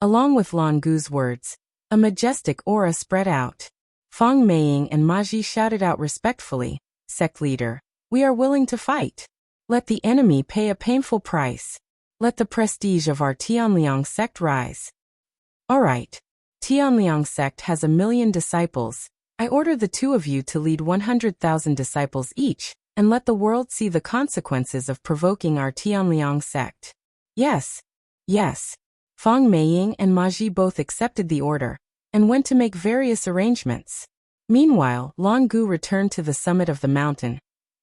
Along with Lan Gu's words, a majestic aura spread out. Feng Meiying and Ma Ji shouted out respectfully, "Sect leader, we are willing to fight. Let the enemy pay a painful price. Let the prestige of our Tianliang sect rise." "All right. Tianliang sect has 1,000,000 disciples. I order the 2 of you to lead 100,000 disciples each, and let the world see the consequences of provoking our Tianliang sect." "Yes. Yes." Feng Meiying and Ma Ji both accepted the order, and went to make various arrangements. Meanwhile, Lan Gu returned to the summit of the mountain,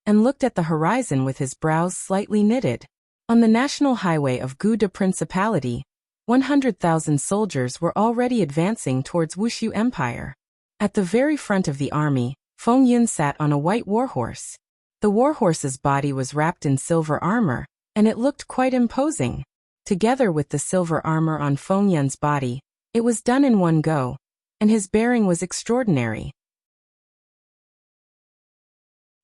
and looked at the horizon with his brows slightly knitted. On the national highway of Guda Principality, 100,000 soldiers were already advancing towards Wuxia Empire. At the very front of the army, Feng Yun sat on a white warhorse. The warhorse's body was wrapped in silver armor, and it looked quite imposing. Together with the silver armor on Feng Yun's body, it was done in one go, and his bearing was extraordinary.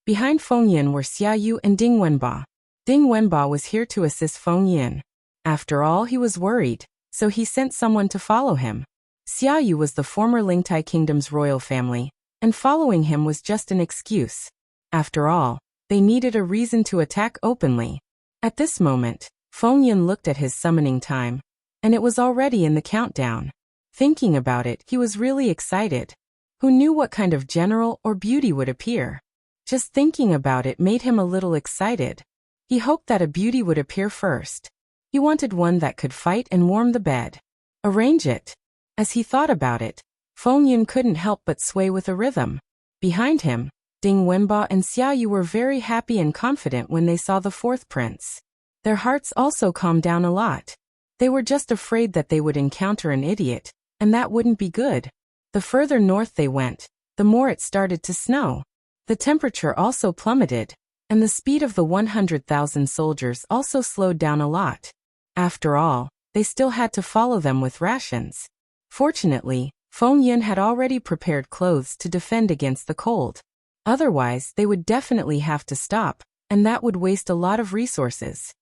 Behind Feng Yun were Xia Yu and Ding Wenba. Ding Wenba was here to assist Feng Yun. After all, he was worried, so he sent someone to follow him. Xia Yu was the former Lingtai Kingdom's royal family, and following him was just an excuse. After all, they needed a reason to attack openly. At this moment, Feng Yun looked at his summoning time, and it was already in the countdown. Thinking about it, he was really excited. Who knew what kind of general or beauty would appear? Just thinking about it made him a little excited. He hoped that a beauty would appear first. He wanted one that could fight and warm the bed. Arrange it. As he thought about it, Feng Yun couldn't help but sway with a rhythm. Behind him, Ding Wenba and Xiaoyu were very happy and confident when they saw the fourth prince. Their hearts also calmed down a lot. They were just afraid that they would encounter an idiot, and that wouldn't be good. The further north they went, the more it started to snow. The temperature also plummeted, and the speed of the 100,000 soldiers also slowed down a lot. After all, they still had to follow them with rations. Fortunately, Feng Yun had already prepared clothes to defend against the cold. Otherwise, they would definitely have to stop, and that would waste a lot of resources.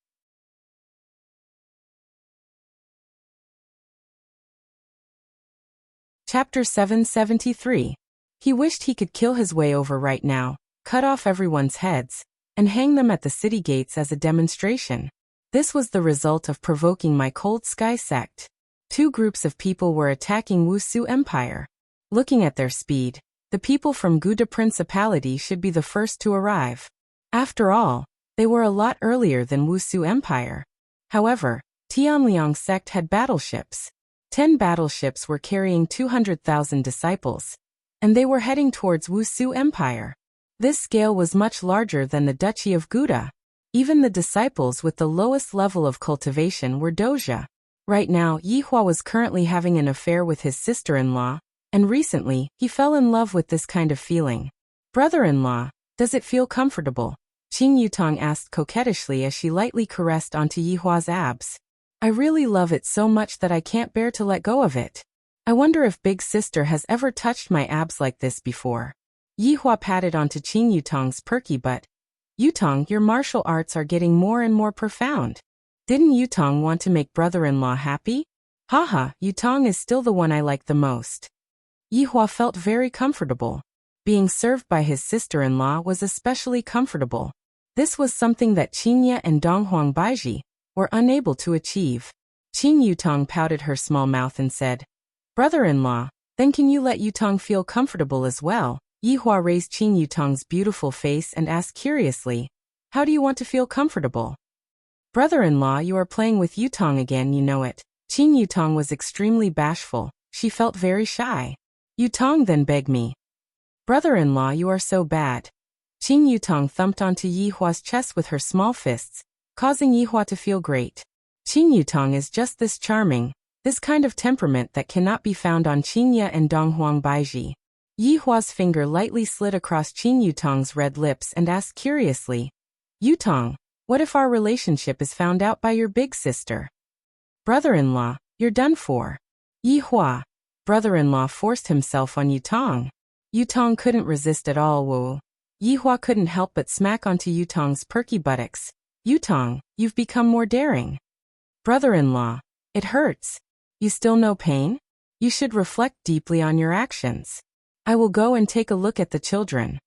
Chapter 773. He wished he could kill his way over right now, cut off everyone's heads, and hang them at the city gates as a demonstration. This was the result of provoking my Cold Sky sect. 2 groups of people were attacking Wuxia Empire. Looking at their speed, the people from Guda Principality should be the first to arrive. After all, they were a lot earlier than Wuxia Empire. However, Tianliang sect had battleships. 10 battleships were carrying 200,000 disciples, and they were heading towards Wuxia Empire. This scale was much larger than the Duchy of Guda. Even the disciples with the lowest level of cultivation were doja. Right now, Yihua was currently having an affair with his sister-in-law, and recently, he fell in love with this kind of feeling. Brother-in-law, does it feel comfortable? Qing Yutong asked coquettishly as she lightly caressed onto Yihua's abs. I really love it so much that I can't bear to let go of it. I wonder if Big Sister has ever touched my abs like this before. Yihua patted onto Qing Yutong's perky butt. Yutong, your martial arts are getting more and more profound. Didn't Yutong want to make brother-in-law happy? Haha, Yutong is still the one I like the most. Yihua felt very comfortable. Being served by his sister-in-law was especially comfortable. This was something that Qingye and Donghuang Baiji were unable to achieve. Qing Yutong pouted her small mouth and said, Brother-in-law, then can you let Yutong feel comfortable as well? Yihua raised Qing Yutong's beautiful face and asked curiously, how do you want to feel comfortable? Brother-in-law, you are playing with Yutong again, you know it. Qing Yutong was extremely bashful. She felt very shy. Yutong then begged me. Brother-in-law, you are so bad. Qing Yutong thumped onto Yihua's chest with her small fists, causing Yihua to feel great. Qing Yutong is just this charming, this kind of temperament that cannot be found on Qingye and Donghuang Baiji. Yihua's finger lightly slid across Qing Yutong's red lips and asked curiously, Yutong, what if our relationship is found out by your big sister? Brother-in-law, you're done for. Yihua. Brother-in-law forced himself on Yutong. Yutong couldn't resist at all. Whoa. Yihua couldn't help but smack onto Yutong's perky buttocks. Yutong, you've become more daring. Brother-in-law, it hurts. You still know pain? You should reflect deeply on your actions. I will go and take a look at the children.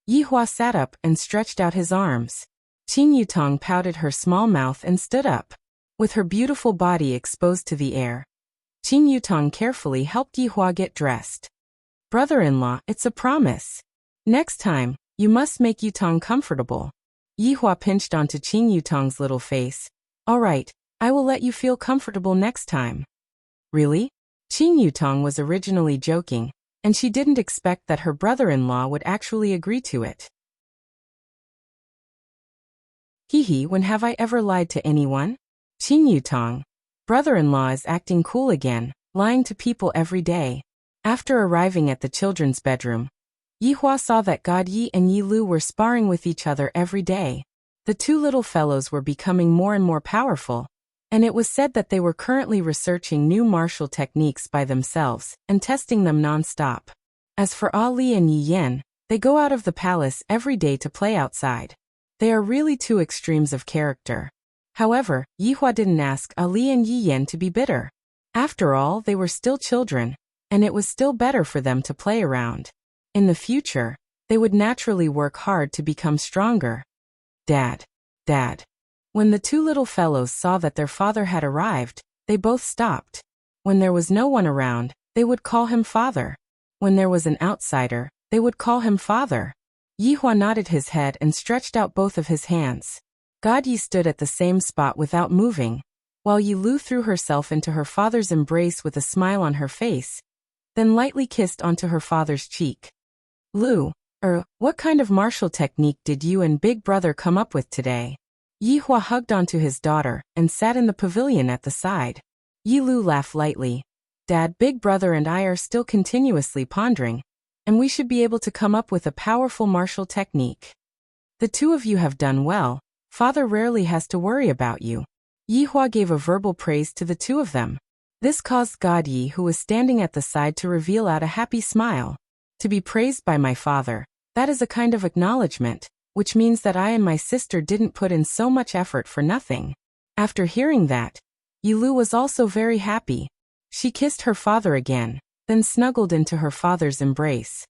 Yihua sat up and stretched out his arms. Qing Yutong pouted her small mouth and stood up. With her beautiful body exposed to the air, Qing Yutong carefully helped Yihua get dressed. Brother-in-law, it's a promise. Next time, you must make Yutong comfortable. Yihua pinched onto Qing Yutong's little face. All right, I will let you feel comfortable next time. Really? Qing Yutong was originally joking, and she didn't expect that her brother-in-law would actually agree to it. Hee, when have I ever lied to anyone? Qing Yutong. Brother-in-law is acting cool again, lying to people every day. After arriving at the children's bedroom, Yihua saw that God Yi and Yi Lu were sparring with each other every day. The 2 little fellows were becoming more and more powerful, and it was said that they were currently researching new martial techniques by themselves and testing them non-stop. As for Ali and Yi Yen, they go out of the palace every day to play outside. They are really 2 extremes of character. However, Yihua didn't ask Ali and Yi Yen to be bitter. After all, they were still children, and it was still better for them to play around. In the future, they would naturally work hard to become stronger. Dad. When the 2 little fellows saw that their father had arrived, they both stopped. When there was no one around, they would call him father. When there was an outsider, they would call him father. Yihua nodded his head and stretched out both of his hands. God Yi stood at the same spot without moving. while Yi Lu threw herself into her father's embrace with a smile on her face, then lightly kissed onto her father's cheek. Lu, what kind of martial technique did you and Big Brother come up with today? Yi Hua hugged onto his daughter and sat in the pavilion at the side. Yi Lu laughed lightly. Dad, Big Brother and I are still continuously pondering, and we should be able to come up with a powerful martial technique. The two of you have done well. Father rarely has to worry about you. Yi Hua gave a verbal praise to the two of them. This caused God Yi, who was standing at the side, to reveal out a happy smile. To be praised by my father, that is a kind of acknowledgement, which means that I and my sister didn't put in so much effort for nothing. After hearing that, Yi Lu was also very happy. She kissed her father again, then snuggled into her father's embrace.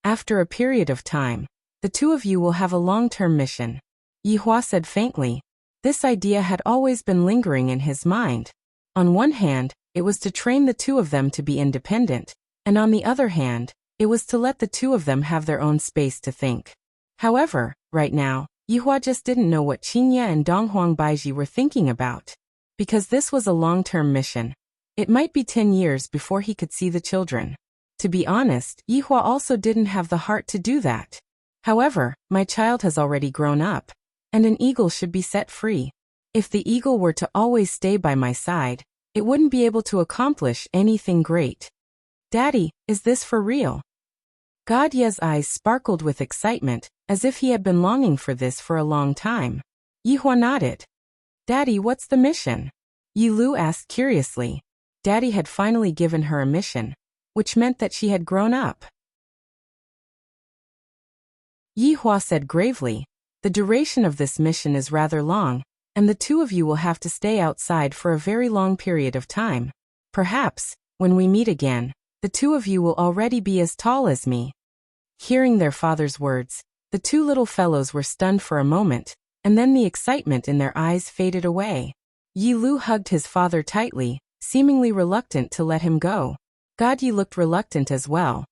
After a period of time, the two of you will have a long-term mission, Yi Hua said faintly. This idea had always been lingering in his mind. On one hand, it was to train the two of them to be independent, and on the other hand, it was to let the two of them have their own space to think. However, right now, Yi Hua just didn't know what Qingye and Donghuang Baiji were thinking about. Because this was a long-term mission. It might be 10 years before he could see the children. To be honest, Yi Hua also didn't have the heart to do that. However, my child has already grown up, and an eagle should be set free. If the eagle were to always stay by my side, it wouldn't be able to accomplish anything great. Daddy, is this for real? God Ye's eyes sparkled with excitement, as if he had been longing for this for a long time. Yi Hua nodded. Daddy, what's the mission? Yi Lu asked curiously. Daddy had finally given her a mission, which meant that she had grown up. Yi Hua said gravely, the duration of this mission is rather long, and the two of you will have to stay outside for a very long period of time. Perhaps, when we meet again, the two of you will already be as tall as me. Hearing their father's words, the two little fellows were stunned for a moment, and then the excitement in their eyes faded away. Yi Lu hugged his father tightly, seemingly reluctant to let him go. God Yi looked reluctant as well,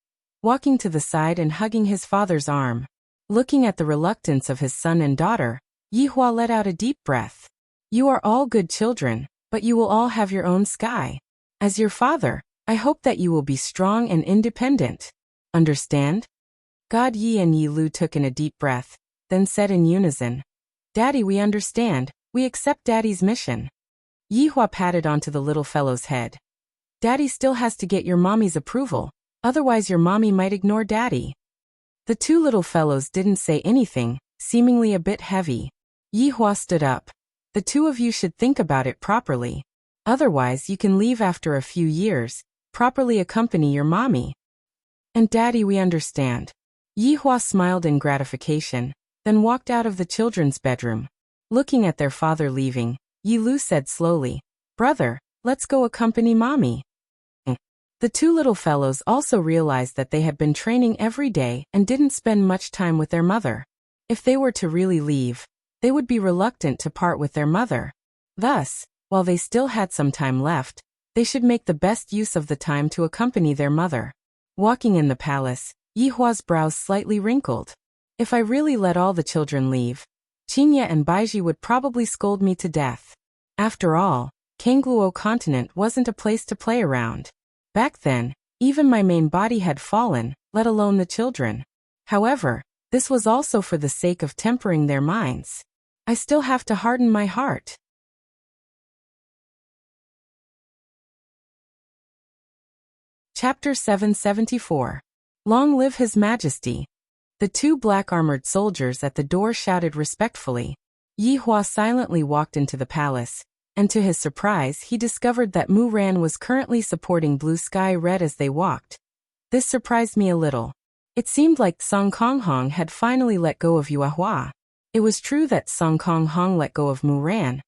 walking to the side and hugging his father's arm. Looking at the reluctance of his son and daughter, Yi Hua let out a deep breath. You are all good children, but you will all have your own sky. As your father, I hope that you will be strong and independent. Understand? God Yi and Yi Lu took in a deep breath, then said in unison, Daddy, we understand, we accept Daddy's mission. Yi Hua patted onto the little fellow's head. Daddy still has to get your mommy's approval, otherwise your mommy might ignore Daddy. The two little fellows didn't say anything, seemingly a bit heavy. Yi Hua stood up. The two of you should think about it properly. Otherwise you can leave after a few years, properly accompany your mommy. And Daddy, we understand. Yi Hua smiled in gratification, then walked out of the children's bedroom. Looking at their father leaving, Yi Lu said slowly, Brother, let's go accompany mommy. The two little fellows also realized that they had been training every day and didn't spend much time with their mother. If they were to really leave, they would be reluctant to part with their mother. Thus, while they still had some time left, they should make the best use of the time to accompany their mother. Walking in the palace, Yi Hua's brows slightly wrinkled. If I really let all the children leave, Qingye and Baiji would probably scold me to death. After all, Kangluo continent wasn't a place to play around. Back then, even my main body had fallen, let alone the children. However, this was also for the sake of tempering their minds. I still have to harden my heart. Chapter 774. Long live His Majesty. The two black-armored soldiers at the door shouted respectfully. Yi Hua silently walked into the palace, and to his surprise he discovered that Mu Ran was currently supporting Blue Sky Red as they walked. This surprised me a little. It seemed like Song Kong Hong had finally let go of Yue Hua. It was true that Song Kong Hong let go of Mu Ran,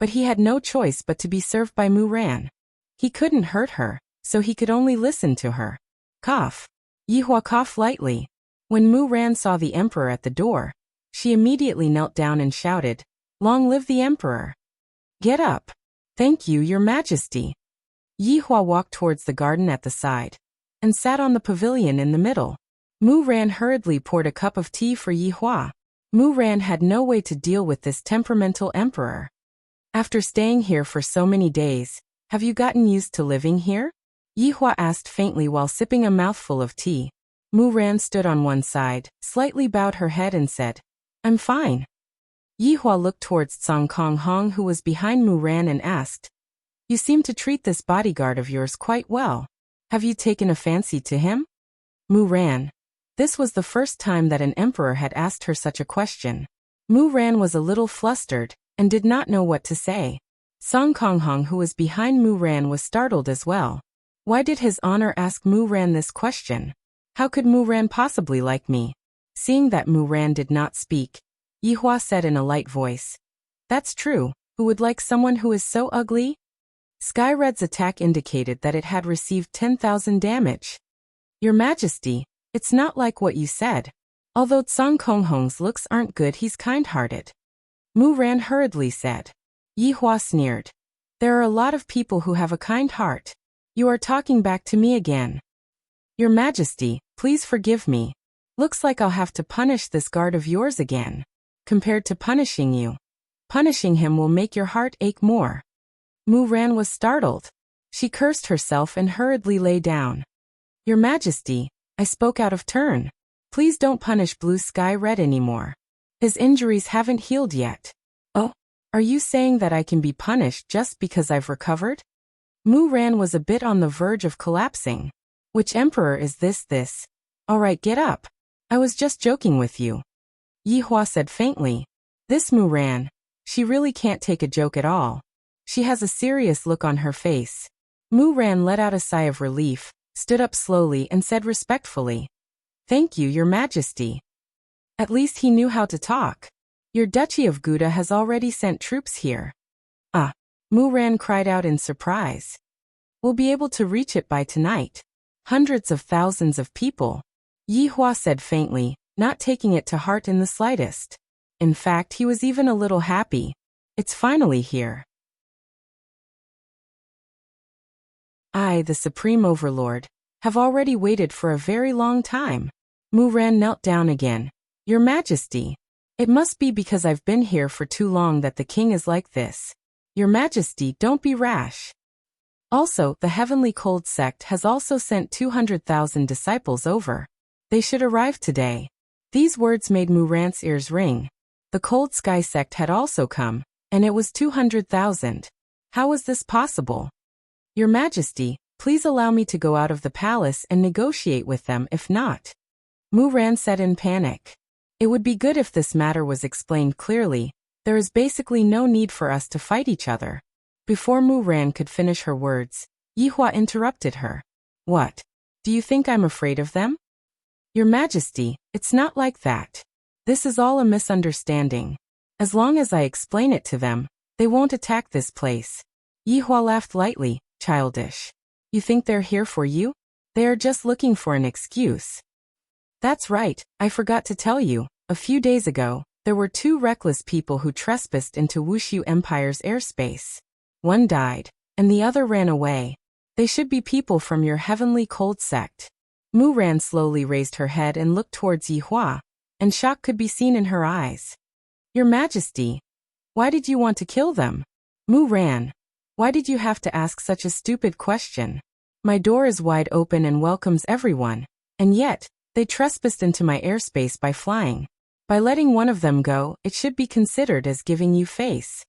but he had no choice but to be served by Mu Ran. He couldn't hurt her, so he could only listen to her. Cough. Yi Hua coughed lightly. When Mu Ran saw the emperor at the door, she immediately knelt down and shouted, Long live the emperor! Get up! Thank you, your majesty! Yi Hua walked towards the garden at the side, and sat on the pavilion in the middle. Mu Ran hurriedly poured a cup of tea for Yi Hua. Mu Ran had no way to deal with this temperamental emperor. After staying here for so many days, have you gotten used to living here? Yihua asked faintly while sipping a mouthful of tea. Mu Ran stood on one side, slightly bowed her head and said, I'm fine. Yihua looked towards Song Kong Hong who was behind Mu Ran and asked, You seem to treat this bodyguard of yours quite well. Have you taken a fancy to him? Mu Ran. This was the first time that an emperor had asked her such a question. Mu Ran was a little flustered, and did not know what to say. Song Kong Hong who was behind Mu Ran was startled as well. Why did his honor ask Mu Ran this question? How could Mu Ran possibly like me? Seeing that Mu Ran did not speak, Yihua said in a light voice. That's true, who would like someone who is so ugly? Sky Red's attack indicated that it had received 10,000 damage. Your Majesty, it's not like what you said. Although Song Kong Hong's looks aren't good, he's kind-hearted. Mu Ran hurriedly said. Yihua sneered. There are a lot of people who have a kind heart. You are talking back to me again. Your Majesty, please forgive me. Looks like I'll have to punish this guard of yours again. Compared to punishing you, punishing him will make your heart ache more. Mu Ran was startled. She cursed herself and hurriedly lay down. Your Majesty, I spoke out of turn. Please don't punish Blue Sky Red anymore. His injuries haven't healed yet. Oh, are you saying that I can be punished just because I've recovered? Mu Ran was a bit on the verge of collapsing. Which emperor is this? All right, get up. I was just joking with you. Yihua said faintly. This Mu Ran, she really can't take a joke at all. She has a serious look on her face. Mu Ran let out a sigh of relief, stood up slowly and said respectfully. Thank you, Your Majesty. At least he knew how to talk. Your Duchy of Gouda has already sent troops here. Ah, Mu Ran cried out in surprise. We'll be able to reach it by tonight. Hundreds of thousands of people. Yihua said faintly, not taking it to heart in the slightest. In fact, he was even a little happy. It's finally here. I, the Supreme Overlord, have already waited for a very long time. Mu Ran knelt down again. Your Majesty. It must be because I've been here for too long that the king is like this. Your Majesty, don't be rash. Also, the Heavenly Cold Sect has also sent 200,000 disciples over. They should arrive today. These words made Mu Ran's ears ring. The Cold Sky Sect had also come, and it was 200,000. How was this possible? Your Majesty, please allow me to go out of the palace and negotiate with them if not. Mu Ran said in panic. It would be good if this matter was explained clearly. There is basically no need for us to fight each other. Before Mu Ran could finish her words, Yihua interrupted her. What? Do you think I'm afraid of them? Your Majesty, it's not like that. This is all a misunderstanding. As long as I explain it to them, they won't attack this place. Yihua laughed lightly, childish. You think they're here for you? They are just looking for an excuse. That's right, I forgot to tell you. A few days ago, there were 2 reckless people who trespassed into Wuxia Empire's airspace. One died, and the other ran away. They should be people from your Heavenly Cold Sect. Mu Ran slowly raised her head and looked towards Yihua, and shock could be seen in her eyes. Your Majesty, why did you want to kill them? Mu Ran, why did you have to ask such a stupid question? My door is wide open and welcomes everyone, and yet, they trespassed into my airspace by flying. By letting one of them go, it should be considered as giving you face.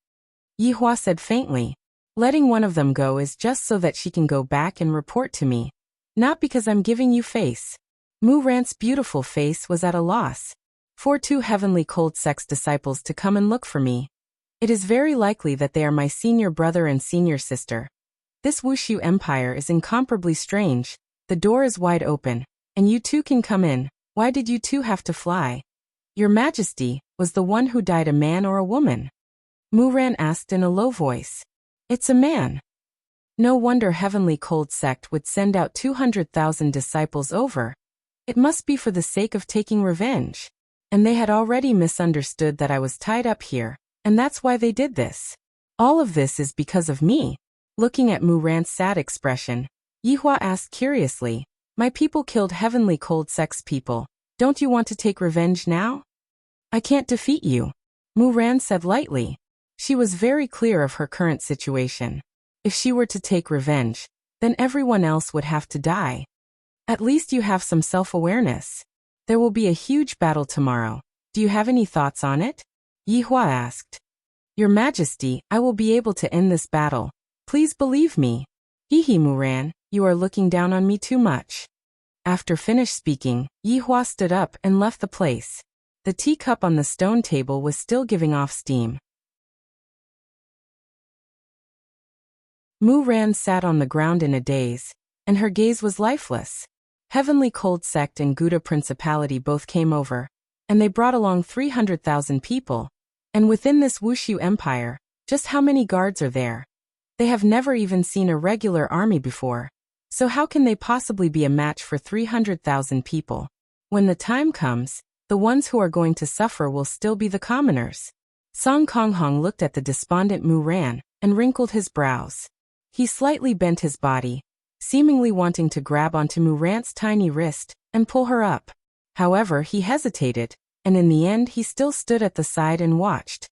Yihua said faintly. Letting one of them go is just so that she can go back and report to me. Not because I'm giving you face. Mu Ran's beautiful face was at a loss. For 2 Heavenly Cold Sect disciples to come and look for me. It is very likely that they are my senior brother and senior sister. This Wuxia Empire is incomparably strange. The door is wide open, and you 2 can come in. Why did you 2 have to fly? Your Majesty, was the one who died a man or a woman? Mu Ran asked in a low voice. It's a man. No wonder Heavenly Cold Sect would send out 200,000 disciples over. It must be for the sake of taking revenge. And they had already misunderstood that I was tied up here, and that's why they did this. All of this is because of me. Looking at Mu Ran's sad expression, Yihua asked curiously, My people killed Heavenly Cold Sect's people. Don't you want to take revenge now? I can't defeat you. Mu Ran said lightly. She was very clear of her current situation. If she were to take revenge, then everyone else would have to die. At least you have some self-awareness. There will be a huge battle tomorrow. Do you have any thoughts on it? Yi Hua asked. Your Majesty, I will be able to end this battle. Please believe me. Hihi Muran, you are looking down on me too much. After finished speaking, Yi Hua stood up and left the place. The teacup on the stone table was still giving off steam. Muran sat on the ground in a daze, and her gaze was lifeless. Heavenly Cold Sect and Gouda Principality both came over, and they brought along 300,000 people. And within this Wuxia Empire, just how many guards are there? They have never even seen a regular army before. So how can they possibly be a match for 300,000 people? When the time comes, the ones who are going to suffer will still be the commoners. Song Konghong looked at the despondent Muran and wrinkled his brows. He slightly bent his body, seemingly wanting to grab onto Muran's tiny wrist and pull her up. However, he hesitated, and in the end he still stood at the side and watched.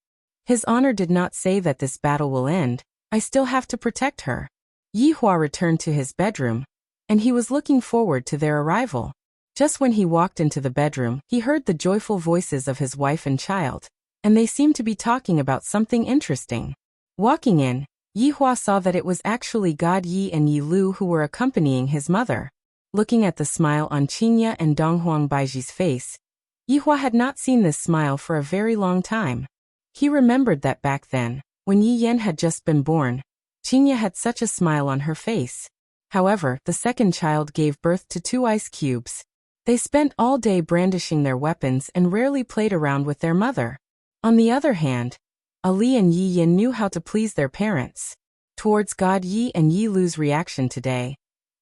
His honor did not say that this battle will end. I still have to protect her. Yi Hua returned to his bedroom, and he was looking forward to their arrival. Just when he walked into the bedroom, he heard the joyful voices of his wife and child, and they seemed to be talking about something interesting. Walking in, Yi Hua saw that it was actually God Yi and Yi Lu who were accompanying his mother. Looking at the smile on Qingye and Donghuang Baiji's face, Yi Hua had not seen this smile for a very long time. He remembered that back then, when Yi Yan had just been born, Qingye had such a smile on her face. However, the second child gave birth to 2 ice cubes. They spent all day brandishing their weapons and rarely played around with their mother. On the other hand, Ali and Yi Yan knew how to please their parents. Towards God Yi and Yi Lu's reaction today,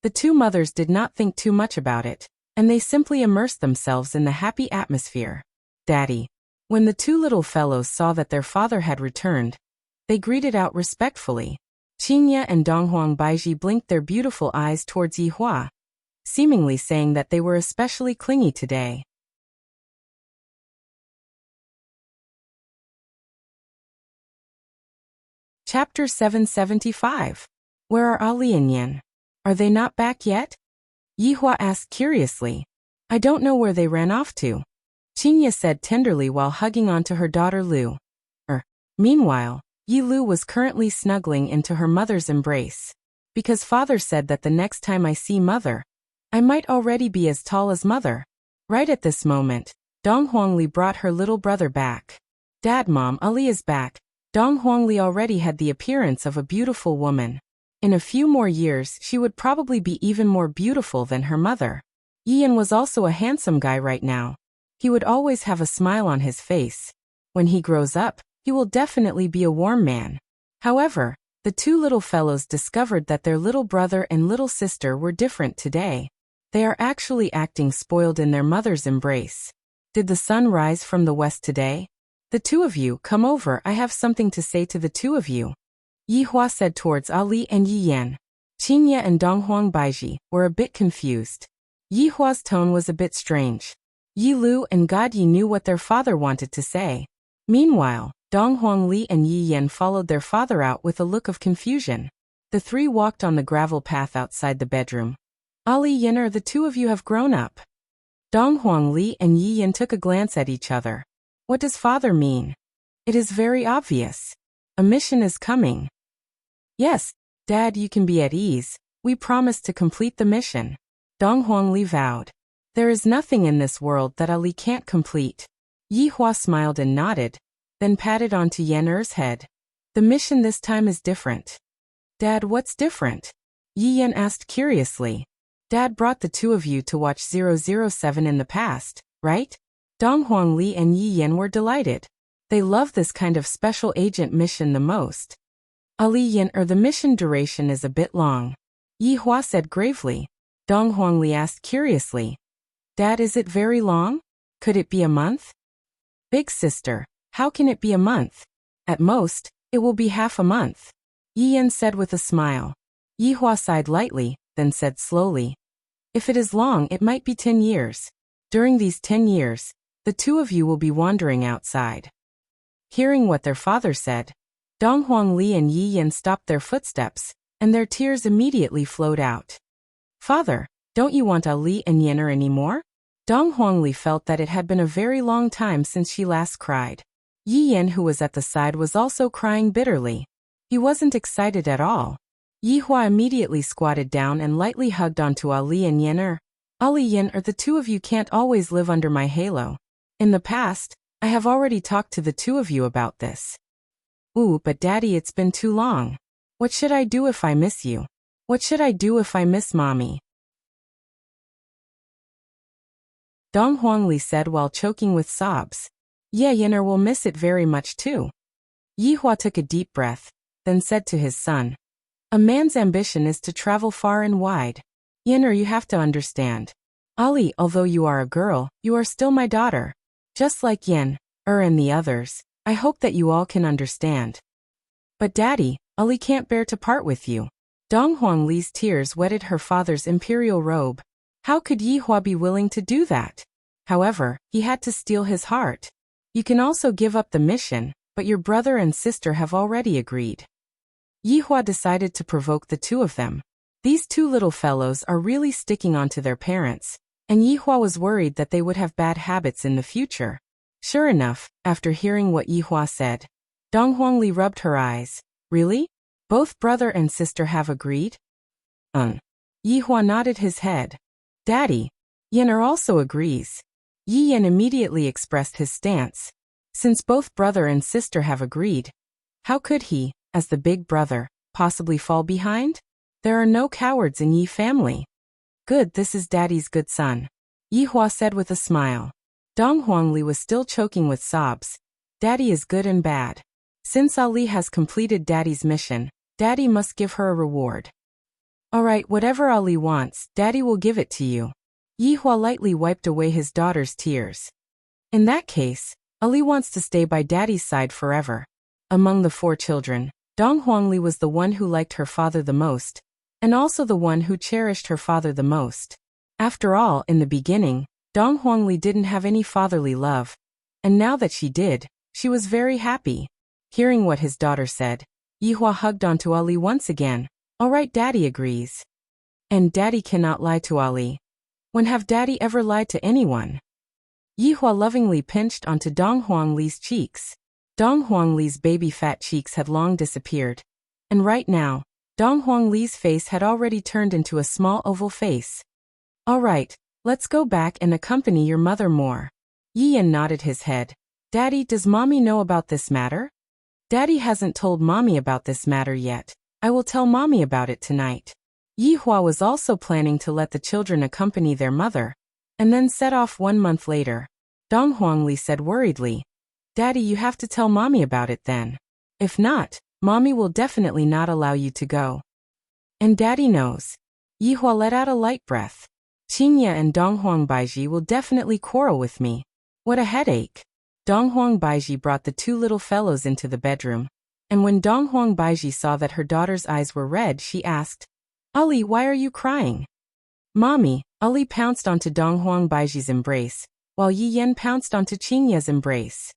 the two mothers did not think too much about it, and they simply immersed themselves in the happy atmosphere. Daddy. When the two little fellows saw that their father had returned, they greeted out respectfully. Qingye and Donghuang Baiji blinked their beautiful eyes towards Yi Hua, seemingly saying that they were especially clingy today. Chapter 775. Where are Ali and Yan? Are they not back yet? Yi Hua asked curiously. I don't know where they ran off to. Qingye said tenderly while hugging onto her daughter Lu. Meanwhile, Yi Lu was currently snuggling into her mother's embrace. Because father said that the next time I see mother, I might already be as tall as mother. Right at this moment, Dong Huangli brought her little brother back. Dad, Mom, Ali is back. Dong Huangli already had the appearance of a beautiful woman. In a few more years she would probably be even more beautiful than her mother. Yian was also a handsome guy right now. He would always have a smile on his face. When he grows up, he will definitely be a warm man. However, the two little fellows discovered that their little brother and little sister were different today. They are actually acting spoiled in their mother's embrace. Did the sun rise from the west today? The two of you, come over, I have something to say to the two of you. Yi Hua said towards Ali and Yi Yan. Qingye and Donghuang Baiji were a bit confused. Yi Hua's tone was a bit strange. Yi Lu and God Yi knew what their father wanted to say. Meanwhile, Donghuang Li and Yi Yan followed their father out with a look of confusion. The three walked on the gravel path outside the bedroom. Ali Yan, the two of you have grown up. Donghuang Li and Yi Yan took a glance at each other. What does father mean? It is very obvious. A mission is coming. Yes, Dad, you can be at ease. We promise to complete the mission. Donghuang Li vowed. There is nothing in this world that Ali can't complete. Yi Hua smiled and nodded, then patted onto Yan head. The mission this time is different. Dad, what's different? Yi Yan asked curiously. Dad brought the two of you to watch 007 in the past, right? Donghuang Li and Yi Yan were delighted. They love this kind of special agent mission the most. Ali Yan, the mission duration is a bit long. Yi Hua said gravely. Donghuang Li asked curiously. Dad, is it very long? Could it be a month? Big sister, how can it be a month? At most, it will be half a month. Yi Yan said with a smile. Yi Hua sighed lightly, then said slowly. If it is long, it might be 10 years. During these 10 years, the two of you will be wandering outside. Hearing what their father said, Dong Huangli and Yi Yan stopped their footsteps, and their tears immediately flowed out. Father, don't you want Ali and Yener anymore? Dong Huangli felt that it had been a very long time since she last cried. Yi Yan, who was at the side, was also crying bitterly. He wasn't excited at all. Yi Hua immediately squatted down and lightly hugged onto Ali and Yener. Ali Yener, the two of you can't always live under my halo. In the past, I have already talked to the two of you about this. Ooh, but Daddy, it's been too long. What should I do if I miss you? What should I do if I miss Mommy? Dong Huangli said while choking with sobs. Yeah, Yener will miss it very much too. Yi Hua took a deep breath, then said to his son, a man's ambition is to travel far and wide. Yener, you have to understand. Ali, although you are a girl, you are still my daughter. Just like Yen, and the others, I hope that you all can understand. But Daddy, Ali can't bear to part with you. Dong Huangli's tears wetted her father's imperial robe. How could Yi Hua be willing to do that? However, he had to steal his heart. You can also give up the mission, but your brother and sister have already agreed. Yi Hua decided to provoke the two of them. These two little fellows are really sticking onto their parents, and Yi Hua was worried that they would have bad habits in the future. Sure enough, after hearing what Yi Hua said, Dong Huangli rubbed her eyes. Really? Both brother and sister have agreed? Yi Hua nodded his head. Daddy, Yener also agrees. Yi Yan immediately expressed his stance. Since both brother and sister have agreed, how could he, as the big brother, possibly fall behind? There are no cowards in Yi family. Good, this is Daddy's good son, Yi Hua said with a smile. Dong Huangli was still choking with sobs. Daddy is good and bad. Since Ali has completed Daddy's mission, Daddy must give her a reward. Alright, whatever Ali wants, Daddy will give it to you. Yi Hua lightly wiped away his daughter's tears. In that case, Ali wants to stay by Daddy's side forever. Among the four children, Dong Huangli was the one who liked her father the most, and also the one who cherished her father the most. After all, in the beginning, Dong Huangli didn't have any fatherly love, and now that she did, she was very happy. Hearing what his daughter said, Yi Hua hugged onto Ali once again. Alright, Daddy agrees. And Daddy cannot lie to Ali. When have Daddy ever lied to anyone? Yi Hua lovingly pinched onto Dong Huangli's cheeks. Dong Huangli's baby fat cheeks had long disappeared, and right now, Dong Huangli's face had already turned into a small oval face. Alright, let's go back and accompany your mother more. Yi Yan nodded his head. Daddy, does Mommy know about this matter? Daddy hasn't told Mommy about this matter yet. I will tell Mommy about it tonight. Yi Hua was also planning to let the children accompany their mother, and then set off 1 month later. Dong Huangli said worriedly, Daddy, you have to tell Mommy about it then. If not, Mommy will definitely not allow you to go. And Daddy knows. Yi Hua let out a light breath. Qingya and Dong Huangbaiji will definitely quarrel with me. What a headache. Dong Huangbaiji brought the two little fellows into the bedroom, and when Dong Huangbaiji saw that her daughter's eyes were red, she asked, Ali, why are you crying? Mommy, Ali pounced onto Dong Huangbaiji's embrace, while Yi Yan pounced onto Qingya's embrace.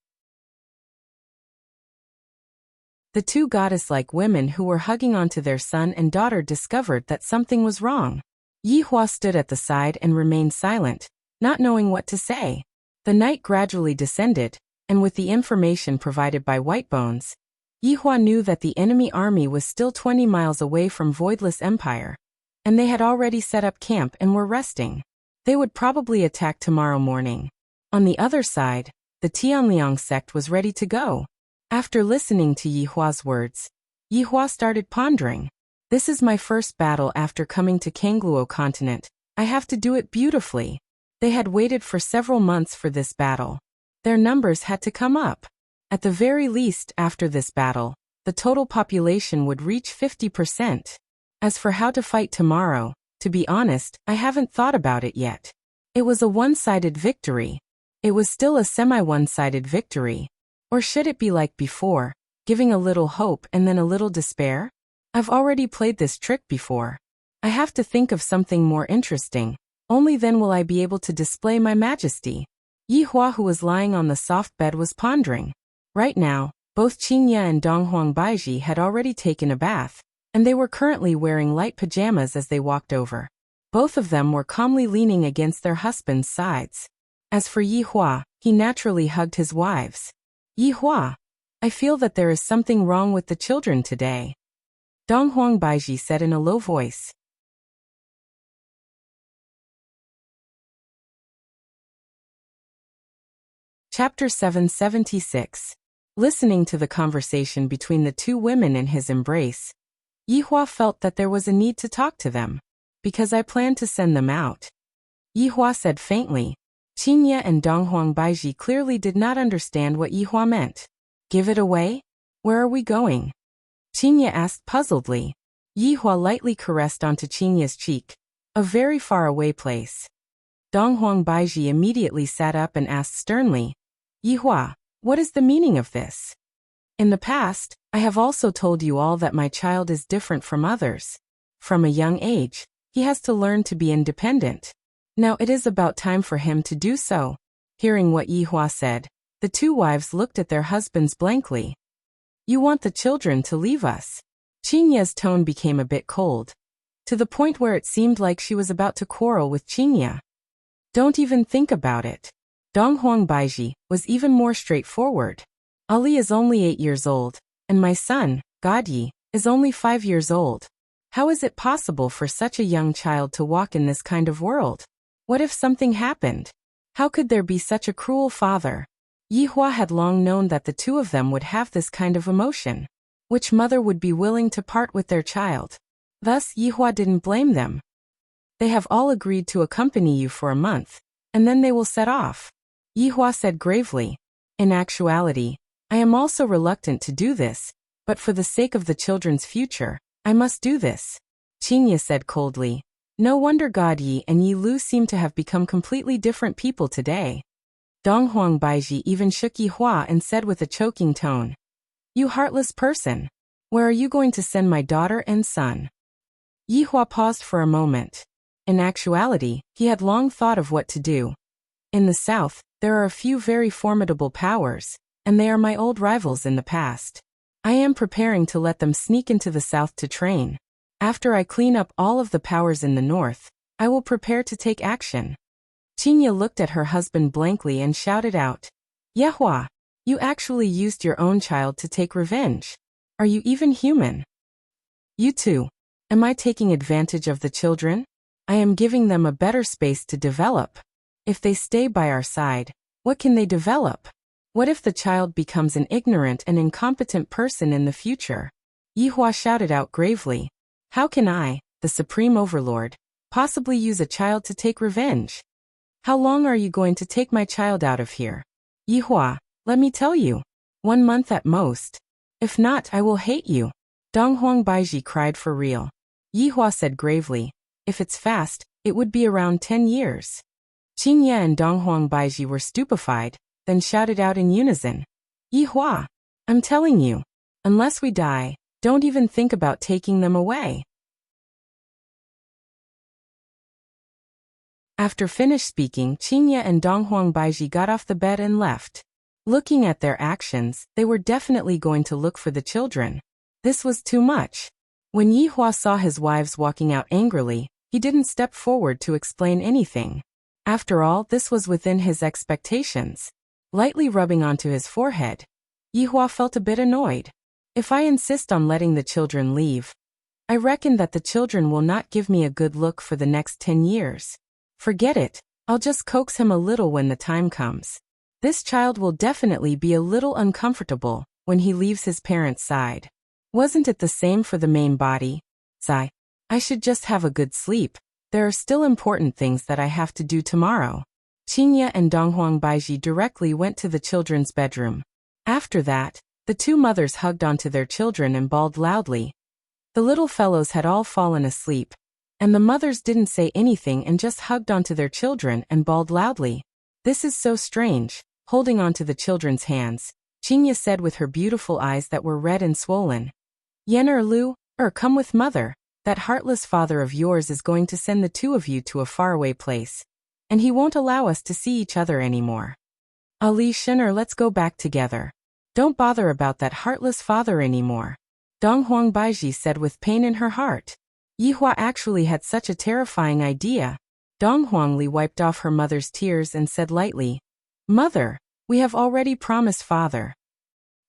The two goddess-like women who were hugging onto their son and daughter discovered that something was wrong. Yi Hua stood at the side and remained silent, not knowing what to say. The night gradually descended, and with the information provided by White Bones, Yi Hua knew that the enemy army was still 20 miles away from Voidless Empire, and they had already set up camp and were resting. They would probably attack tomorrow morning. On the other side, the Tianliang sect was ready to go. After listening to Yi Hua's words, Yi Hua started pondering. This is my first battle after coming to Kangluo continent. I have to do it beautifully. They had waited for several months for this battle. Their numbers had to come up. At the very least, after this battle, the total population would reach 50%. As for how to fight tomorrow, to be honest, I haven't thought about it yet. It was a one-sided victory. It was still a semi-one-sided victory. Or should it be like before, giving a little hope and then a little despair? I've already played this trick before. I have to think of something more interesting. Only then will I be able to display my majesty. Yi Hua, who was lying on the soft bed, was pondering. Right now, Both Qingye and Donghuang Baiji had already taken a bath, and they were currently wearing light pajamas as they walked over. Both of them were calmly leaning against their husbands' sides. As for Yi Hua, he naturally hugged his wives. Yi Hua, I feel that there is something wrong with the children today, Donghuang Baiji said in a low voice. Chapter 776. Listening to the conversation between the two women in his embrace, Yi Hua felt that there was a need to talk to them, because I plan to send them out. Yi Hua said faintly. Qingye and Donghuang Baiji clearly did not understand what Yi Hua meant. Give it away? Where are we going? Qingye asked puzzledly. Yi Hua lightly caressed onto Qingye's cheek. A very far away place. Donghuang Baiji immediately sat up and asked sternly, Yi Hua, what is the meaning of this? In the past, I have also told you all that my child is different from others. From a young age, he has to learn to be independent. Now it is about time for him to do so. Hearing what Yi Hua said, the two wives looked at their husbands blankly. You want the children to leave us? Qingye's tone became a bit cold, to the point where it seemed like she was about to quarrel with Qingye. Don't even think about it. Donghuang Baiji was even more straightforward. Ali is only 8 years old, and my son, Godyi, is only 5 years old. How is it possible for such a young child to walk in this kind of world? What if something happened? How could there be such a cruel father? Yi Hua had long known that the two of them would have this kind of emotion. Which mother would be willing to part with their child? Thus, Yi Hua didn't blame them. They have all agreed to accompany you for a month, and then they will set off. Yi Hua said gravely. In actuality, I am also reluctant to do this, but for the sake of the children's future, I must do this. Qingye said coldly. No wonder Godyi and Yi Lu seem to have become completely different people today. Donghuang Baiji even shook Yi Hua and said with a choking tone, You heartless person! Where are you going to send my daughter and son? Yi Hua paused for a moment. In actuality, he had long thought of what to do. In the south, there are a few very formidable powers, and they are my old rivals in the past. I am preparing to let them sneak into the south to train. After I clean up all of the powers in the north, I will prepare to take action. Qingye looked at her husband blankly and shouted out, Ye Hua, you actually used your own child to take revenge. Are you even human? You too. Am I taking advantage of the children? I am giving them a better space to develop. If they stay by our side, what can they develop? What if the child becomes an ignorant and incompetent person in the future? Yi Hua shouted out gravely. How can I, the Supreme Overlord, possibly use a child to take revenge? How long are you going to take my child out of here? Yi Hua, let me tell you. 1 month at most. If not, I will hate you. Donghuang Baiji cried for real. Yi Hua said gravely. If it's fast, it would be around 10 years. Qingye and Donghuang Baiji were stupefied, then shouted out in unison. Yi Hua, I'm telling you, unless we die, don't even think about taking them away. After finished speaking, Qingye and Donghuang Baiji got off the bed and left. Looking at their actions, they were definitely going to look for the children. This was too much. When Yi Hua saw his wives walking out angrily, he didn't step forward to explain anything. After all, this was within his expectations. Lightly rubbing onto his forehead, Yi Hua felt a bit annoyed. If I insist on letting the children leave, I reckon that the children will not give me a good look for the next 10 years. Forget it, I'll just coax him a little when the time comes. This child will definitely be a little uncomfortable when he leaves his parents' side. Wasn't it the same for the main body? Sigh. I should just have a good sleep. There are still important things that I have to do tomorrow. Qingye and Donghuang Baiji directly went to the children's bedroom. After that, the two mothers hugged onto their children and bawled loudly. The little fellows had all fallen asleep, and the mothers didn't say anything and just hugged onto their children and bawled loudly. This is so strange. Holding onto the children's hands, Qingye said with her beautiful eyes that were red and swollen. Yener Lu, come with mother. That heartless father of yours is going to send the two of you to a faraway place, and he won't allow us to see each other anymore. Ali Shinner, let's go back together. Don't bother about that heartless father anymore, Dong Huangbaiji said with pain in her heart. Yihua actually had such a terrifying idea. Dong Huangli wiped off her mother's tears and said lightly, "Mother, we have already promised father."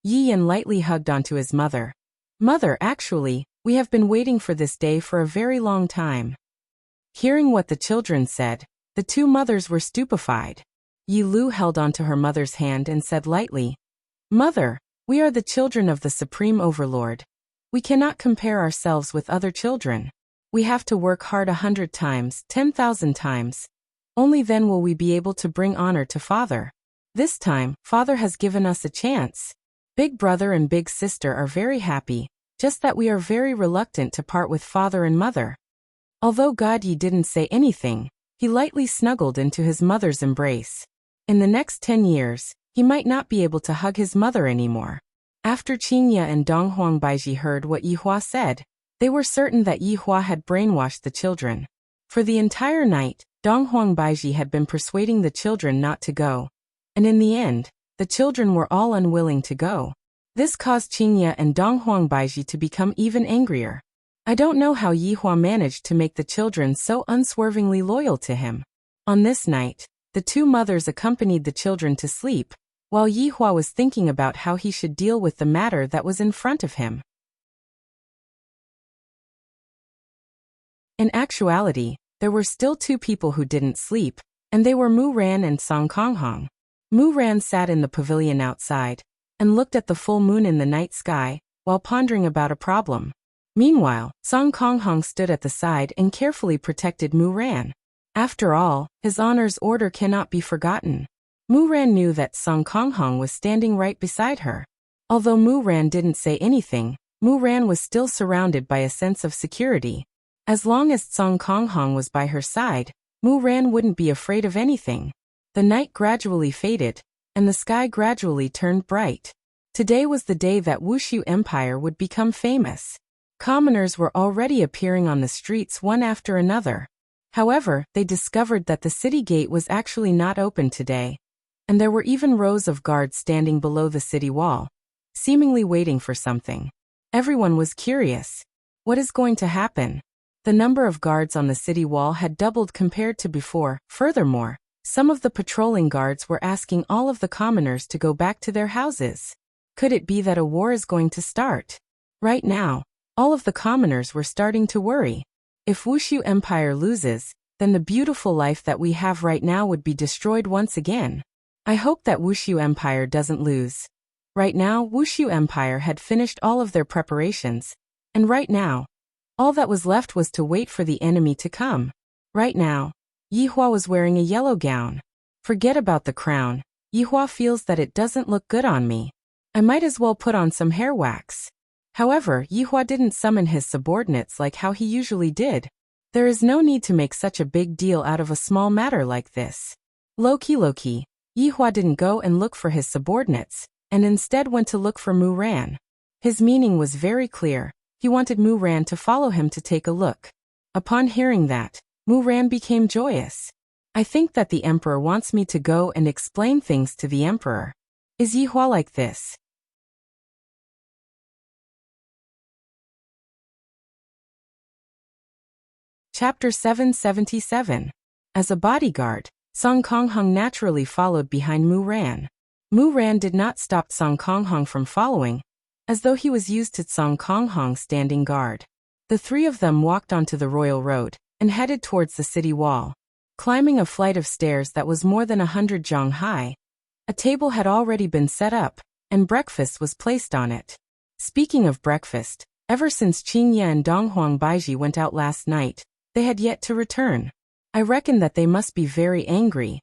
Yi Yan lightly hugged onto his mother. "Mother, actually, we have been waiting for this day for a very long time." Hearing what the children said, the two mothers were stupefied. Yi Lu held onto her mother's hand and said lightly, "Mother, we are the children of the Supreme Overlord. We cannot compare ourselves with other children. We have to work hard 100 times, 10,000 times. Only then will we be able to bring honor to father. This time, father has given us a chance. Big brother and big sister are very happy, just that we are very reluctant to part with father and mother." Although God Yi didn't say anything, he lightly snuggled into his mother's embrace. In the next 10 years, he might not be able to hug his mother anymore. After Qingya and Dong Huangbaiji heard what Yihua said, they were certain that Yihua had brainwashed the children. For the entire night, Dong Huangbaiji had been persuading the children not to go. And in the end, the children were all unwilling to go. This caused Qingya and Dong Huangbaiji to become even angrier. I don't know how Yihua managed to make the children so unswervingly loyal to him. On this night, the two mothers accompanied the children to sleep, while Yihua was thinking about how he should deal with the matter that was in front of him. In actuality, there were still two people who didn't sleep, and they were Mu Ran and Song Konghong. Mu Ran sat in the pavilion outside, and looked at the full moon in the night sky, while pondering about a problem. Meanwhile, Song Konghong stood at the side and carefully protected Mu Ran. After all, his honor's order cannot be forgotten. Mu Ran knew that Song Konghong was standing right beside her. Although Mu Ran didn't say anything, Mu Ran was still surrounded by a sense of security. As long as Song Konghong was by her side, Mu Ran wouldn't be afraid of anything. The night gradually faded, and the sky gradually turned bright. Today was the day that Wuxia Empire would become famous. Commoners were already appearing on the streets one after another. However, they discovered that the city gate was actually not open today, and there were even rows of guards standing below the city wall, seemingly waiting for something. Everyone was curious. What is going to happen? The number of guards on the city wall had doubled compared to before. Furthermore, some of the patrolling guards were asking all of the commoners to go back to their houses. Could it be that a war is going to start? Right now, all of the commoners were starting to worry. If Wuxia Empire loses, then the beautiful life that we have right now would be destroyed once again. I hope that Wuxia Empire doesn't lose. Right now, Wuxia Empire had finished all of their preparations, and right now, all that was left was to wait for the enemy to come. Right now, Yihua was wearing a yellow gown. Forget about the crown. Yihua feels that it doesn't look good on me. I might as well put on some hair wax. However, Yihua didn't summon his subordinates like how he usually did. There is no need to make such a big deal out of a small matter like this. Low-key, Yihua didn't go and look for his subordinates, and instead went to look for Mu Ran. His meaning was very clear. He wanted Mu Ran to follow him to take a look. Upon hearing that, Mu Ran became joyous. I think that the emperor wants me to go and explain things to the emperor. Is Yihua like this? Chapter 777. As a bodyguard, Song Konghong naturally followed behind Mu Ran. Mu Ran did not stop Song Konghong from following, as though he was used to Song Konghong standing guard. The three of them walked onto the royal road, and headed towards the city wall. Climbing a flight of stairs that was more than 100 zhang high, a table had already been set up, and breakfast was placed on it. Speaking of breakfast, ever since Qingya and Dong Huangbaiji went out last night, they had yet to return. I reckon that they must be very angry.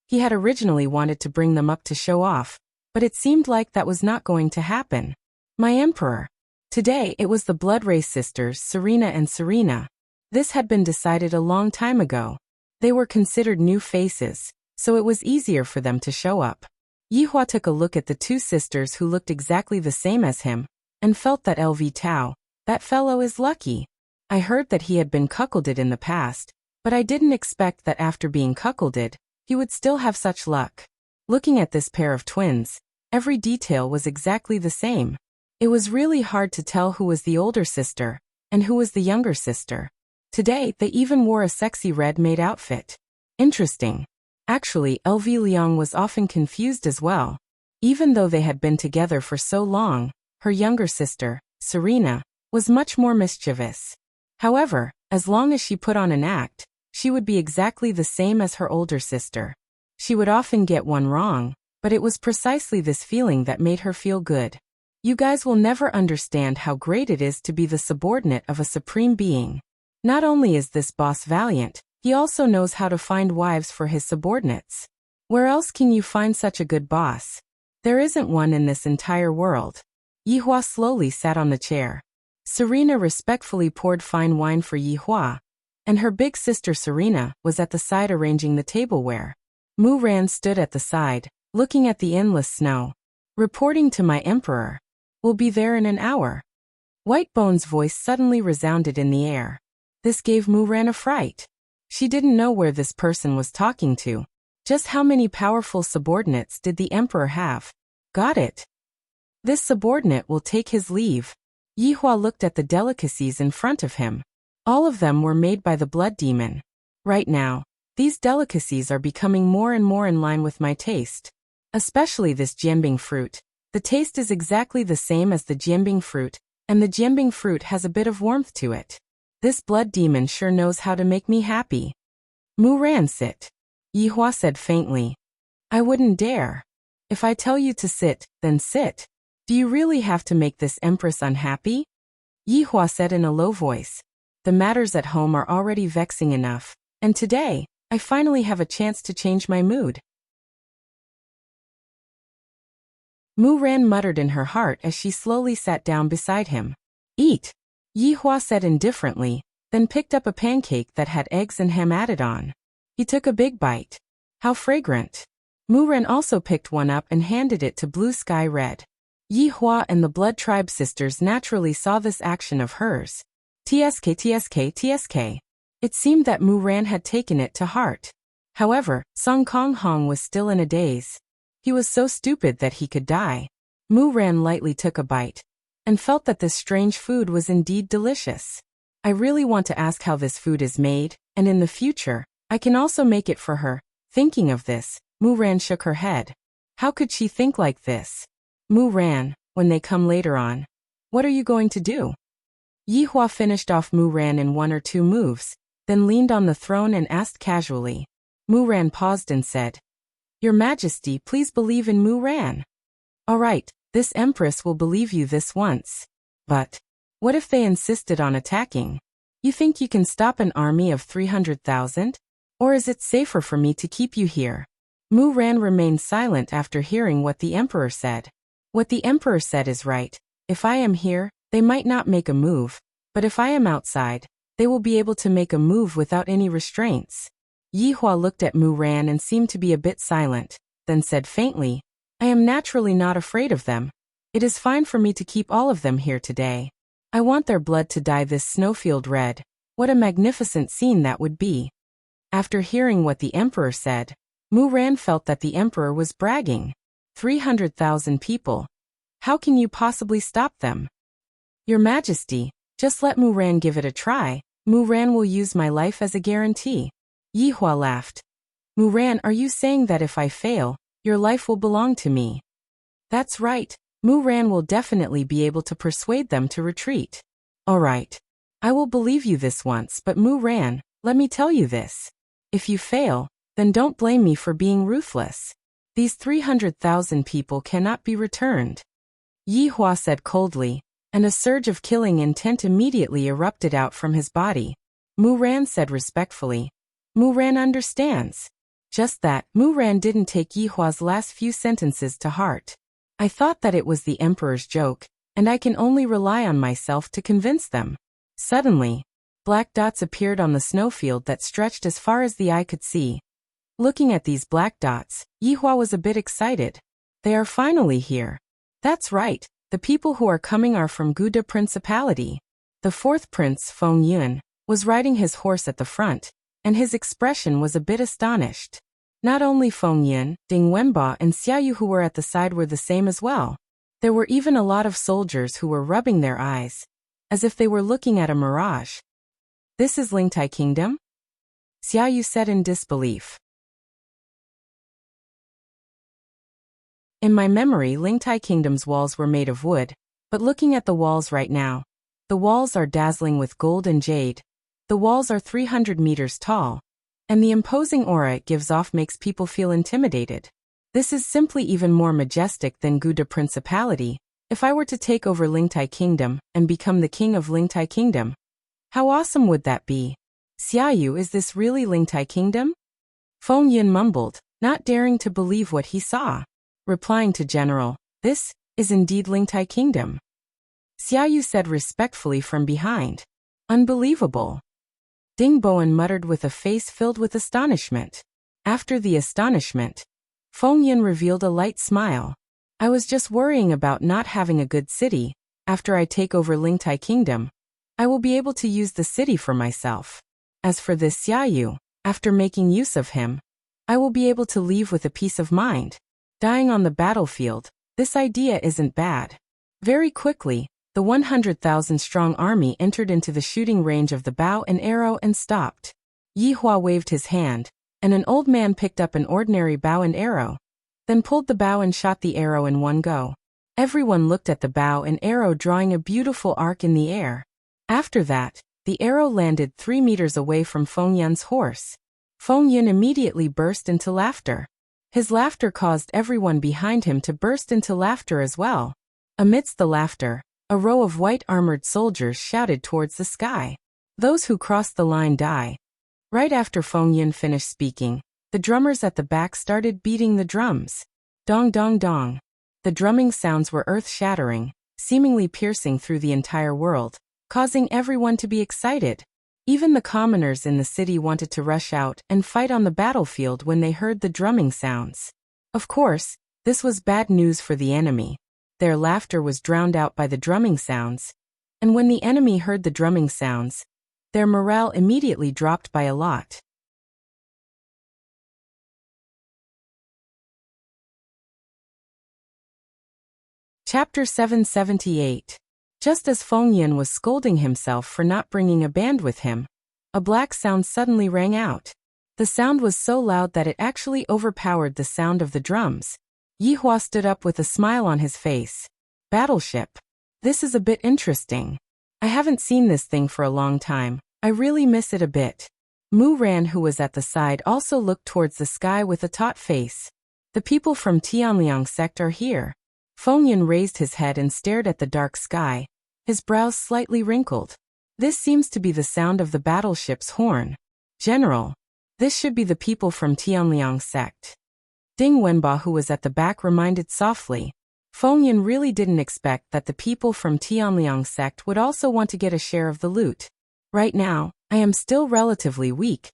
He had originally wanted to bring them up to show off, but it seemed like that was not going to happen. My emperor. Today it was the blood race sisters, Serena and Serena. This had been decided a long time ago. They were considered new faces, so it was easier for them to show up. Yihua took a look at the two sisters who looked exactly the same as him, and felt that LV Tao, that fellow is lucky. I heard that he had been cuckolded in the past, but I didn't expect that after being cuckolded, he would still have such luck. Looking at this pair of twins, Every detail was exactly the same. It was really hard to tell who was the older sister and who was the younger sister. Today, they even wore a sexy red-made outfit. Interesting. Actually, LV Liang was often confused as well. Even though they had been together for so long, her younger sister, Serena, was much more mischievous. However, as long as she put on an act, she would be exactly the same as her older sister. She would often get one wrong, but it was precisely this feeling that made her feel good. You guys will never understand how great it is to be the subordinate of a supreme being. Not only is this boss valiant, he also knows how to find wives for his subordinates. Where else can you find such a good boss? There isn't one in this entire world. Yihua slowly sat on the chair. Serena respectfully poured fine wine for Yihua, and her big sister Serena was at the side arranging the tableware. Mu Ran stood at the side, looking at the endless snow. Reporting to my emperor. We'll be there in an hour. Whitebone's voice suddenly resounded in the air. This gave Mu Ran a fright. She didn't know where this person was talking to. Just how many powerful subordinates did the emperor have? Got it. This subordinate will take his leave. Yihua looked at the delicacies in front of him. All of them were made by the blood demon. Right now, these delicacies are becoming more and more in line with my taste. Especially this jianbing fruit. The taste is exactly the same as the jianbing fruit, and the jianbing fruit has a bit of warmth to it. This blood demon sure knows how to make me happy. Mu Ran, sit. Yihua said faintly. I wouldn't dare. If I tell you to sit, then sit. Do you really have to make this empress unhappy? Yihua said in a low voice. The matters at home are already vexing enough, and today, I finally have a chance to change my mood. Mu Ran muttered in her heart as she slowly sat down beside him. Eat. Yihua said indifferently, then picked up a pancake that had eggs and ham added on. He took a big bite. How fragrant. Mu Ran also picked one up and handed it to Blue Sky Red. Yihua and the Blood Tribe sisters naturally saw this action of hers. TSK. It seemed that Mu Ran had taken it to heart. However, Song Kong Hong was still in a daze. He was so stupid that he could die. Mu Ran lightly took a bite, and felt that this strange food was indeed delicious. I really want to ask how this food is made, and in the future, I can also make it for her. Thinking of this, Mu Ran shook her head. How could she think like this? Mu Ran, when they come later on, what are you going to do? Yihua finished off Mu Ran in 1 or 2 moves, then leaned on the throne and asked casually. Mu Ran paused and said, Your Majesty, please believe in Mu Ran. All right, this empress will believe you this once. But what if they insisted on attacking? You think you can stop an army of 300,000? Or is it safer for me to keep you here? Mu Ran remained silent after hearing what the emperor said. What the emperor said is right. If I am here, they might not make a move, but if I am outside, they will be able to make a move without any restraints. Yihua looked at Mu Ran and seemed to be a bit silent, then said faintly, I am naturally not afraid of them. It is fine for me to keep all of them here today. I want their blood to dye this snowfield red. What a magnificent scene that would be. After hearing what the emperor said, Mu Ran felt that the emperor was bragging. 300,000 people. How can you possibly stop them? Your Majesty, just let Mu Ran give it a try. Mu Ran will use my life as a guarantee. Yihua laughed. Mu Ran, are you saying that if I fail, your life will belong to me? That's right. Mu Ran will definitely be able to persuade them to retreat. All right. I will believe you this once, but Mu Ran, let me tell you this. If you fail, then don't blame me for being ruthless. These 300,000 people cannot be returned. Yihua said coldly, and a surge of killing intent immediately erupted out from his body. Mu Ran said respectfully, Mu Ran understands. Just that, Mu Ran didn't take Yihua's last few sentences to heart. I thought that it was the emperor's joke, and I can only rely on myself to convince them. Suddenly, black dots appeared on the snowfield that stretched as far as the eye could see. Looking at these black dots, Yihua was a bit excited. They are finally here. That's right, the people who are coming are from Guda Principality. The 4th prince, Feng Yun, was riding his horse at the front, and his expression was a bit astonished. Not only Feng Yin, Ding Wenba and Xiaoyu who were at the side were the same as well. There were even a lot of soldiers who were rubbing their eyes, as if they were looking at a mirage. This is Lingtai Kingdom? Xiaoyu said in disbelief. In my memory, Lingtai Kingdom's walls were made of wood, but looking at the walls right now, the walls are dazzling with gold and jade. The walls are 300 meters tall, and the imposing aura it gives off makes people feel intimidated. This is simply even more majestic than Guda Principality. If I were to take over Lingtai Kingdom and become the king of Lingtai Kingdom, how awesome would that be? Xiaoyu, is this really Lingtai Kingdom? Feng Yin mumbled, not daring to believe what he saw. Replying to General, this is indeed Lingtai Kingdom. Xiaoyu said respectfully from behind. Unbelievable. Ding Bowen muttered with a face filled with astonishment. After the astonishment, Feng Yin revealed a light smile. I was just worrying about not having a good city. After I take over Lingtai Kingdom, I will be able to use the city for myself. As for this Xiaoyu, after making use of him, I will be able to leave with a peace of mind. Dying on the battlefield, this idea isn't bad. Very quickly, the 100,000-strong army entered into the shooting range of the bow and arrow and stopped. Yi Hua waved his hand, and an old man picked up an ordinary bow and arrow, then pulled the bow and shot the arrow in one go. Everyone looked at the bow and arrow drawing a beautiful arc in the air. After that, the arrow landed 3 meters away from Feng Yin's horse. Feng Yin immediately burst into laughter. His laughter caused everyone behind him to burst into laughter as well. Amidst the laughter, a row of white-armored soldiers shouted towards the sky. Those who crossed the line die. Right after Feng Yin finished speaking, the drummers at the back started beating the drums. Dong dong dong. The drumming sounds were earth-shattering, seemingly piercing through the entire world, causing everyone to be excited. Even the commoners in the city wanted to rush out and fight on the battlefield when they heard the drumming sounds. Of course, this was bad news for the enemy. Their laughter was drowned out by the drumming sounds, and when the enemy heard the drumming sounds, their morale immediately dropped by a lot. Chapter 778. Just as Feng Yin was scolding himself for not bringing a band with him, a black sound suddenly rang out. The sound was so loud that it actually overpowered the sound of the drums. Yi Hua stood up with a smile on his face. Battleship. This is a bit interesting. I haven't seen this thing for a long time. I really miss it a bit. Mu Ran, who was at the side, also looked towards the sky with a taut face. The people from Tianliang sect are here. Feng Yin raised his head and stared at the dark sky, his brows slightly wrinkled. This seems to be the sound of the battleship's horn. General, this should be the people from Tianliang sect. Ding Wenba, who was at the back, reminded softly. Feng Yin really didn't expect that the people from Tianliang sect would also want to get a share of the loot. Right now, I am still relatively weak.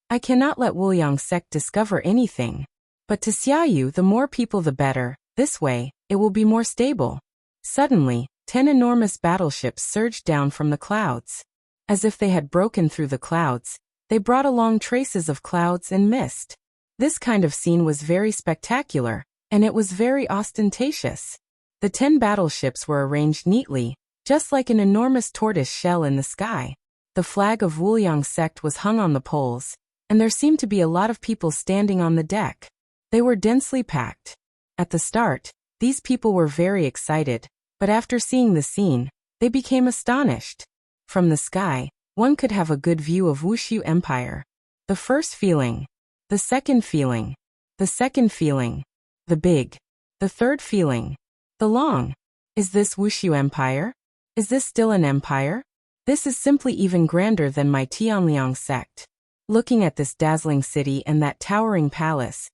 I cannot let Wuliang sect discover anything. But to Xiaoyu, the more people the better. This way, it will be more stable. Suddenly, 10 enormous battleships surged down from the clouds. As if they had broken through the clouds, they brought along traces of clouds and mist. This kind of scene was very spectacular, and it was very ostentatious. The 10 battleships were arranged neatly, just like an enormous tortoise shell in the sky. The flag of Wuliang sect was hung on the poles, and there seemed to be a lot of people standing on the deck. They were densely packed. At the start, these people were very excited, but after seeing the scene, they became astonished. From the sky, one could have a good view of Wuxia Empire. The first feeling. The second feeling. The second feeling. The big. The third feeling. The long. Is this Wuxia Empire? Is this still an empire? This is simply even grander than my Tianliang sect. Looking at this dazzling city and that towering palace,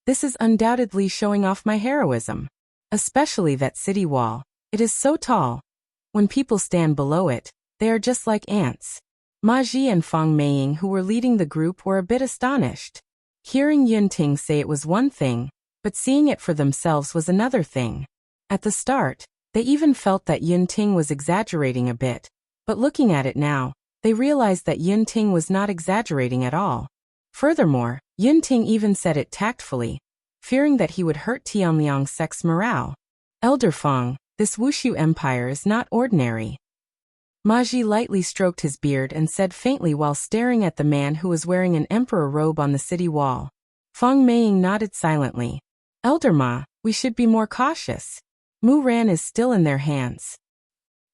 this is undoubtedly showing off my heroism. Especially that city wall. It is so tall. When people stand below it, they are just like ants. Ma Ji and Fang Meiying, who were leading the group, were a bit astonished. Hearing Yun Ting say it was one thing, but seeing it for themselves was another thing. At the start, they even felt that Yun Ting was exaggerating a bit, but looking at it now, they realized that Yun Ting was not exaggerating at all. Furthermore, Yunting even said it tactfully, fearing that he would hurt Tianliang's sect's morale. Elder Feng, this Wushu Empire is not ordinary. Ma Ji lightly stroked his beard and said faintly while staring at the man who was wearing an emperor robe on the city wall. Feng Meiying nodded silently. Elder Ma, we should be more cautious. Mu Ran is still in their hands.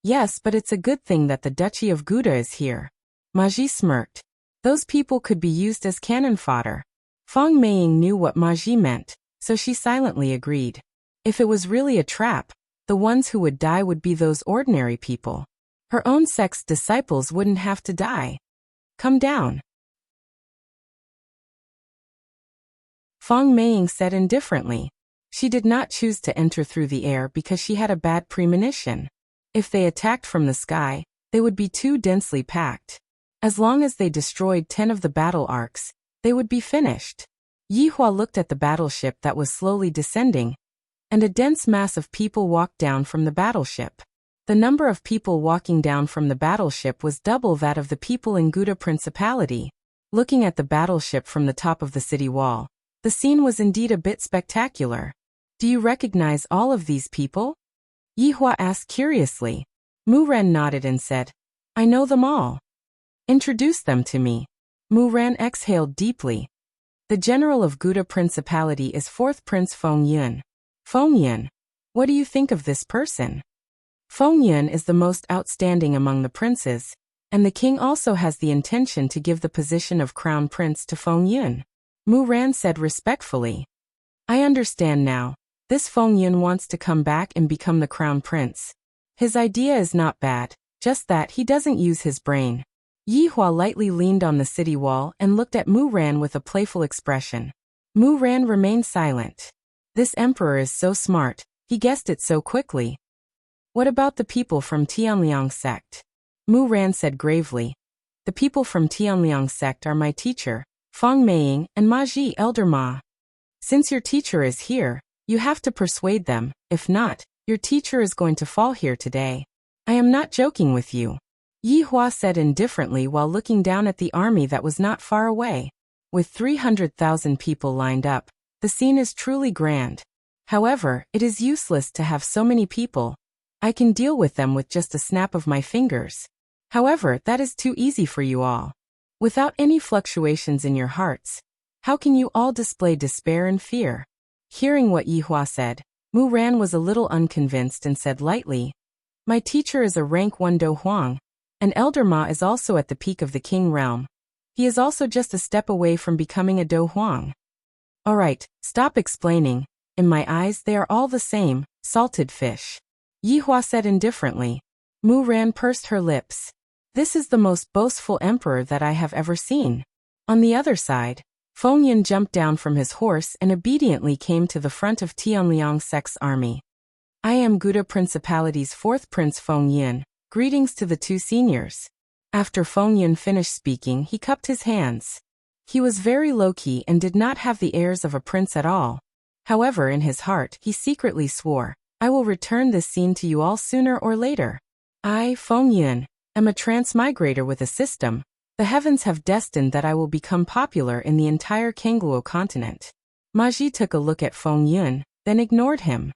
Yes, but it's a good thing that the Duchy of Gouda is here. Ma Ji smirked. Those people could be used as cannon fodder. Feng Meiying knew what Ma Ji meant, so she silently agreed. If it was really a trap, the ones who would die would be those ordinary people. Her own sect's disciples wouldn't have to die. Come down. Feng Meiying said indifferently. She did not choose to enter through the air because she had a bad premonition. If they attacked from the sky, they would be too densely packed. As long as they destroyed 10 of the battle arcs, they would be finished. Yi Hua looked at the battleship that was slowly descending, and a dense mass of people walked down from the battleship. The number of people walking down from the battleship was double that of the people in Gouda Principality. Looking at the battleship from the top of the city wall, the scene was indeed a bit spectacular. Do you recognize all of these people? Yi Hua asked curiously. Mu Ran nodded and said, I know them all. Introduce them to me. Mu Ran exhaled deeply. The general of Gouda Principality is 4th Prince Feng Yun. Feng Yun, what do you think of this person? Feng Yun is the most outstanding among the princes, and the king also has the intention to give the position of crown prince to Feng Yun. Mu Ran said respectfully. I understand now. This Feng Yun wants to come back and become the crown prince. His idea is not bad, just that he doesn't use his brain. Yi Hua lightly leaned on the city wall and looked at Mu Ran with a playful expression. Mu Ran remained silent. This emperor is so smart, he guessed it so quickly. What about the people from Tianliang's sect? Mu Ran said gravely. The people from Tianliang's sect are my teacher, Feng Meiying, and Ma Ji, Elder Ma. Since your teacher is here, you have to persuade them, if not, your teacher is going to fall here today. I am not joking with you. Yi Hua said indifferently while looking down at the army that was not far away. With 300,000 people lined up, the scene is truly grand. However, it is useless to have so many people. I can deal with them with just a snap of my fingers. However, that is too easy for you all. Without any fluctuations in your hearts, how can you all display despair and fear? Hearing what Yi Hua said, Mu Ran was a little unconvinced and said lightly, My teacher is a rank 1 Do Huang, and Elder Ma is also at the peak of the King realm. He is also just a step away from becoming a Do Huang. Alright, stop explaining. In my eyes they are all the same, salted fish. Yi Hua said indifferently. Mu Ran pursed her lips. This is the most boastful emperor that I have ever seen. On the other side, Feng Yun jumped down from his horse and obediently came to the front of Tianliang sect's army. I am Gouda Principality's 4th Prince Feng Yun. Greetings to the 2 seniors. After Feng Yun finished speaking, he cupped his hands. He was very low-key and did not have the airs of a prince at all. However, in his heart, he secretly swore, I will return this scene to you all sooner or later. I, Feng Yun, am a transmigrator with a system. The heavens have destined that I will become popular in the entire Kangluo continent. Ma Ji took a look at Feng Yun, then ignored him.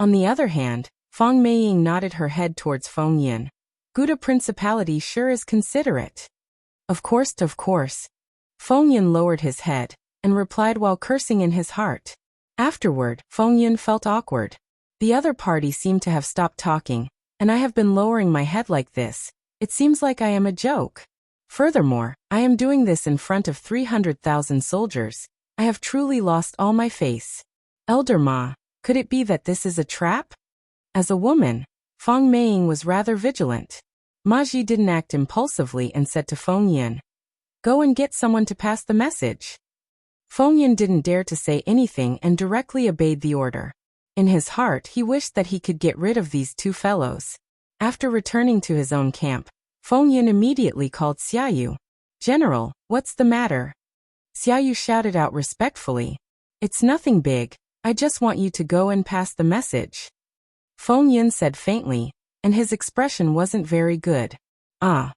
On the other hand, Feng Meiying nodded her head towards Feng Yun. Gouda Principality sure is considerate. Of course. Feng Yun lowered his head and replied while cursing in his heart. Afterward, Feng Yun felt awkward. The other party seemed to have stopped talking, and I have been lowering my head like this. It seems like I am a joke. Furthermore, I am doing this in front of 300,000 soldiers. I have truly lost all my face. Elder Ma, could it be that this is a trap? As a woman, Feng Meiying was rather vigilant. Ma Ji didn't act impulsively and said to Feng Yun, Go and get someone to pass the message. Feng Yun didn't dare to say anything and directly obeyed the order. In his heart, he wished that he could get rid of these 2 fellows. After returning to his own camp, Feng Yun immediately called Xiaoyu. General, what's the matter? Xiaoyu shouted out respectfully. It's nothing big. I just want you to go and pass the message. Feng Yun said faintly, and his expression wasn't very good. Ah.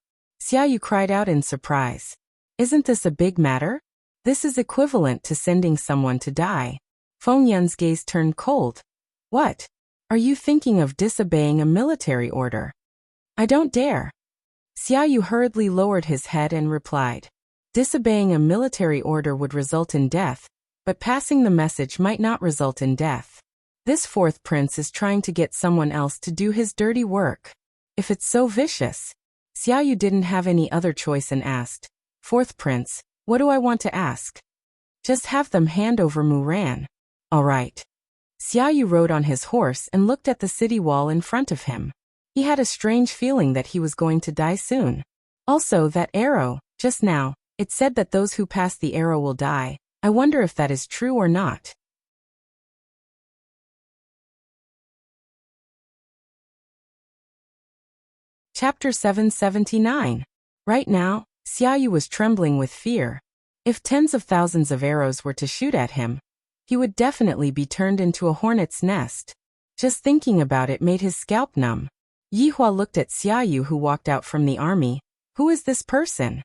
Xiaoyu cried out in surprise. Isn't this a big matter? This is equivalent to sending someone to die. Feng Yun's gaze turned cold. What? Are you thinking of disobeying a military order? I don't dare. Xiaoyu hurriedly lowered his head and replied. Disobeying a military order would result in death, but passing the message might not result in death. This fourth prince is trying to get someone else to do his dirty work. If it's so vicious. Xiaoyu didn't have any other choice and asked, Fourth prince, what do I want to ask? Just have them hand over Muran. All right. Xiaoyu rode on his horse and looked at the city wall in front of him. He had a strange feeling that he was going to die soon. Also, that arrow, just now, it said that those who pass the arrow will die. I wonder if that is true or not. Chapter 779. Right now, Xiaoyu was trembling with fear. If tens of thousands of arrows were to shoot at him, he would definitely be turned into a hornet's nest. Just thinking about it made his scalp numb. Yihua looked at Xiaoyu, who walked out from the army. Who is this person?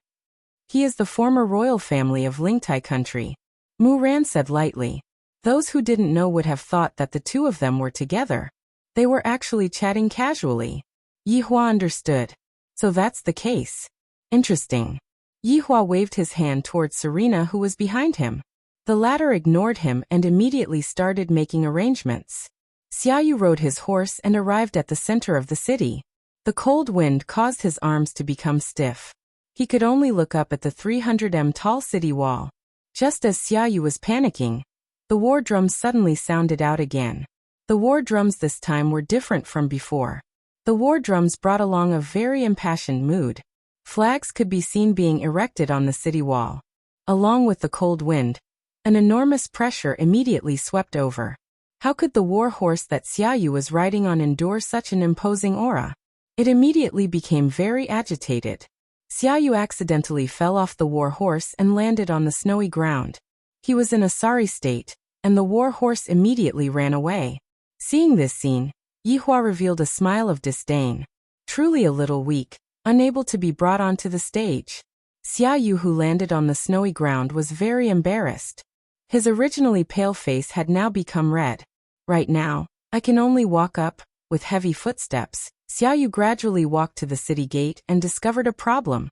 He is the former royal family of Lingtai country. Mu Ran said lightly. Those who didn't know would have thought that the two of them were together. They were actually chatting casually. Yihua understood. So that's the case. Interesting. Yihua waved his hand towards Serena, who was behind him. The latter ignored him and immediately started making arrangements. Xiaoyu rode his horse and arrived at the center of the city. The cold wind caused his arms to become stiff. He could only look up at the 300 tall city wall. Just as Xiaoyu was panicking, the war drums suddenly sounded out again. The war drums this time were different from before. The war drums brought along a very impassioned mood. Flags could be seen being erected on the city wall. Along with the cold wind, an enormous pressure immediately swept over. How could the war horse that Xiaoyu was riding on endure such an imposing aura? It immediately became very agitated. Xiaoyu accidentally fell off the war horse and landed on the snowy ground. He was in a sorry state, and the war horse immediately ran away. Seeing this scene, Yihua revealed a smile of disdain. Truly a little weak, unable to be brought onto the stage. Xiaoyu, who landed on the snowy ground, was very embarrassed. His originally pale face had now become red. Right now, I can only walk up. With heavy footsteps, Xiaoyu gradually walked to the city gate and discovered a problem.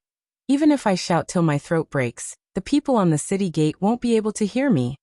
Even if I shout till my throat breaks, the people on the city gate won't be able to hear me.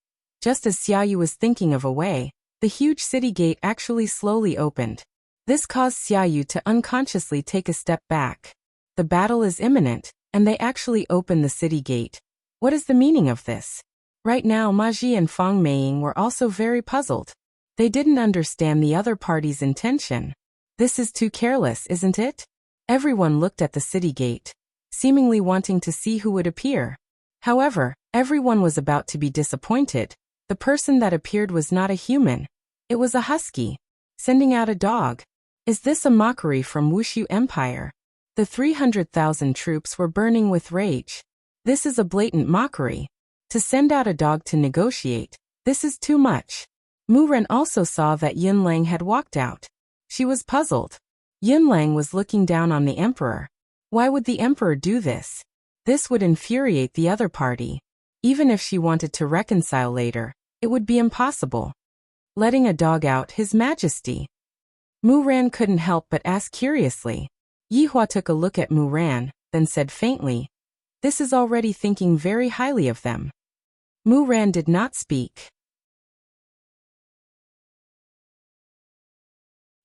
Just as Xiaoyu was thinking of a way, the huge city gate actually slowly opened. This caused Xiaoyu to unconsciously take a step back. The battle is imminent, and they actually opened the city gate. What is the meaning of this? Right now, Ma Ji and Fang Meiying were also very puzzled. They didn't understand the other party's intention. This is too careless, isn't it? Everyone looked at the city gate, seemingly wanting to see who would appear. However, everyone was about to be disappointed. The person that appeared was not a human. It was a husky, sending out a dog. Is this a mockery from Wuxia Empire? The 300,000 troops were burning with rage. This is a blatant mockery. To send out a dog to negotiate, this is too much. Mu Ren also saw that Yun Lang had walked out. She was puzzled. Yun Lang was looking down on the emperor. Why would the emperor do this? This would infuriate the other party. Even if she wanted to reconcile later, it would be impossible. Letting a dog out, His Majesty. Mu Ran couldn't help but ask curiously. Yihua took a look at Mu Ran, then said faintly, "This is already thinking very highly of them." Mu Ran did not speak.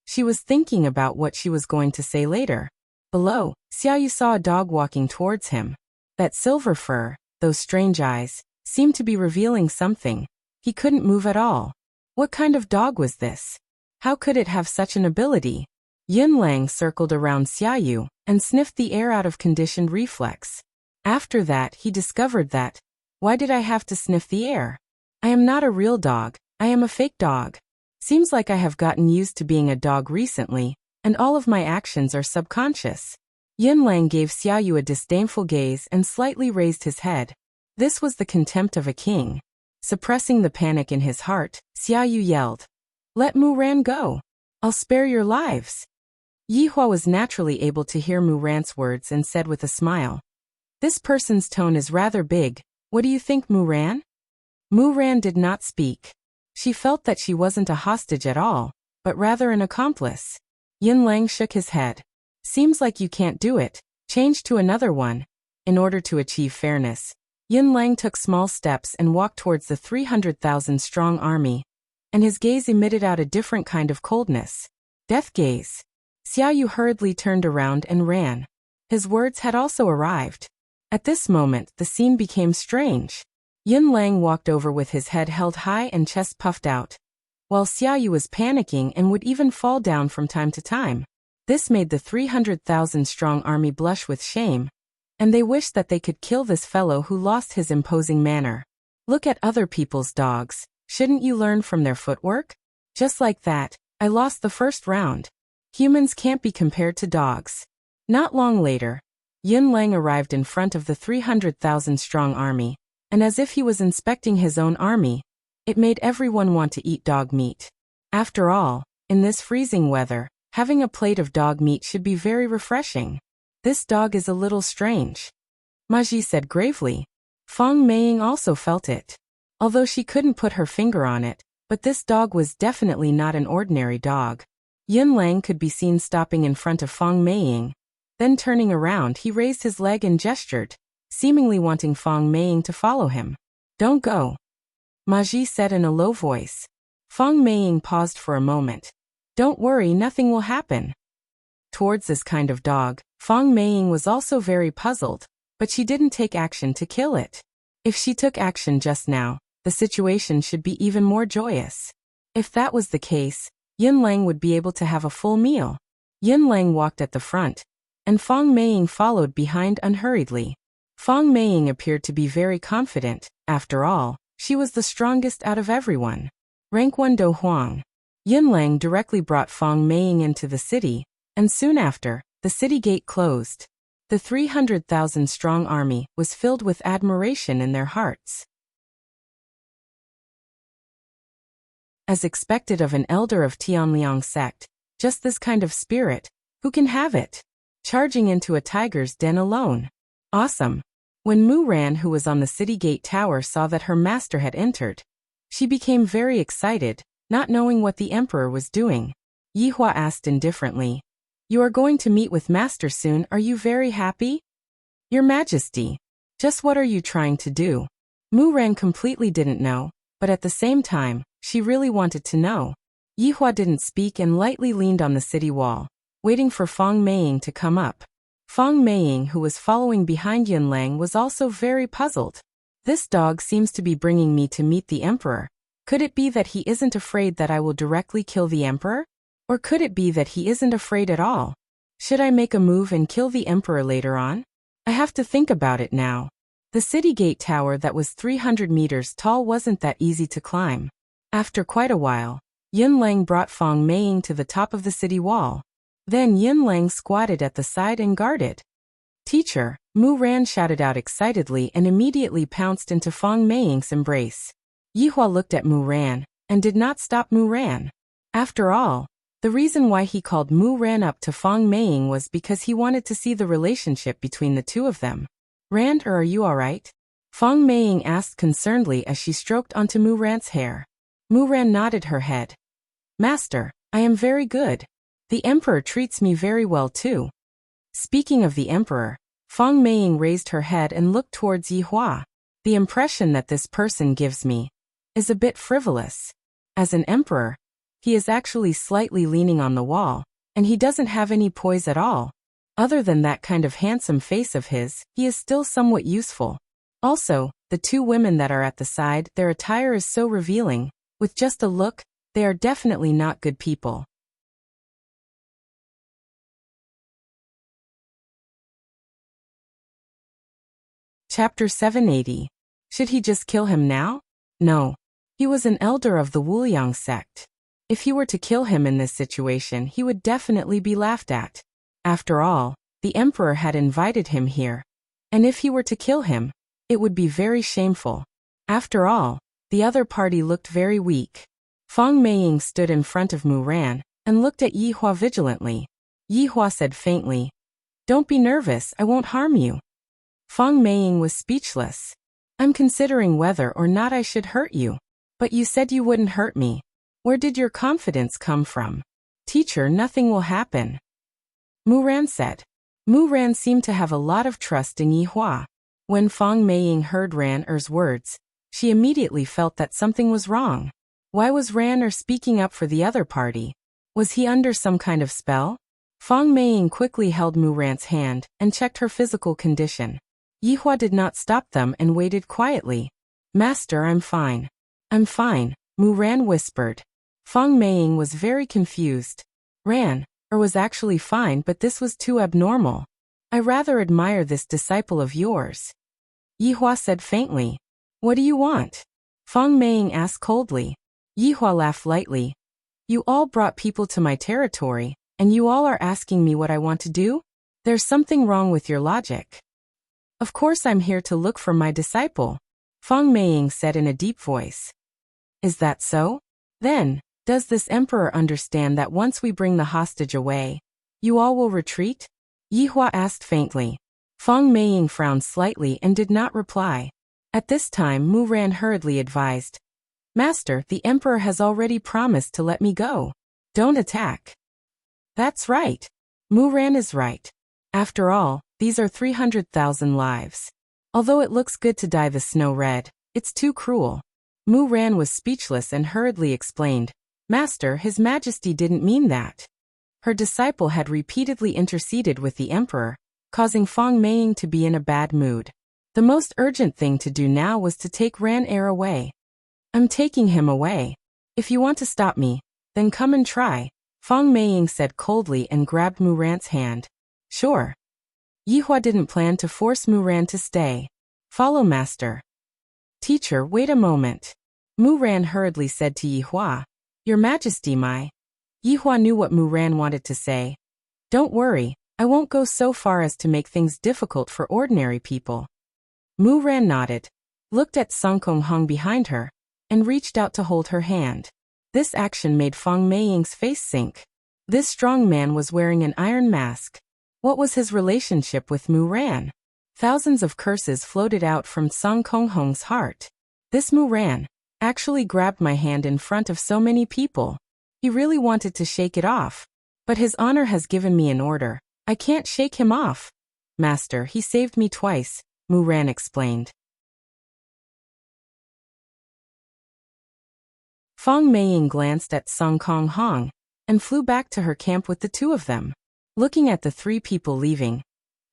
She was thinking about what she was going to say later. Below, Xiaoyu saw a dog walking towards him. That silver fur, those strange eyes, seemed to be revealing something. He couldn't move at all. What kind of dog was this? How could it have such an ability? Yun Lang circled around Xiaoyu and sniffed the air out of conditioned reflex. After that, he discovered that, why did I have to sniff the air? I am not a real dog, I am a fake dog. Seems like I have gotten used to being a dog recently, and all of my actions are subconscious. Yun Lang gave Xiaoyu a disdainful gaze and slightly raised his head. This was the contempt of a king. Suppressing the panic in his heart, Xiaoyu yelled, "Let Mu Ran go. I'll spare your lives." Yihua was naturally able to hear Mu Ran's words and said with a smile, "This person's tone is rather big. What do you think, Mu Ran?" Mu Ran did not speak. She felt that she wasn't a hostage at all, but rather an accomplice. Yin Lang shook his head. "Seems like you can't do it. Change to another one." In order to achieve fairness, Yin Lang took small steps and walked towards the 300,000 strong army, and his gaze emitted out a different kind of coldness. Death gaze. Xiaoyu hurriedly turned around and ran. His words had also arrived. At this moment, the scene became strange. Yin Lang walked over with his head held high and chest puffed out, while Xiaoyu was panicking and would even fall down from time to time. This made the 300,000 strong army blush with shame, and they wished that they could kill this fellow who lost his imposing manner. Look at other people's dogs. Shouldn't you learn from their footwork? Just like that, I lost the first round. Humans can't be compared to dogs. Not long later, Yin Lang arrived in front of the 300,000 strong army, and as if he was inspecting his own army, it made everyone want to eat dog meat. After all, in this freezing weather, having a plate of dog meat should be very refreshing. This dog is a little strange, Ma Ji said gravely. Feng Meiying also felt it. Although she couldn't put her finger on it, but this dog was definitely not an ordinary dog. Yin Lang could be seen stopping in front of Feng Meiying. Then turning around, he raised his leg and gestured, seemingly wanting Feng Meiying to follow him. "Don't go," Ma Ji said in a low voice. Feng Meiying paused for a moment. "Don't worry, nothing will happen." Towards this kind of dog, Feng Meiying was also very puzzled, but she didn't take action to kill it. If she took action just now, the situation should be even more joyous. If that was the case, Yin Lang would be able to have a full meal. Yin Lang walked at the front, and Feng Meiying followed behind unhurriedly. Feng Meiying appeared to be very confident. After all, she was the strongest out of everyone. Rank 1 Do Huang. Yin Lang directly brought Feng Meiying into the city, and soon after, the city gate closed. The 300,000 strong army was filled with admiration in their hearts. As expected of an elder of Tianliang sect, just this kind of spirit, who can have it? Charging into a tiger's den alone. Awesome. When Mu Ran, who was on the city gate tower, saw that her master had entered, she became very excited, not knowing what the emperor was doing. Yihua asked indifferently, "You are going to meet with master soon, are you very happy?" "Your Majesty, just what are you trying to do?" Mu Ran completely didn't know, but at the same time, she really wanted to know. Yihua didn't speak and lightly leaned on the city wall, waiting for Feng Meiying to come up. Feng Meiying, who was following behind Yin Lang, was also very puzzled. This dog seems to be bringing me to meet the emperor. Could it be that he isn't afraid that I will directly kill the emperor? Or could it be that he isn't afraid at all? Should I make a move and kill the emperor later on? I have to think about it now. The city gate tower that was 300 meters tall wasn't that easy to climb. After quite a while, Yin Lang brought Feng Meiying to the top of the city wall. Then Yin Lang squatted at the side and guarded. "Teacher," Mu Ran shouted out excitedly and immediately pounced into Feng Meiying's embrace. Yihua looked at Mu Ran, and did not stop Mu Ran. After all, the reason why he called Mu Ran up to Feng Meiying was because he wanted to see the relationship between the two of them. "Rand, are you alright?" Feng Meiying asked concernedly as she stroked onto Mu Ran's hair. Mu Ran nodded her head. "Master, I am very good. The emperor treats me very well too." Speaking of the emperor, Feng Meiying raised her head and looked towards Yihua. "The impression that this person gives me is a bit frivolous. As an emperor, he is actually slightly leaning on the wall, and he doesn't have any poise at all. Other than that kind of handsome face of his, he is still somewhat useful. Also, the two women that are at the side, their attire is so revealing. With just a look, they are definitely not good people." Chapter 780. Should he just kill him now? No. He was an elder of the Wuliang sect. If he were to kill him in this situation, he would definitely be laughed at. After all, the emperor had invited him here. And if he were to kill him, it would be very shameful. After all, the other party looked very weak. Feng Meiying stood in front of Mu Ran, and looked at Yihua vigilantly. Yihua said faintly. Don't be nervous, I won't harm you. Feng Meiying was speechless. I'm considering whether or not I should hurt you. But you said you wouldn't hurt me. Where did your confidence come from? Teacher, nothing will happen. Mu Ran said. Mu Ran seemed to have a lot of trust in Yihua. When Feng Meiying heard Ran Er's words, she immediately felt that something was wrong. Why was Ran Er speaking up for the other party? Was he under some kind of spell? Feng Meiying quickly held Mu Ran's hand and checked her physical condition. Yihua did not stop them and waited quietly. Master, I'm fine. I'm fine, Mu Ran whispered. Feng Meiying was very confused. Ran Er was actually fine, but this was too abnormal. I rather admire this disciple of yours. Yihua said faintly. What do you want? Feng Meiying asked coldly. Yihua laughed lightly. You all brought people to my territory, and you all are asking me what I want to do? There's something wrong with your logic. Of course I'm here to look for my disciple, Feng Meiying said in a deep voice. Is that so? Then, does this emperor understand that once we bring the hostage away, you all will retreat? Yihua asked faintly. Feng Meiying frowned slightly and did not reply. At this time Mu Ran hurriedly advised. Master, the emperor has already promised to let me go. Don't attack. That's right. Mu Ran is right. After all, these are 300,000 lives. Although it looks good to dye the snow red, it's too cruel. Mu Ran was speechless and hurriedly explained. Master, His Majesty didn't mean that. Her disciple had repeatedly interceded with the emperor, causing Feng Meiying to be in a bad mood. The most urgent thing to do now was to take Ran Er away. I'm taking him away. If you want to stop me, then come and try, Feng Meiying said coldly and grabbed Mu Ran's hand. Sure. Yihua didn't plan to force Mu Ran to stay. Follow master. Teacher, wait a moment. Mu Ran hurriedly said to Yihua. Your Majesty, my. Yihua knew what Mu Ran wanted to say. Don't worry, I won't go so far as to make things difficult for ordinary people. Mu Ran nodded, looked at Sun Kong Hong behind her, and reached out to hold her hand. This action made Feng Meiying's face sink. This strong man was wearing an iron mask. What was his relationship with Mu Ran? Thousands of curses floated out from Sun Kong Hong's heart. This Mu Ran actually grabbed my hand in front of so many people. He really wanted to shake it off. But his honor has given me an order. I can't shake him off. Master, he saved me twice, Mu Ran explained. Feng Meiying glanced at Sun Kong Hong and flew back to her camp with the two of them. Looking at the three people leaving,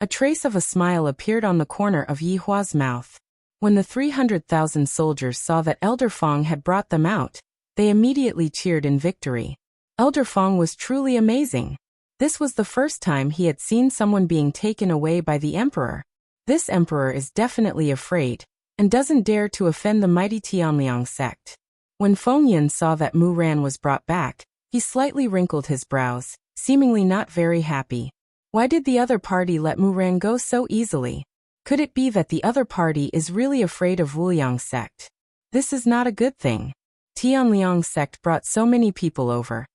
a trace of a smile appeared on the corner of Yihua's mouth. When the 300,000 soldiers saw that Elder Feng had brought them out, they immediately cheered in victory. Elder Feng was truly amazing. This was the first time he had seen someone being taken away by the emperor. This emperor is definitely afraid, and doesn't dare to offend the mighty Tianliang sect. When Feng Yun saw that Mu Ran was brought back, he slightly wrinkled his brows, seemingly not very happy. Why did the other party let Mu Ran go so easily? Could it be that the other party is really afraid of Wuliang sect? This is not a good thing. Tianliang sect brought so many people over.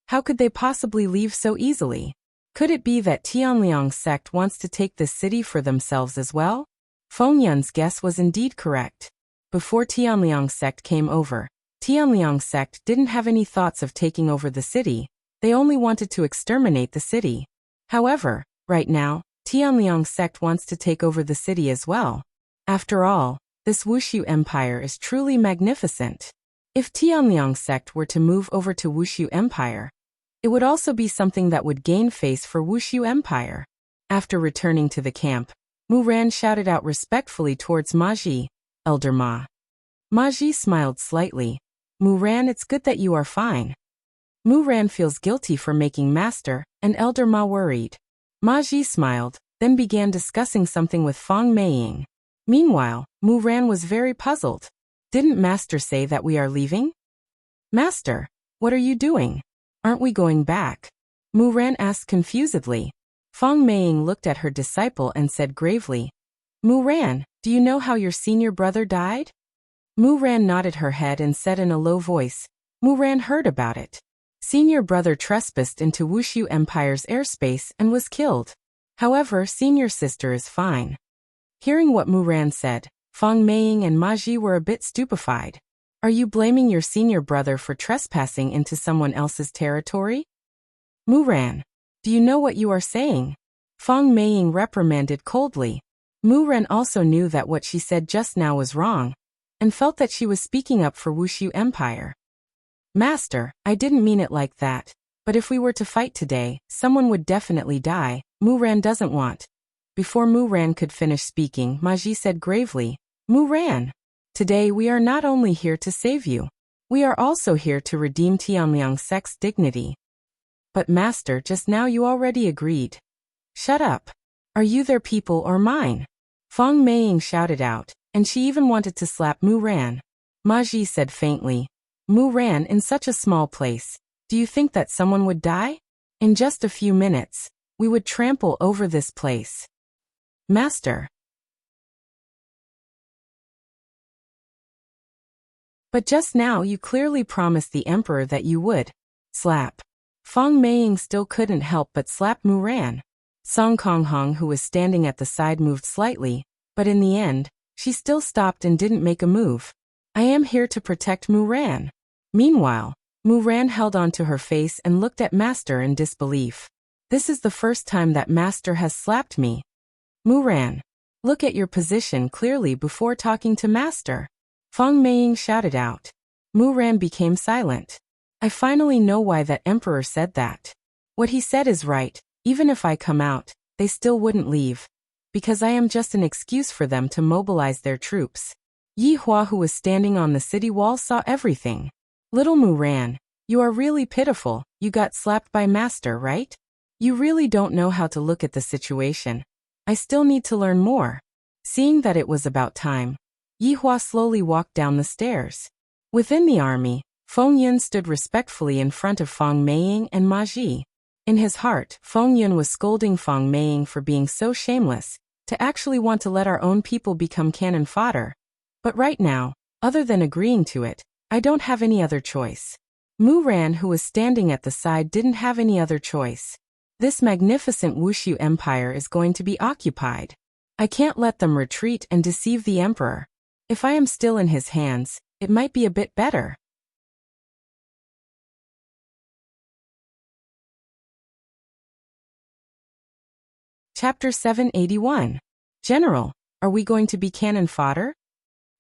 How could they possibly leave so easily? Could it be that Tianliang sect wants to take the city for themselves as well? Feng Yun's guess was indeed correct. Before Tianliang sect came over, Tianliang sect didn't have any thoughts of taking over the city. They only wanted to exterminate the city. However, right now, Tianliang sect wants to take over the city as well. After all, this Wuxia Empire is truly magnificent. If Tianliang sect were to move over to Wuxia Empire, it would also be something that would gain face for Wuxia Empire. After returning to the camp, Mu Ran shouted out respectfully towards Ma Ji, Elder Ma. Ma Ji smiled slightly. Mu Ran, it's good that you are fine. Mu Ran feels guilty for making Master and Elder Ma worried. Ma Ji smiled, then began discussing something with Feng Meiying. Meanwhile, Mu Ran was very puzzled. Didn't Master say that we are leaving? Master, what are you doing? Aren't we going back? Mu Ran asked confusedly. Feng Meiying looked at her disciple and said gravely, Mu Ran, do you know how your senior brother died? Mu Ran nodded her head and said in a low voice, Mu Ran heard about it. Senior brother trespassed into Wuxia Empire's airspace and was killed. However, senior sister is fine. Hearing what Mu Ran said, Feng Meiying and Ma Ji were a bit stupefied. Are you blaming your senior brother for trespassing into someone else's territory? Mu Ran, do you know what you are saying? Feng Meiying reprimanded coldly. Mu Ran also knew that what she said just now was wrong, and felt that she was speaking up for Wuxia Empire. Master, I didn't mean it like that, but if we were to fight today, someone would definitely die. Mu Ran doesn't want. Before Mu Ran could finish speaking, Ma Ji said gravely, Mu Ran, today we are not only here to save you, we are also here to redeem Tianliang sect's dignity. But master, just now you already agreed. Shut up. Are you their people or mine? Feng Meiying shouted out, and she even wanted to slap Mu Ran. Ma Ji said faintly, Mu Ran, in such a small place, do you think that someone would die? In just a few minutes, we would trample over this place. Master. But just now you clearly promised the emperor that you would. Slap. Feng Meiying still couldn't help but slap Mu Ran. Song Konghong, who was standing at the side, moved slightly, but in the end, she still stopped and didn't make a move. I am here to protect Mu Ran. Meanwhile, Mu Ran held onto her face and looked at Master in disbelief. This is the first time that Master has slapped me. Mu Ran, look at your position clearly before talking to Master. Feng Meiying shouted out. Mu Ran became silent. I finally know why that emperor said that. What he said is right, even if I come out, they still wouldn't leave. Because I am just an excuse for them to mobilize their troops. Yi Hua, who was standing on the city wall, saw everything. Little Mu Ran, you are really pitiful, you got slapped by Master, right? You really don't know how to look at the situation. I still need to learn more. Seeing that it was about time, Yi Hua slowly walked down the stairs. Within the army, Feng Yun stood respectfully in front of Feng Meiying and Ma Ji. In his heart, Feng Yun was scolding Feng Meiying for being so shameless, to actually want to let our own people become cannon fodder. But right now, other than agreeing to it, I don't have any other choice. Mu Ran, who was standing at the side, didn't have any other choice. This magnificent Wuxia Empire is going to be occupied. I can't let them retreat and deceive the emperor. If I am still in his hands, it might be a bit better. Chapter 781. General, are we going to be cannon fodder?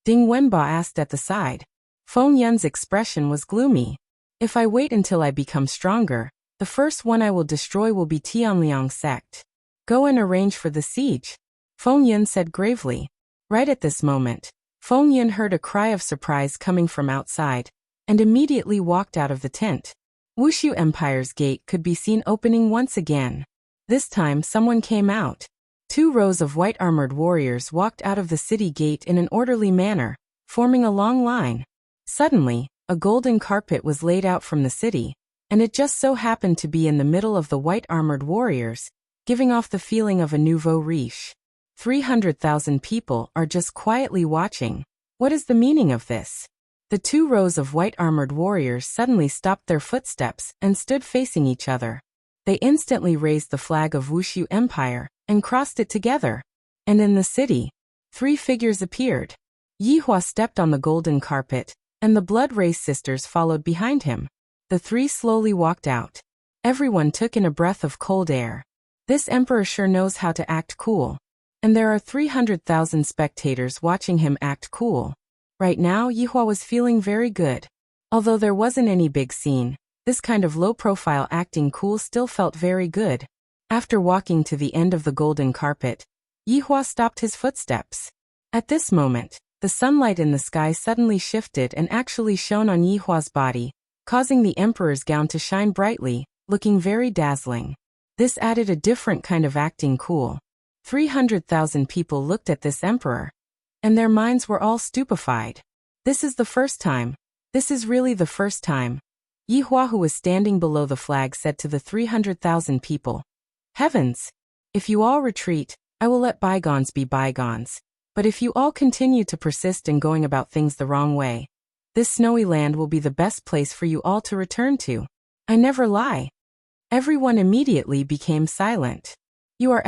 Ding Wenba asked at the side. Feng Yun's expression was gloomy. If I wait until I become stronger, the first one I will destroy will be Tianliang sect. Go and arrange for the siege, Feng Yun said gravely. Right at this moment, Feng Yun heard a cry of surprise coming from outside, and immediately walked out of the tent. Wuxia Empire's gate could be seen opening once again. This time someone came out. 2 rows of white-armored warriors walked out of the city gate in an orderly manner, forming a long line. Suddenly, a golden carpet was laid out from the city, and it just so happened to be in the middle of the white-armored warriors, giving off the feeling of a nouveau riche. 300,000 people are just quietly watching. What is the meaning of this? The 2 rows of white-armored warriors suddenly stopped their footsteps and stood facing each other. They instantly raised the flag of Wuxia Empire and crossed it together. And in the city, 3 figures appeared. Yi Hua stepped on the golden carpet, and the Blood Race sisters followed behind him. The 3 slowly walked out. Everyone took in a breath of cold air. This emperor sure knows how to act cool. And there are 300,000 spectators watching him act cool. Right now, Yi Hua was feeling very good. Although there wasn't any big scene, this kind of low-profile acting cool still felt very good. After walking to the end of the golden carpet, Yi Hua stopped his footsteps. At this moment, the sunlight in the sky suddenly shifted and actually shone on Yi Hua's body, causing the emperor's gown to shine brightly, looking very dazzling. This added a different kind of acting cool. 300,000 people looked at this emperor, and their minds were all stupefied. This is the first time. This is really the first time. Yi Hua, who was standing below the flag, said to the 300,000 people, Heavens! If you all retreat, I will let bygones be bygones. But if you all continue to persist in going about things the wrong way, this snowy land will be the best place for you all to return to. I never lie. Everyone immediately became silent. You are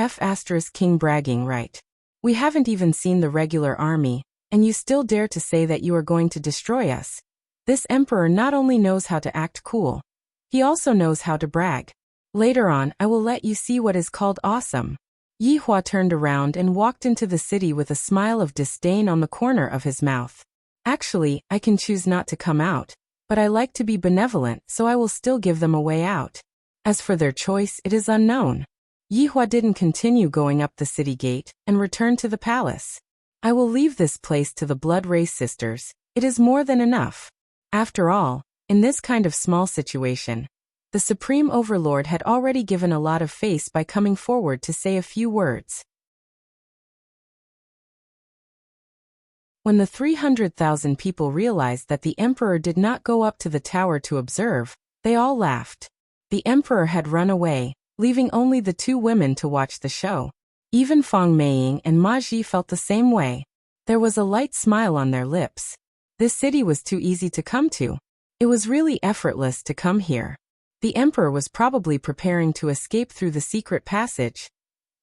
King bragging, right? We haven't even seen the regular army, and you still dare to say that you are going to destroy us. This emperor not only knows how to act cool, he also knows how to brag. Later on, I will let you see what is called awesome. Yi Hua turned around and walked into the city with a smile of disdain on the corner of his mouth. Actually, I can choose not to come out, but I like to be benevolent, so I will still give them a way out. As for their choice, it is unknown. Yi Hua didn't continue going up the city gate and returned to the palace. I will leave this place to the Blood Race sisters. It is more than enough. After all, in this kind of small situation, the Supreme Overlord had already given a lot of face by coming forward to say a few words. When the 300,000 people realized that the Emperor did not go up to the tower to observe, they all laughed. The Emperor had run away, leaving only the two women to watch the show. Even Feng Meiying and Ma Ji felt the same way. There was a light smile on their lips. This city was too easy to come to. It was really effortless to come here. The Emperor was probably preparing to escape through the secret passage,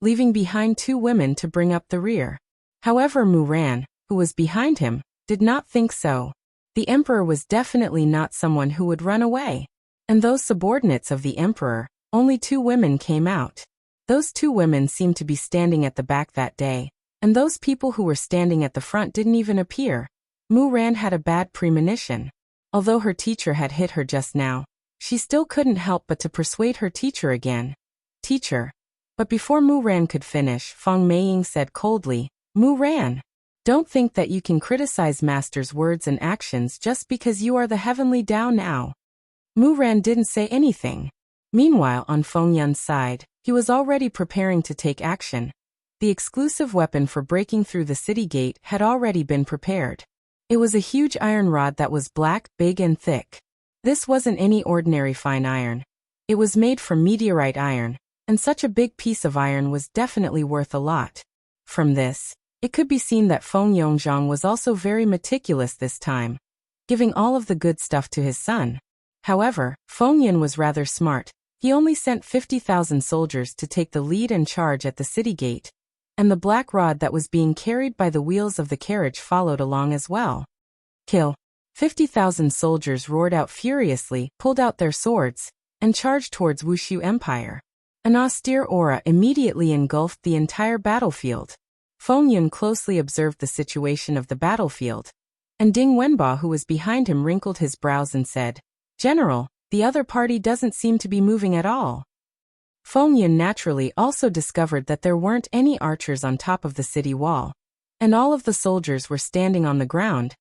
leaving behind two women to bring up the rear. However, Mu Ran, who was behind him, did not think so. The Emperor was definitely not someone who would run away. And those subordinates of the Emperor, only two women came out. Those two women seemed to be standing at the back that day, and those people who were standing at the front didn't even appear. Mu Ran had a bad premonition. Although her teacher had hit her just now, she still couldn't help but to persuade her teacher again. Teacher. But before Mu Ran could finish, Feng Meiying said coldly, Mu Ran, don't think that you can criticize Master's words and actions just because you are the heavenly Tao now. Mu Ran didn't say anything. Meanwhile, on Feng Yun's side, he was already preparing to take action. The exclusive weapon for breaking through the city gate had already been prepared. It was a huge iron rod that was black, big and thick. This wasn't any ordinary fine iron. It was made from meteorite iron, and such a big piece of iron was definitely worth a lot. From this, it could be seen that Feng Yongzhang was also very meticulous this time, giving all of the good stuff to his son. However, Feng Yun was rather smart. He only sent 50,000 soldiers to take the lead and charge at the city gate, and the black rod that was being carried by the wheels of the carriage followed along as well. Kill! 50,000 soldiers roared out furiously, pulled out their swords, and charged towards Wuxia Empire. An austere aura immediately engulfed the entire battlefield. Feng Yun closely observed the situation of the battlefield, and Ding Wenba, who was behind him, wrinkled his brows and said, General, the other party doesn't seem to be moving at all. Feng Yun naturally also discovered that there weren't any archers on top of the city wall, and all of the soldiers were standing on the ground,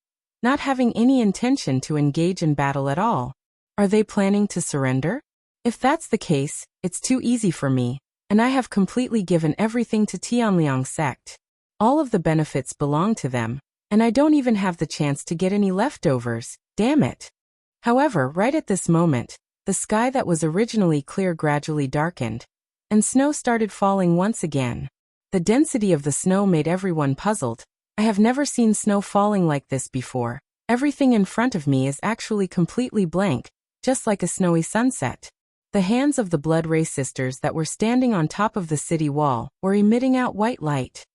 not having any intention to engage in battle at all. Are they planning to surrender? If that's the case, it's too easy for me, and I have completely given everything to Tianliang sect. All of the benefits belong to them, and I don't even have the chance to get any leftovers, damn it. However, right at this moment, the sky that was originally clear gradually darkened, and snow started falling once again. The density of the snow made everyone puzzled. I have never seen snow falling like this before. Everything in front of me is actually completely blank, just like a snowy sunset. The hands of the Blood Race sisters that were standing on top of the city wall were emitting out white light.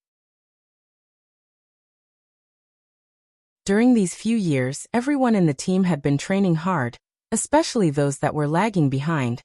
During these few years, everyone in the team had been training hard, especially those that were lagging behind.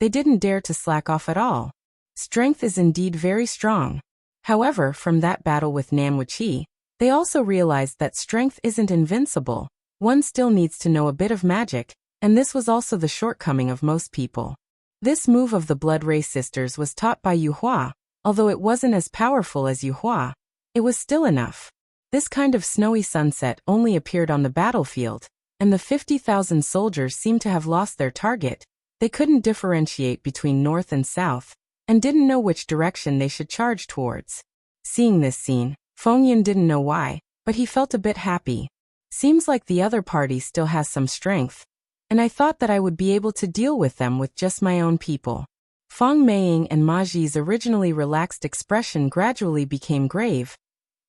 They didn't dare to slack off at all. Strength is indeed very strong. However, from that battle with Nan Wuqi, they also realized that strength isn't invincible. One still needs to know a bit of magic, and this was also the shortcoming of most people. This move of the Blood Race sisters was taught by Yu Hua. Although it wasn't as powerful as Yu Hua, it was still enough. This kind of snowy sunset only appeared on the battlefield, and the 50,000 soldiers seemed to have lost their target. They couldn't differentiate between north and south, and didn't know which direction they should charge towards. Seeing this scene, Feng Yun didn't know why, but he felt a bit happy. Seems like the other party still has some strength, and I thought that I would be able to deal with them with just my own people. Feng Meiying and Ma Ji's originally relaxed expression gradually became grave.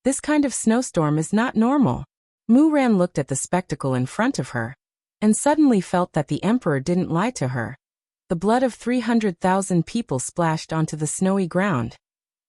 This kind of snowstorm is not normal. Mu Ran looked at the spectacle in front of her, and suddenly felt that the Emperor didn't lie to her. The blood of 300,000 people splashed onto the snowy ground.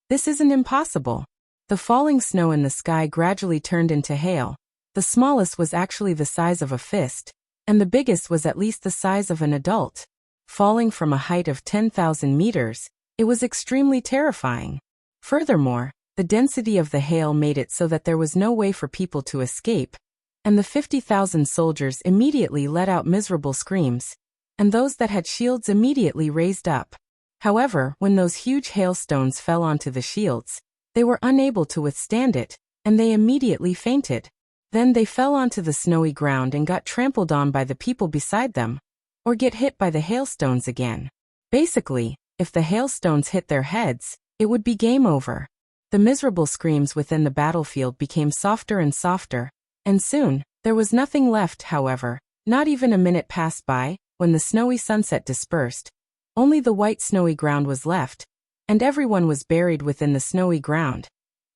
This isn't impossible. The falling snow in the sky gradually turned into hail. The smallest was actually the size of a fist, and the biggest was at least the size of an adult. Falling from a height of 10,000 meters, it was extremely terrifying. Furthermore, the density of the hail made it so that there was no way for people to escape, and the 50,000 soldiers immediately let out miserable screams, and those that had shields immediately raised up. However, when those huge hailstones fell onto the shields, they were unable to withstand it, and they immediately fainted. Then they fell onto the snowy ground and got trampled on by the people beside them, or get hit by the hailstones again. Basically, if the hailstones hit their heads, it would be game over. The miserable screams within the battlefield became softer and softer, and soon, there was nothing left. However, not even a minute passed by, when the snowy sunset dispersed. Only the white snowy ground was left, and everyone was buried within the snowy ground,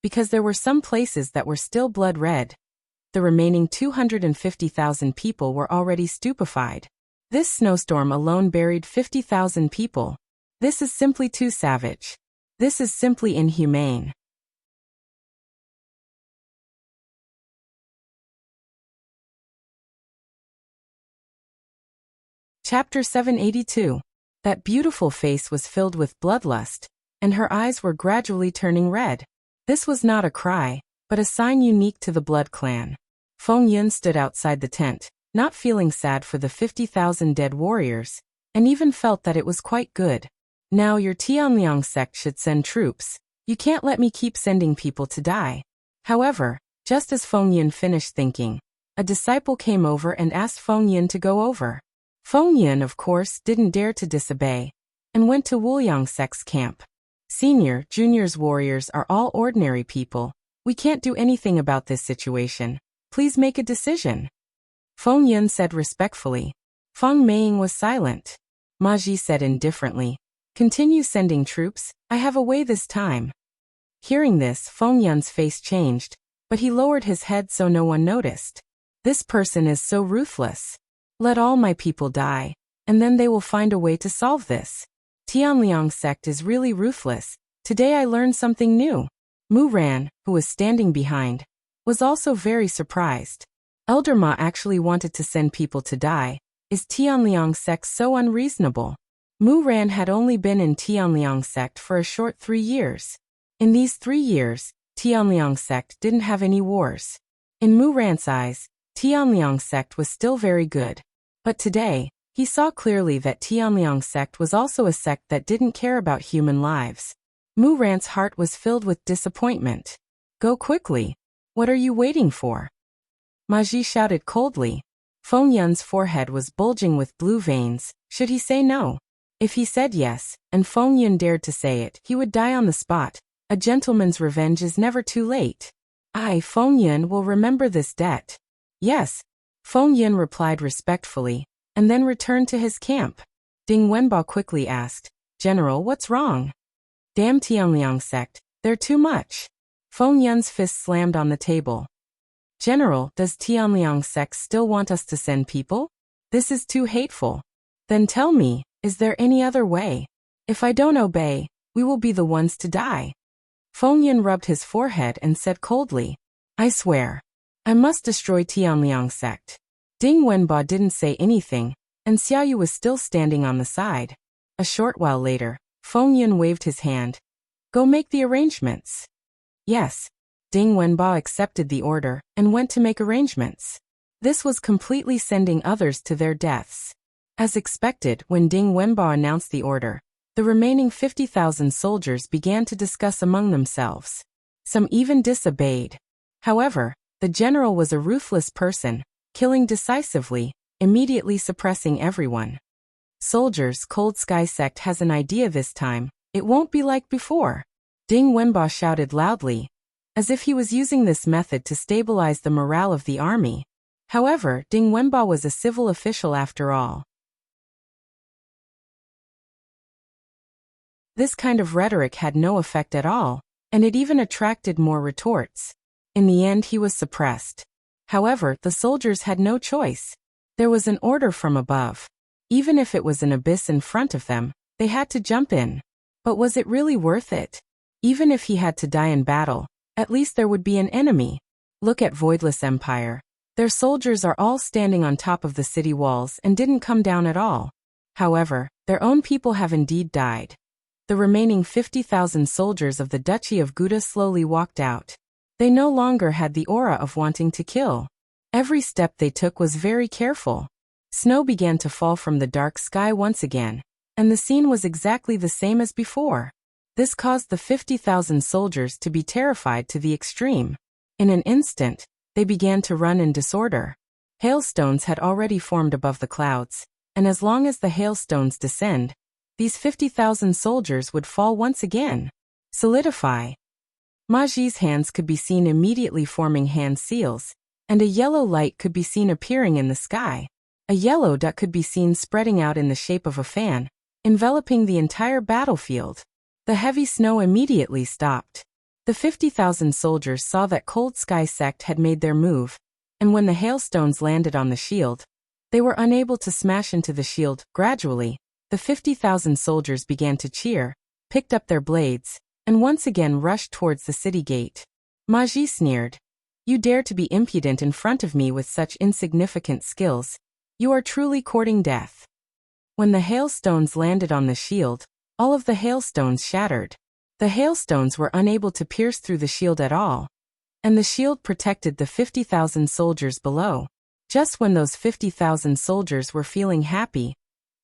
because there were some places that were still blood red. The remaining 250,000 people were already stupefied. This snowstorm alone buried 50,000 people. This is simply too savage. This is simply inhumane. Chapter 782. That beautiful face was filled with bloodlust, and her eyes were gradually turning red. This was not a cry, but a sign unique to the Blood Clan. Feng Yun stood outside the tent, not feeling sad for the 50,000 dead warriors, and even felt that it was quite good. Now your Tianliang sect should send troops. You can't let me keep sending people to die. However, just as Feng Yun finished thinking, a disciple came over and asked Feng Yun to go over. Feng Yun, of course, didn't dare to disobey, and went to Wuliang sect's camp. Senior, juniors warriors are all ordinary people. We can't do anything about this situation. Please make a decision. Feng Yun said respectfully. Feng Meiying was silent. Ma Ji said indifferently, continue sending troops, I have a way this time. Hearing this, Feng Yun's face changed, but he lowered his head so no one noticed. This person is so ruthless. Let all my people die, and then they will find a way to solve this. Tianliang sect is really ruthless. Today I learned something new. Mu Ran, who was standing behind, was also very surprised. Elder Ma actually wanted to send people to die. Is Tianliang sect so unreasonable? Mu Ran had only been in Tianliang sect for a short 3 years. In these 3 years, Tianliang sect didn't have any wars. In Mu Ran's eyes, Tianliang sect was still very good. But today, he saw clearly that Tianliang sect was also a sect that didn't care about human lives. Mu Ran's heart was filled with disappointment. Go quickly. What are you waiting for? Ma Ji shouted coldly. Feng Yun's forehead was bulging with blue veins. Should he say no? If he said yes, and Feng Yun dared to say it, he would die on the spot. A gentleman's revenge is never too late. I, Feng Yun, will remember this debt. Yes. Feng Yun replied respectfully, and then returned to his camp. Ding Wenbo quickly asked, General, what's wrong? Damn Tianliang sect, they're too much. Feng Yun's fist slammed on the table. General, does Tianliang sect still want us to send people? This is too hateful. Then tell me, is there any other way? If I don't obey, we will be the ones to die. Feng Yun rubbed his forehead and said coldly, I swear. I must destroy Tianliang sect. Ding Wenbo didn't say anything, and Xiaoyu was still standing on the side. A short while later, Feng Yun waved his hand. Go make the arrangements. Yes. Ding Wenbo accepted the order and went to make arrangements. This was completely sending others to their deaths. As expected, when Ding Wenbo announced the order, the remaining 50,000 soldiers began to discuss among themselves. Some even disobeyed. However, the general was a ruthless person, killing decisively, immediately suppressing everyone. Soldiers, Cold Sky sect has an idea this time. It won't be like before. Ding Wenbo shouted loudly, as if he was using this method to stabilize the morale of the army. However, Ding Wenbo was a civil official after all. This kind of rhetoric had no effect at all, and it even attracted more retorts. In the end, he was suppressed. However, the soldiers had no choice. There was an order from above. Even if it was an abyss in front of them, they had to jump in. But was it really worth it? Even if he had to die in battle, at least there would be an enemy. Look at Voidless Empire. Their soldiers are all standing on top of the city walls and didn't come down at all. However, their own people have indeed died. The remaining 50,000 soldiers of the Duchy of Gouda slowly walked out. They no longer had the aura of wanting to kill. Every step they took was very careful. Snow began to fall from the dark sky once again, and the scene was exactly the same as before. This caused the 50,000 soldiers to be terrified to the extreme. In an instant, they began to run in disorder. Hailstones had already formed above the clouds, and as long as the hailstones descend, these 50,000 soldiers would fall once again. Solidify. Maji's hands could be seen immediately forming hand seals, and a yellow light could be seen appearing in the sky. A yellow dot could be seen spreading out in the shape of a fan, enveloping the entire battlefield. The heavy snow immediately stopped. The 50,000 soldiers saw that Cold Sky Sect had made their move, and when the hailstones landed on the shield, they were unable to smash into the shield. Gradually, the 50,000 soldiers began to cheer, picked up their blades, and once again rushed towards the city gate. Maji sneered. You dare to be impudent in front of me with such insignificant skills. You are truly courting death. When the hailstones landed on the shield, all of the hailstones shattered. The hailstones were unable to pierce through the shield at all, and the shield protected the 50,000 soldiers below. Just when those 50,000 soldiers were feeling happy,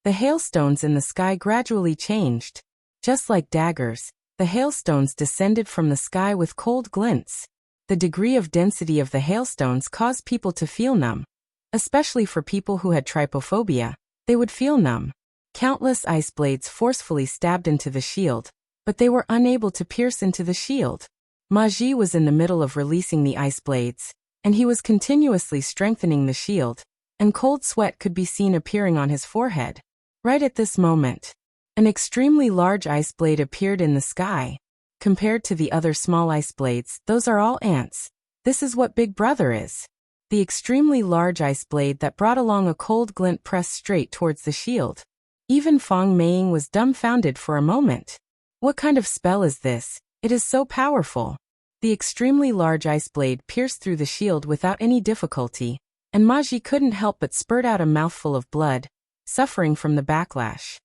the hailstones in the sky gradually changed. Just like daggers, the hailstones descended from the sky with cold glints. The degree of density of the hailstones caused people to feel numb. Especially for people who had trypophobia, they would feel numb. Countless ice blades forcefully stabbed into the shield, but they were unable to pierce into the shield. Maji was in the middle of releasing the ice blades, and he was continuously strengthening the shield, and cold sweat could be seen appearing on his forehead. Right at this moment, an extremely large ice blade appeared in the sky. Compared to the other small ice blades, those are all ants. This is what Big Brother is. The extremely large ice blade that brought along a cold glint pressed straight towards the shield. Even Feng Meiying was dumbfounded for a moment. What kind of spell is this? It is so powerful. The extremely large ice blade pierced through the shield without any difficulty, and Maji couldn't help but spurt out a mouthful of blood, suffering from the backlash.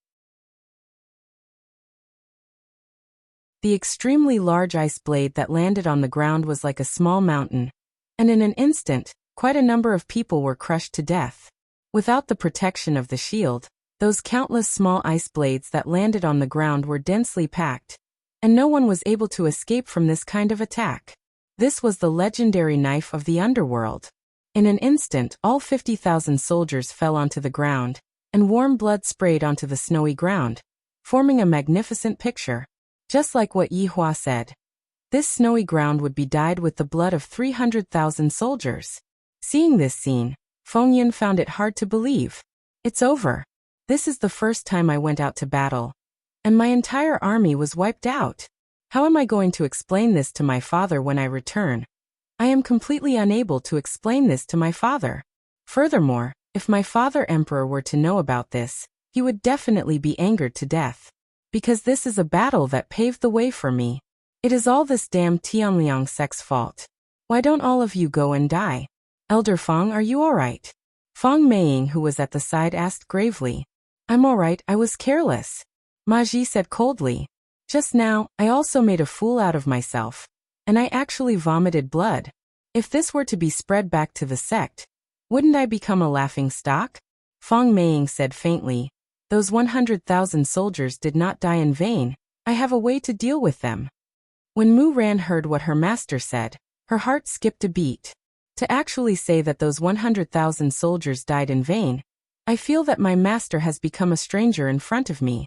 The extremely large ice blade that landed on the ground was like a small mountain, and in an instant, quite a number of people were crushed to death. Without the protection of the shield, those countless small ice blades that landed on the ground were densely packed, and no one was able to escape from this kind of attack. This was the legendary knife of the underworld. In an instant, all 50,000 soldiers fell onto the ground, and warm blood sprayed onto the snowy ground, forming a magnificent picture. Just like what Yi Hua said, this snowy ground would be dyed with the blood of 300,000 soldiers. Seeing this scene, Feng Yin found it hard to believe. It's over. This is the first time I went out to battle, and my entire army was wiped out. How am I going to explain this to my father when I return? I am completely unable to explain this to my father. Furthermore, if my father emperor were to know about this, he would definitely be angered to death. Because this is a battle that paved the way for me. It is all this damn Tianliang sect's fault. Why don't all of you go and die? Elder Feng, are you alright? Feng Meiying, who was at the side, asked gravely. I'm alright, I was careless. Maji said coldly. Just now, I also made a fool out of myself, and I actually vomited blood. If this were to be spread back to the sect, wouldn't I become a laughing stock? Feng Meiying said faintly. Those 100,000 soldiers did not die in vain. I have a way to deal with them. When Mu Ran heard what her master said, her heart skipped a beat. To actually say that those 100,000 soldiers died in vain, I feel that my master has become a stranger in front of me.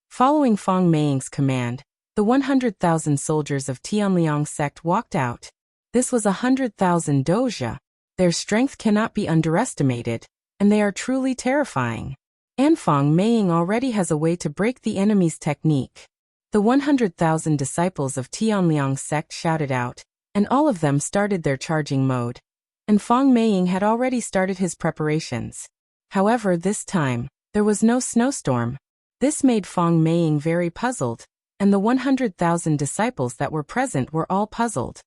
Following Feng Meiying's command, the 100,000 soldiers of Tianliang sect walked out. This was 100,000 doja. Their strength cannot be underestimated, and they are truly terrifying. And Feng Meiying already has a way to break the enemy's technique. The 100,000 disciples of Tianliang sect shouted out, and all of them started their charging mode. And Feng Meiying had already started his preparations. However, this time, There was no snowstorm. This made Feng Meiying very puzzled, and the 100,000 disciples that were present were all puzzled.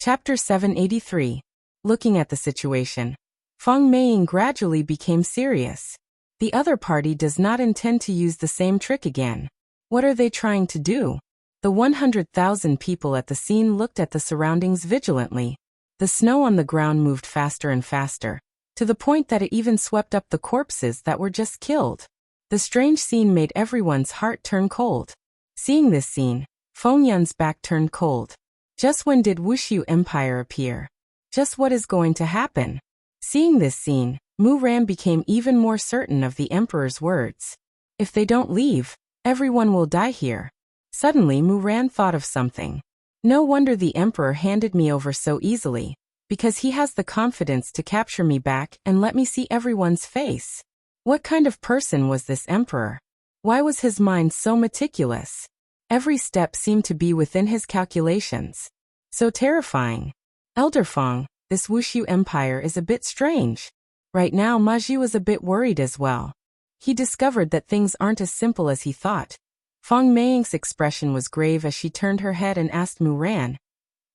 Chapter 783. Looking at the situation, Feng Meiying gradually became serious. The other party does not intend to use the same trick again. What are they trying to do? The 100,000 people at the scene looked at the surroundings vigilantly. The snow on the ground moved faster and faster, to the point that it even swept up the corpses that were just killed. The strange scene made everyone's heart turn cold. Seeing this scene, Feng Yun's back turned cold. Just when did Wuxia Empire appear? Just what is going to happen? Seeing this scene, Mu Ran became even more certain of the emperor's words. If they don't leave, everyone will die here. Suddenly Mu Ran thought of something. No wonder the emperor handed me over so easily, because he has the confidence to capture me back and let me see everyone's face. What kind of person was this emperor? Why was his mind so meticulous? Every step seemed to be within his calculations. So terrifying. Elder Feng, this Wuxia Empire is a bit strange. Right now Maji was a bit worried as well. He discovered that things aren't as simple as he thought. Feng Meiying's expression was grave as she turned her head and asked Mu Ran,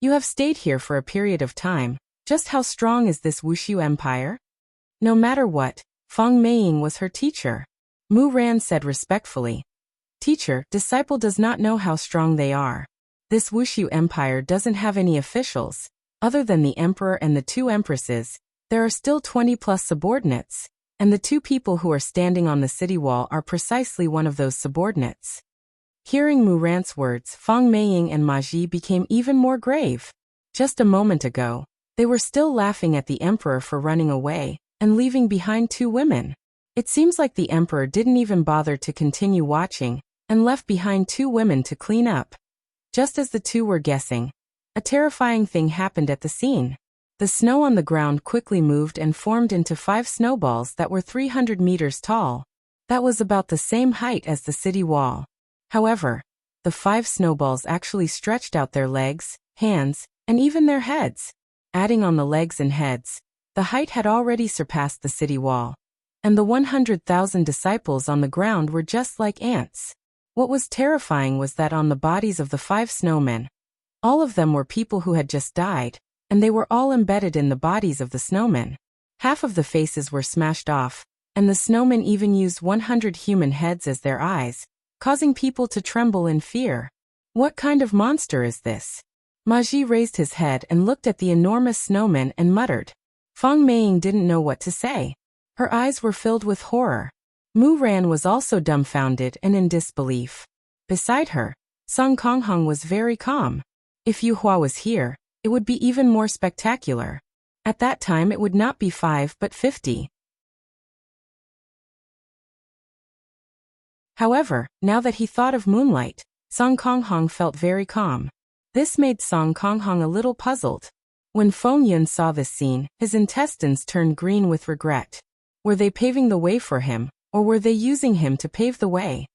"You have stayed here for a period of time. Just how strong is this Wuxia Empire?" No matter what, Feng Meiying was her teacher. Mu Ran said respectfully, "Teacher, disciple does not know how strong they are. This Wuxia Empire doesn't have any officials. Other than the emperor and the two empresses, there are still 20+ subordinates, and the two people who are standing on the city wall are precisely one of those subordinates." Hearing Mu Ran's words, Feng Meiying and Maji became even more grave. Just a moment ago, they were still laughing at the emperor for running away and leaving behind two women. It seems like the emperor didn't even bother to continue watching and left behind two women to clean up. Just as the two were guessing, a terrifying thing happened at the scene. The snow on the ground quickly moved and formed into 5 snowballs that were 300 meters tall. That was about the same height as the city wall. However, the 5 snowballs actually stretched out their legs, hands, and even their heads. Adding on the legs and heads, the height had already surpassed the city wall. And the 100,000 disciples on the ground were just like ants. What was terrifying was that on the bodies of the 5 snowmen, all of them were people who had just died, and they were all embedded in the bodies of the snowmen. Half of the faces were smashed off, and the snowmen even used 100 human heads as their eyes, causing people to tremble in fear. What kind of monster is this? Maji raised his head and looked at the enormous snowmen and muttered. Feng Meiying didn't know what to say. Her eyes were filled with horror. Mu Ran was also dumbfounded and in disbelief. Beside her, Song Konghong was very calm. If Yu Hua was here, it would be even more spectacular. At that time it would not be 5 but 50. However, now that he thought of moonlight, Song Konghong felt very calm. This made Song Konghong a little puzzled. When Feng Yun saw this scene, his intestines turned green with regret. Were they paving the way for him, or were they using him to pave the way?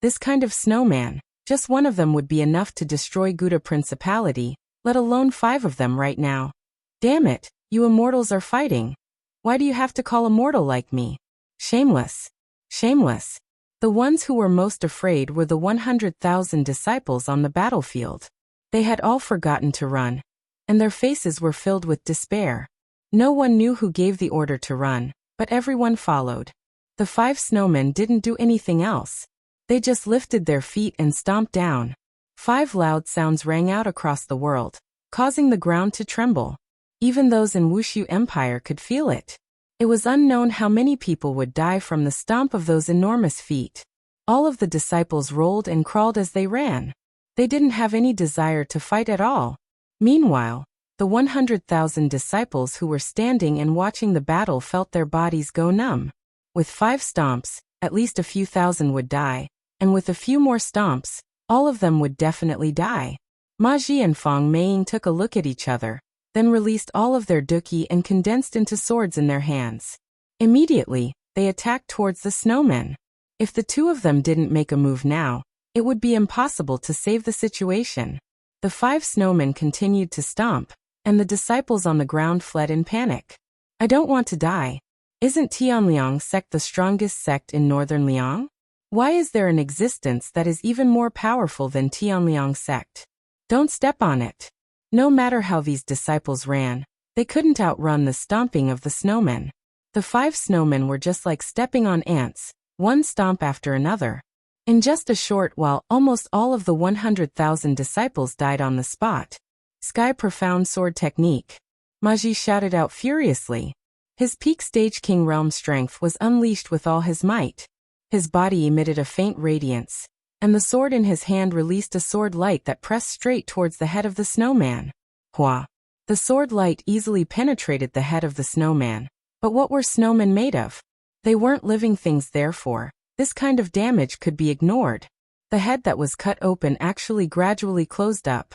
This kind of snowman, just one of them would be enough to destroy Gouda Principality, let alone 5 of them right now. Damn it, you immortals are fighting. Why do you have to call a mortal like me? Shameless. Shameless. The ones who were most afraid were the 100,000 disciples on the battlefield. They had all forgotten to run, and their faces were filled with despair. No one knew who gave the order to run, but everyone followed. The 5 snowmen didn't do anything else. They just lifted their feet and stomped down. 5 loud sounds rang out across the world, causing the ground to tremble. Even those in Wuxia Empire could feel it. It was unknown how many people would die from the stomp of those enormous feet. All of the disciples rolled and crawled as they ran. They didn't have any desire to fight at all. Meanwhile, the 100,000 disciples who were standing and watching the battle felt their bodies go numb. With 5 stomps, at least a few thousand would die, and with a few more stomps, all of them would definitely die. Maji and Feng Meiying took a look at each other, then released all of their duqi and condensed into swords in their hands. Immediately, they attacked towards the snowmen. If the 2 of them didn't make a move now, it would be impossible to save the situation. The 5 snowmen continued to stomp, and the disciples on the ground fled in panic. I don't want to die. Isn't Tianliang sect the strongest sect in northern Liang? Why is there an existence that is even more powerful than Tianliang sect? Don't step on it. No matter how these disciples ran, they couldn't outrun the stomping of the snowmen. The 5 snowmen were just like stepping on ants, one stomp after another. In just a short while, almost all of the 100,000 disciples died on the spot. Sky profound sword technique. Ma Ji shouted out furiously. His peak stage King Realm strength was unleashed with all his might. His body emitted a faint radiance, and the sword in his hand released a sword light that pressed straight towards the head of the snowman. Hua! The sword light easily penetrated the head of the snowman. But what were snowmen made of? They weren't living things, therefore this kind of damage could be ignored. The head that was cut open actually gradually closed up.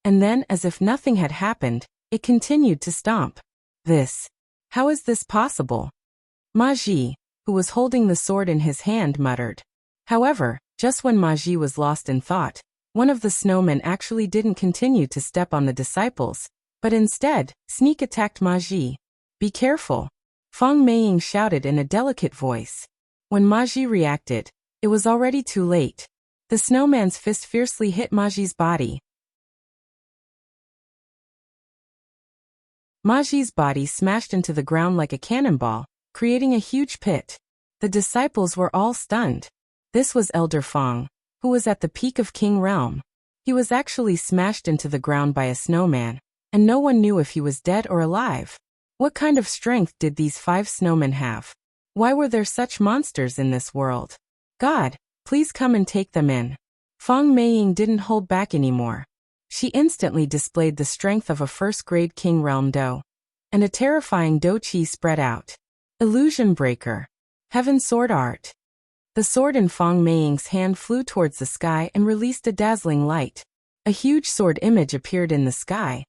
And then, as if nothing had happened, it continued to stomp. How is this possible? Ma Ji, who was holding the sword in his hand, muttered. However, just when Ma Ji was lost in thought, one of the snowmen actually didn't continue to step on the disciples, but instead, sneak attacked Ma Ji. Be careful! Feng Meiying shouted in a delicate voice. When Ma Ji reacted, it was already too late. The snowman's fist fiercely hit Ma Ji's body. Ma Ji's body smashed into the ground like a cannonball, creating a huge pit. The disciples were all stunned. This was Elder Feng, who was at the peak of King Realm. He was actually smashed into the ground by a snowman, and no one knew if he was dead or alive. What kind of strength did these 5 snowmen have? Why were there such monsters in this world? God, please come and take them in. Feng Meiying didn't hold back anymore. She instantly displayed the strength of a first-grade King Realm Do. And a terrifying Do Chi spread out. Illusion Breaker. Heaven Sword Art. The sword in Feng Meiying's hand flew towards the sky and released a dazzling light. A huge sword image appeared in the sky,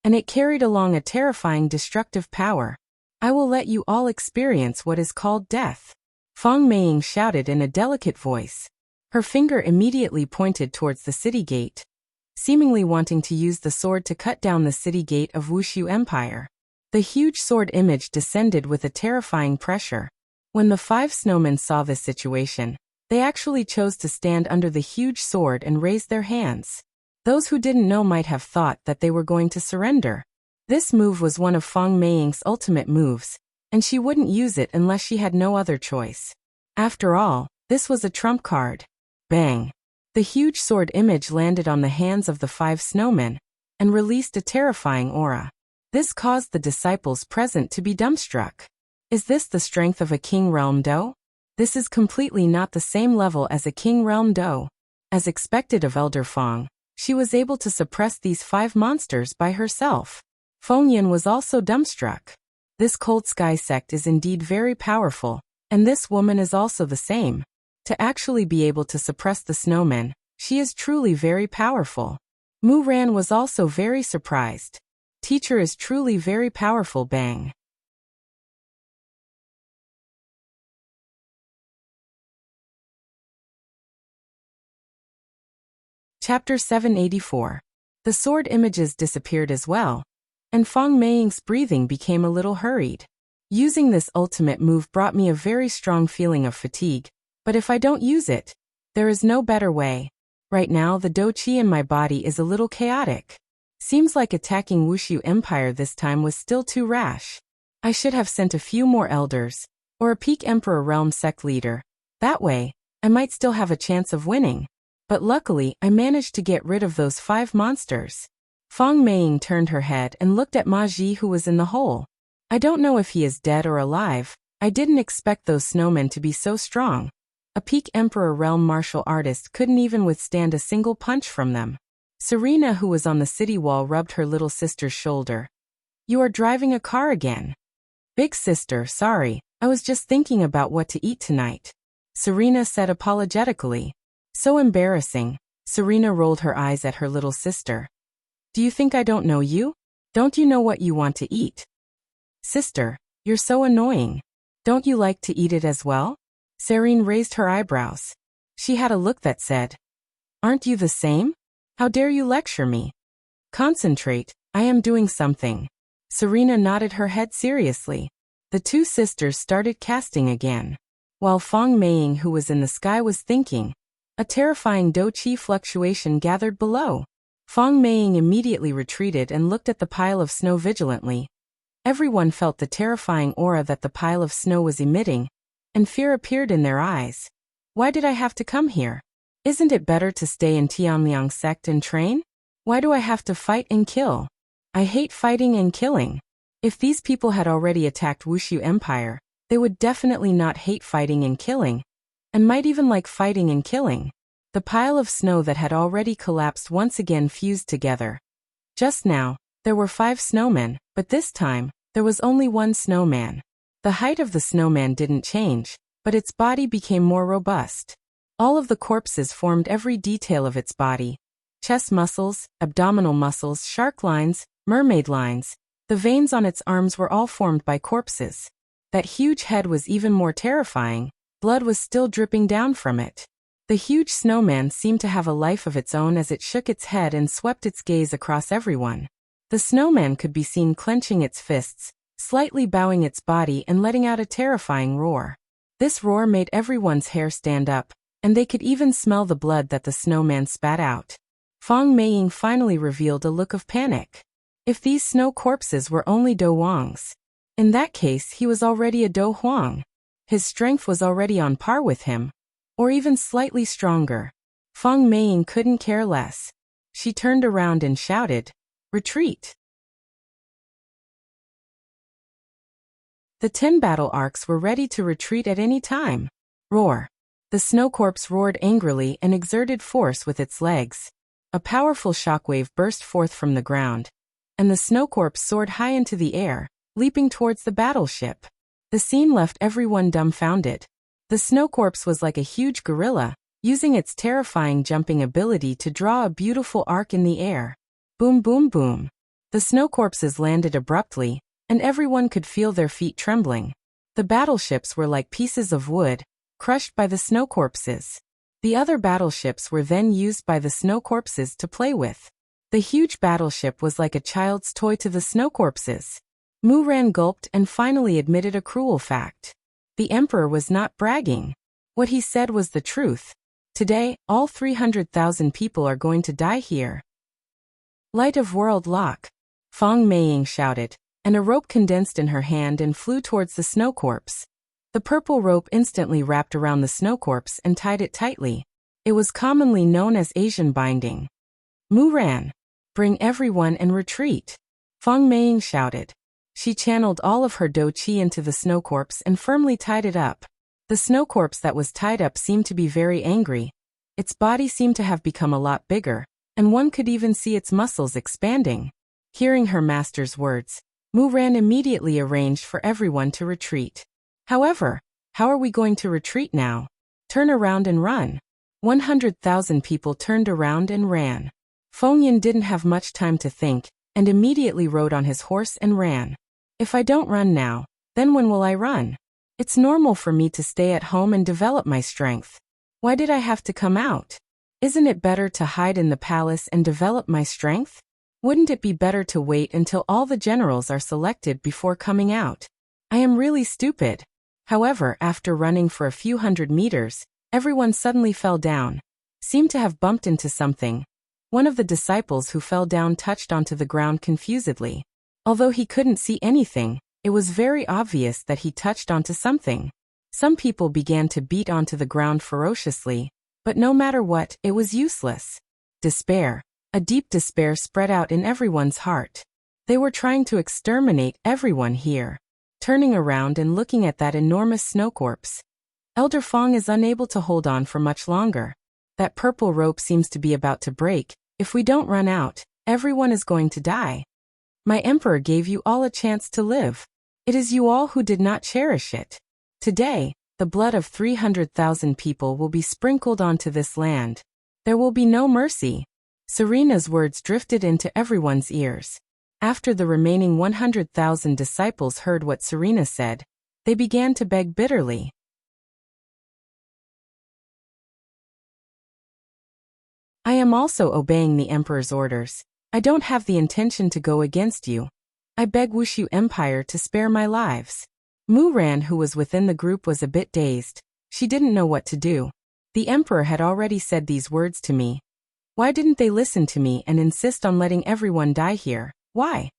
and it carried along a terrifying destructive power. I will let you all experience what is called death. Feng Meiying shouted in a delicate voice. Her finger immediately pointed towards the city gate, seemingly wanting to use the sword to cut down the city gate of Wuxia Empire. The huge sword image descended with a terrifying pressure. When the 5 snowmen saw this situation, they actually chose to stand under the huge sword and raise their hands. Those who didn't know might have thought that they were going to surrender. This move was one of Feng Meiying's ultimate moves, and she wouldn't use it unless she had no other choice. After all, this was a trump card. Bang! The huge sword image landed on the hands of the 5 snowmen, and released a terrifying aura. This caused the disciples present to be dumbstruck. Is this the strength of a King Realm Do? This is completely not the same level as a King Realm Do. As expected of Elder Feng, she was able to suppress these 5 monsters by herself. Feng Yin was also dumbstruck. This Cold Sky sect is indeed very powerful, and this woman is also the same. To actually be able to suppress the snowmen, she is truly very powerful. Mu Ran was also very surprised. Teacher is truly very powerful. Bang! Chapter 784. The sword images disappeared as well, and Feng Meiying's breathing became a little hurried. Using this ultimate move brought me a very strong feeling of fatigue, but if I don't use it, there is no better way. Right now the Do Chi in my body is a little chaotic. Seems like attacking Wuxia Empire this time was still too rash. I should have sent a few more elders, or a peak Emperor Realm sect leader. That way, I might still have a chance of winning. But luckily, I managed to get rid of those 5 monsters. Feng Meiying turned her head and looked at Ma Ji, who was in the hole. I don't know if he is dead or alive. I didn't expect those snowmen to be so strong. A peak Emperor Realm martial artist couldn't even withstand a single punch from them. Serena, who was on the city wall, rubbed her little sister's shoulder. You are driving a car again. Big sister, sorry, I was just thinking about what to eat tonight. Serena said apologetically. So embarrassing. Serena rolled her eyes at her little sister. Do you think I don't know you? Don't you know what you want to eat? Sister, you're so annoying. Don't you like to eat it as well? Serene raised her eyebrows. She had a look that said, Aren't you the same? How dare you lecture me? Concentrate, I am doing something. Serena nodded her head seriously. The two sisters started casting again. While Feng Meiying, who was in the sky, was thinking, a terrifying Do-Chi fluctuation gathered below. Feng Meiying immediately retreated and looked at the pile of snow vigilantly. Everyone felt the terrifying aura that the pile of snow was emitting, and fear appeared in their eyes. Why did I have to come here? Isn't it better to stay in Tianliang sect and train? Why do I have to fight and kill? I hate fighting and killing. If these people had already attacked Wuxia Empire, they would definitely not hate fighting and killing, and might even like fighting and killing. The pile of snow that had already collapsed once again fused together. Just now, there were 5 snowmen, but this time, there was only one snowman. The height of the snowman didn't change, but its body became more robust. All of the corpses formed every detail of its body. Chest muscles, abdominal muscles, shark lines, mermaid lines. The veins on its arms were all formed by corpses. That huge head was even more terrifying. Blood was still dripping down from it. The huge snowman seemed to have a life of its own as it shook its head and swept its gaze across everyone. The snowman could be seen clenching its fists, slightly bowing its body and letting out a terrifying roar. This roar made everyone's hair stand up, and they could even smell the blood that the snowman spat out. Feng Meiying finally revealed a look of panic. If these snow corpses were only Do Wang's, in that case he was already a Do Huang. His strength was already on par with him, or even slightly stronger. Feng Meiying couldn't care less. She turned around and shouted, "Retreat!" The 10 battle arcs were ready to retreat at any time. Roar! The snow corpse roared angrily and exerted force with its legs. A powerful shockwave burst forth from the ground, and the snow corpse soared high into the air, leaping towards the battleship. The scene left everyone dumbfounded. The snow corpse was like a huge gorilla, using its terrifying jumping ability to draw a beautiful arc in the air. Boom, boom, boom. The snow corpses landed abruptly, and everyone could feel their feet trembling. The battleships were like pieces of wood, crushed by the snow corpses. The other battleships were then used by the snow corpses to play with. The huge battleship was like a child's toy to the snow corpses. Mu Ran gulped and finally admitted a cruel fact. The emperor was not bragging. What he said was the truth. Today, all 300,000 people are going to die here. Light of World Lock! Feng Meiying shouted, and a rope condensed in her hand and flew towards the snow corpse. The purple rope instantly wrapped around the snow corpse and tied it tightly. It was commonly known as Asian binding. Mu Ran! Bring everyone and retreat! Feng Meiying shouted. She channeled all of her Do-Chi into the snow corpse and firmly tied it up. The snow corpse that was tied up seemed to be very angry. Its body seemed to have become a lot bigger, and one could even see its muscles expanding. Hearing her master's words, Mu Ran immediately arranged for everyone to retreat. However, how are we going to retreat now? Turn around and run. 100,000 people turned around and ran. Feng Yin didn't have much time to think, and immediately rode on his horse and ran. If I don't run now, then when will I run? It's normal for me to stay at home and develop my strength. Why did I have to come out? Isn't it better to hide in the palace and develop my strength? Wouldn't it be better to wait until all the generals are selected before coming out? I am really stupid. However, after running for a few hundred meters, everyone suddenly fell down, seemed to have bumped into something. One of the disciples who fell down touched onto the ground confusedly. Although he couldn't see anything, it was very obvious that he touched onto something. Some people began to beat onto the ground ferociously, but no matter what, it was useless. Despair, a deep despair spread out in everyone's heart. They were trying to exterminate everyone here. Turning around and looking at that enormous snow corpse, Elder Feng is unable to hold on for much longer. That purple rope seems to be about to break. If we don't run out, everyone is going to die. My emperor gave you all a chance to live. It is you all who did not cherish it. Today, the blood of 300,000 people will be sprinkled onto this land. There will be no mercy. Serena's words drifted into everyone's ears. After the remaining 100,000 disciples heard what Serena said, they began to beg bitterly. I am also obeying the emperor's orders. I don't have the intention to go against you. I beg Wuxia Empire to spare my lives. Mu Ran, who was within the group, was a bit dazed. She didn't know what to do. The emperor had already said these words to me. Why didn't they listen to me and insist on letting everyone die here? Why?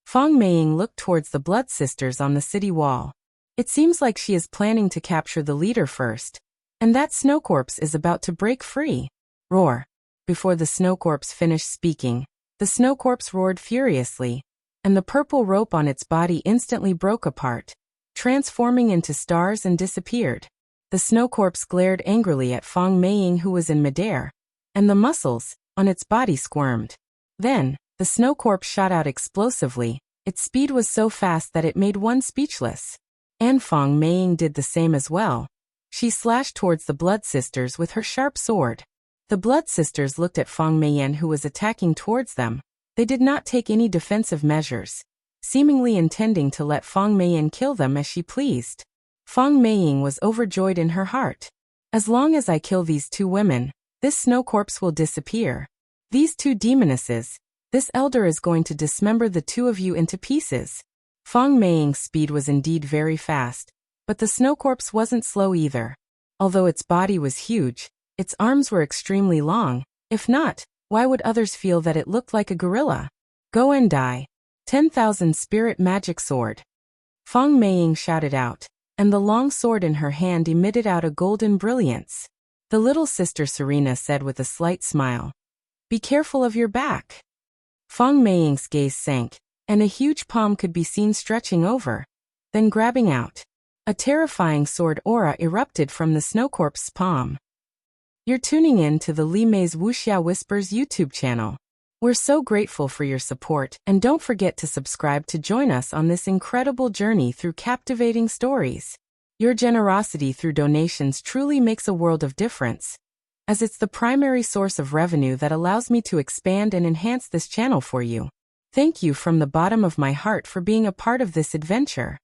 Fang Meiying looked towards the blood sisters on the city wall. It seems like she is planning to capture the leader first. And that snow corpse is about to break free. Roar. Before the snow corpse finished speaking, the snow corpse roared furiously, and the purple rope on its body instantly broke apart, transforming into stars and disappeared. The snow corpse glared angrily at Fang Meiying, who was in midair, and the muscles on its body squirmed. Then, the snow corpse shot out explosively. Its speed was so fast that it made one speechless. And Fang Meiying did the same as well. She slashed towards the blood sisters with her sharp sword. The blood sisters looked at Fang Meiying, who was attacking towards them. They did not take any defensive measures, seemingly intending to let Fang Meiying kill them as she pleased. Fang Meiying was overjoyed in her heart. As long as I kill these two women, this snow corpse will disappear. These two demonesses, this elder is going to dismember the two of you into pieces. Fang Meiying's speed was indeed very fast, but the snow corpse wasn't slow either. Although its body was huge, its arms were extremely long. If not, why would others feel that it looked like a gorilla? Go and die. 10,000 spirit magic sword. Fang Meiying shouted out, and the long sword in her hand emitted out a golden brilliance. The little sister Serena said with a slight smile, "Be careful of your back." Fang Meiying's gaze sank, and a huge palm could be seen stretching over. Then grabbing out, a terrifying sword aura erupted from the snow corpse's palm. You're tuning in to the Li Mei's Wuxia Whispers YouTube channel. We're so grateful for your support, and don't forget to subscribe to join us on this incredible journey through captivating stories. Your generosity through donations truly makes a world of difference, as it's the primary source of revenue that allows me to expand and enhance this channel for you. Thank you from the bottom of my heart for being a part of this adventure.